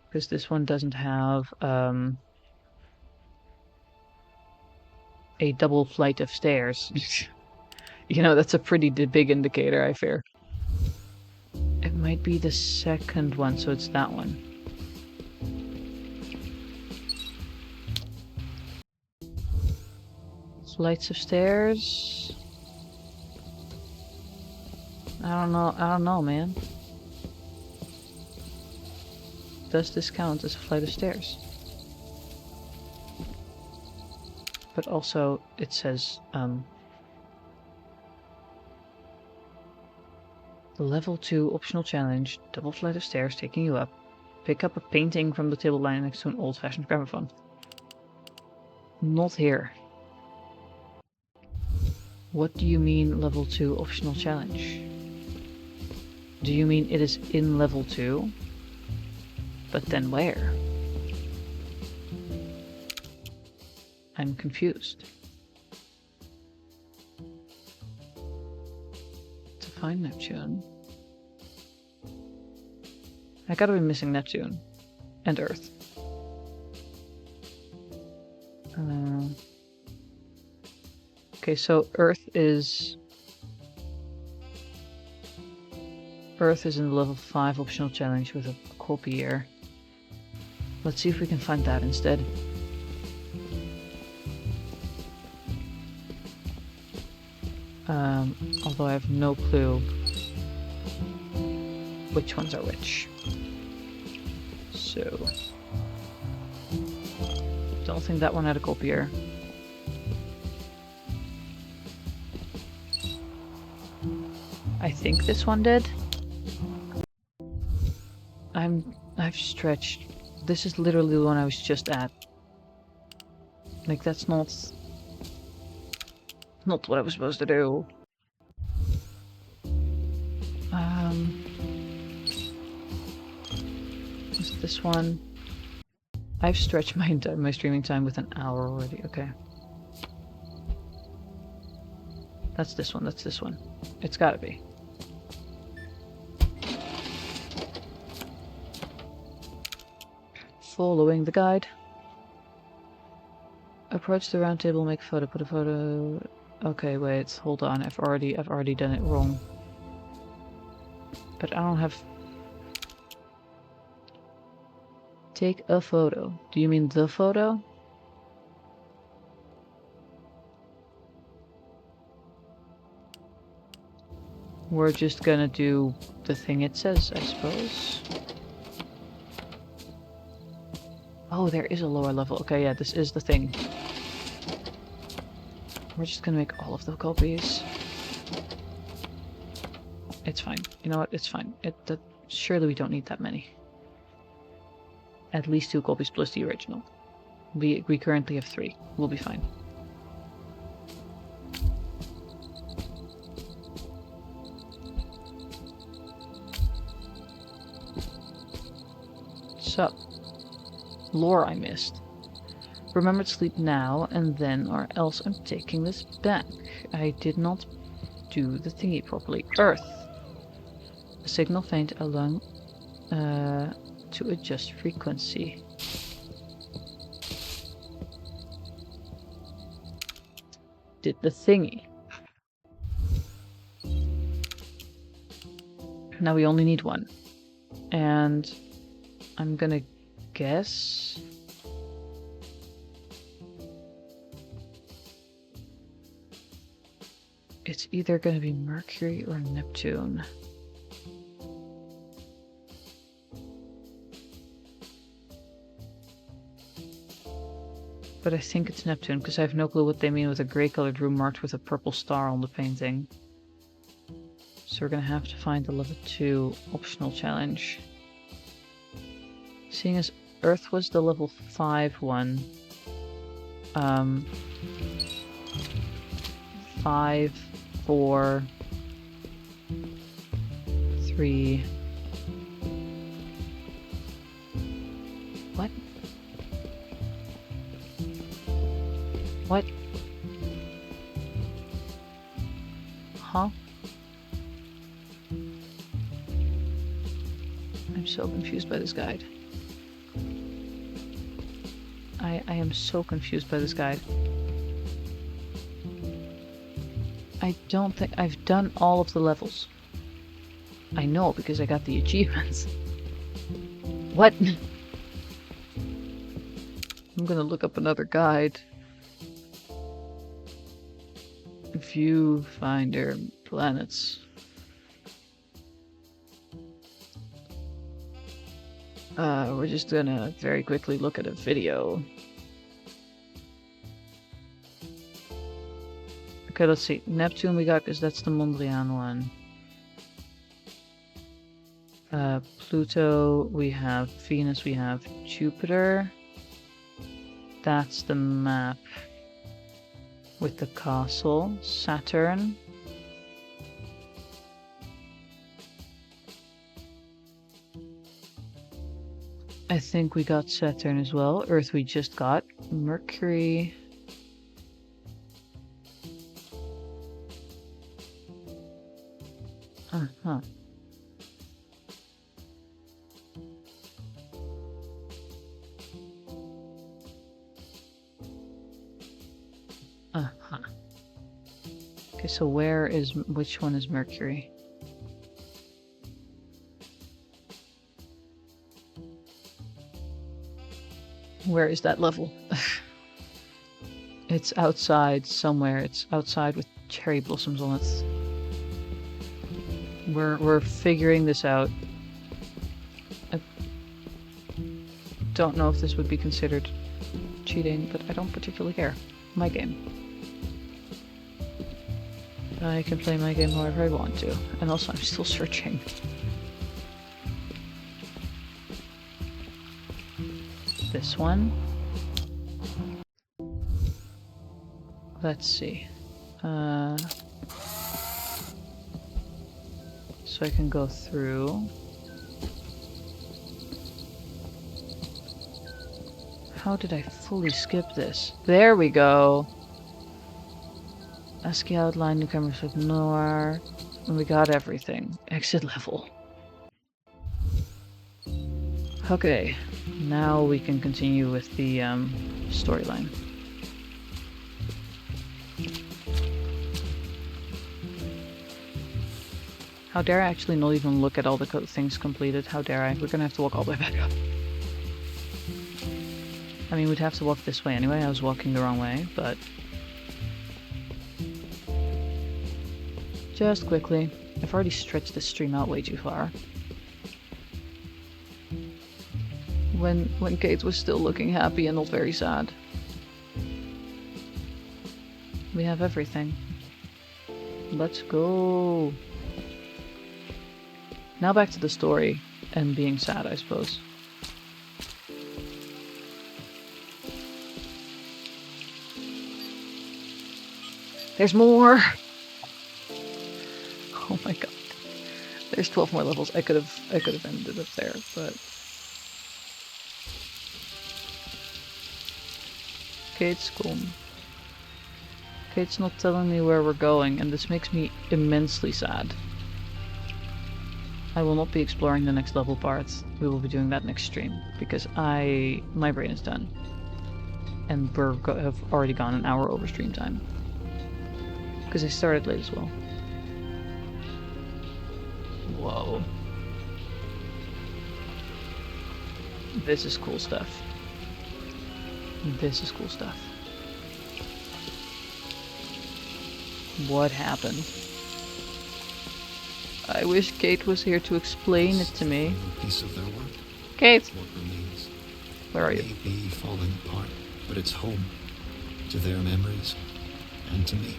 Because this one doesn't have a double flight of stairs. You know, that's a pretty big indicator, I fear. It might be the second one, so it's that one. Flights of stairs. I don't know, man. Does this count as a flight of stairs? But also, it says, the level 2 optional challenge, double flight of stairs taking you up. Pick up a painting from the table lying next to an old-fashioned gramophone. Not here. What do you mean level 2 optional challenge? Do you mean it is in level 2? But then where? I'm confused. To find Neptune. I gotta be missing Neptune. And Earth. Okay, so Earth is in the level 5 optional challenge with a copier. Let's see if we can find that instead. Although I have no clue which ones are which. So, don't think that one had a copier. I think this one did. I've stretched. This is literally the one I was just at. Like, that's not what I was supposed to do. Is this one? I've stretched my streaming time with an hour already. Okay. That's this one. That's this one. It's gotta be. Following the guide. Approach the round table, make a photo, put a photo. Okay, wait, hold on. I've already done it wrong. But I don't have... Take a photo. Do you mean the photo? We're just gonna do the thing it says, I suppose. Oh, there is a lower level. Okay, yeah, this is the thing. We're just gonna make all of the copies. It's fine. You know what? It's fine. Surely we don't need that many. At least 2 copies plus the original. We currently have 3. We'll be fine. So, lore I missed. Remember to sleep now and then, or else I'm taking this back. I did not do the thingy properly. Earth. A signal faint along to adjust frequency. Did the thingy. Now we only need 1. And I'm gonna guess... It's either gonna be Mercury or Neptune. But I think it's Neptune, because I have no clue what they mean with a grey-colored room marked with a purple star on the painting. So we're gonna have to find the level 2 optional challenge. Seeing as Earth was the level 5 one, 5, 4, 3. What? What? Huh? I'm so confused by this guide. I am so confused by this guide. I don't think I've done all of the levels. I know because I got the achievements. What? I'm gonna look up another guide. Viewfinder planets. We're just gonna very quickly look at a video. Okay, let's see. Neptune we got because that's the Mondrian one. Pluto we have. Venus we have. Jupiter. That's the map with the castle. Saturn. I think we got Saturn as well. Earth we just got. Mercury. Uh-huh. Uh-huh. Okay, so which one is Mercury? Where is that level? It's outside somewhere. It's outside with cherry blossoms on it. We're figuring this out. I don't know if this would be considered cheating, but I don't particularly care. My game. I can play my game however I want to. And also I'm still searching. This one. Let's see. So I can go through. How did I fully skip this? There we go. ASCII outline, new cameras ignore. And we got everything. Exit level. Okay. Now we can continue with the storyline. How dare I actually not even look at all the things completed? How dare I? We're gonna have to walk all the way back up. I mean, we'd have to walk this way anyway. I was walking the wrong way, but... Just quickly. I've already stretched this stream out way too far. When Kate was still looking happy and not very sad. We have everything. Let's go. Now back to the story and being sad, I suppose. There's more! Oh my god. There's 12 more levels. I could have ended up there, but... Kate's gone. Kate's not telling me where we're going, and this makes me immensely sad. I will not be exploring the next level part. We will be doing that next stream, because my brain is done. And have already gone an hour over stream time. Because I started late as well. Whoa. This is cool stuff. This is cool stuff. What happened? I wish Kate was here to explain it to me. Piece of their work. Kate! What remains? Where are you? May be falling apart, but it's home to their memories and to me.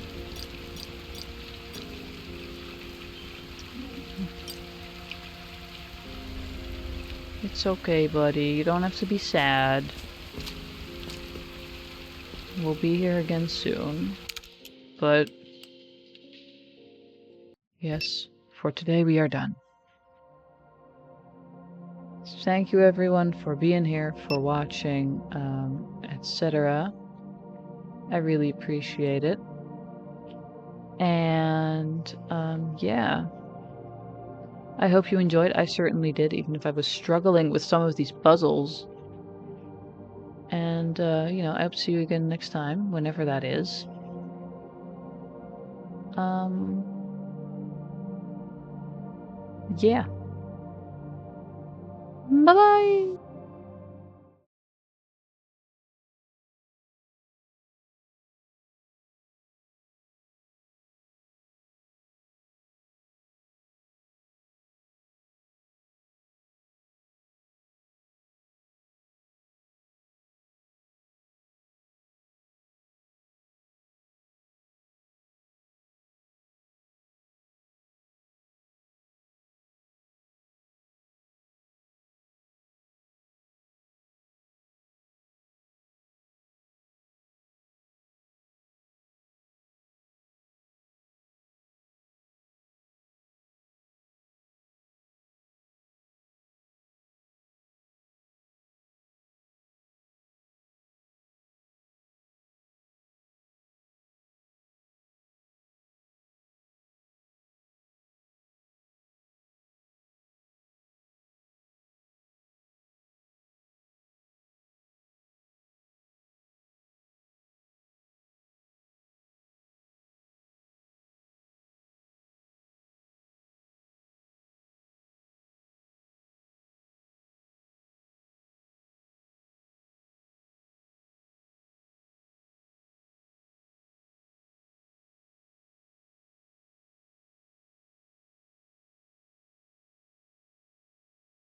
It's okay, buddy. You don't have to be sad. We'll be here again soon. But... yes, for today we are done. Thank you everyone for being here, for watching, etc. I really appreciate it. And, yeah. I hope you enjoyed. I certainly did, even if I was struggling with some of these puzzles. And, you know, I hope to see you again next time, whenever that is. Yeah. Bye-bye!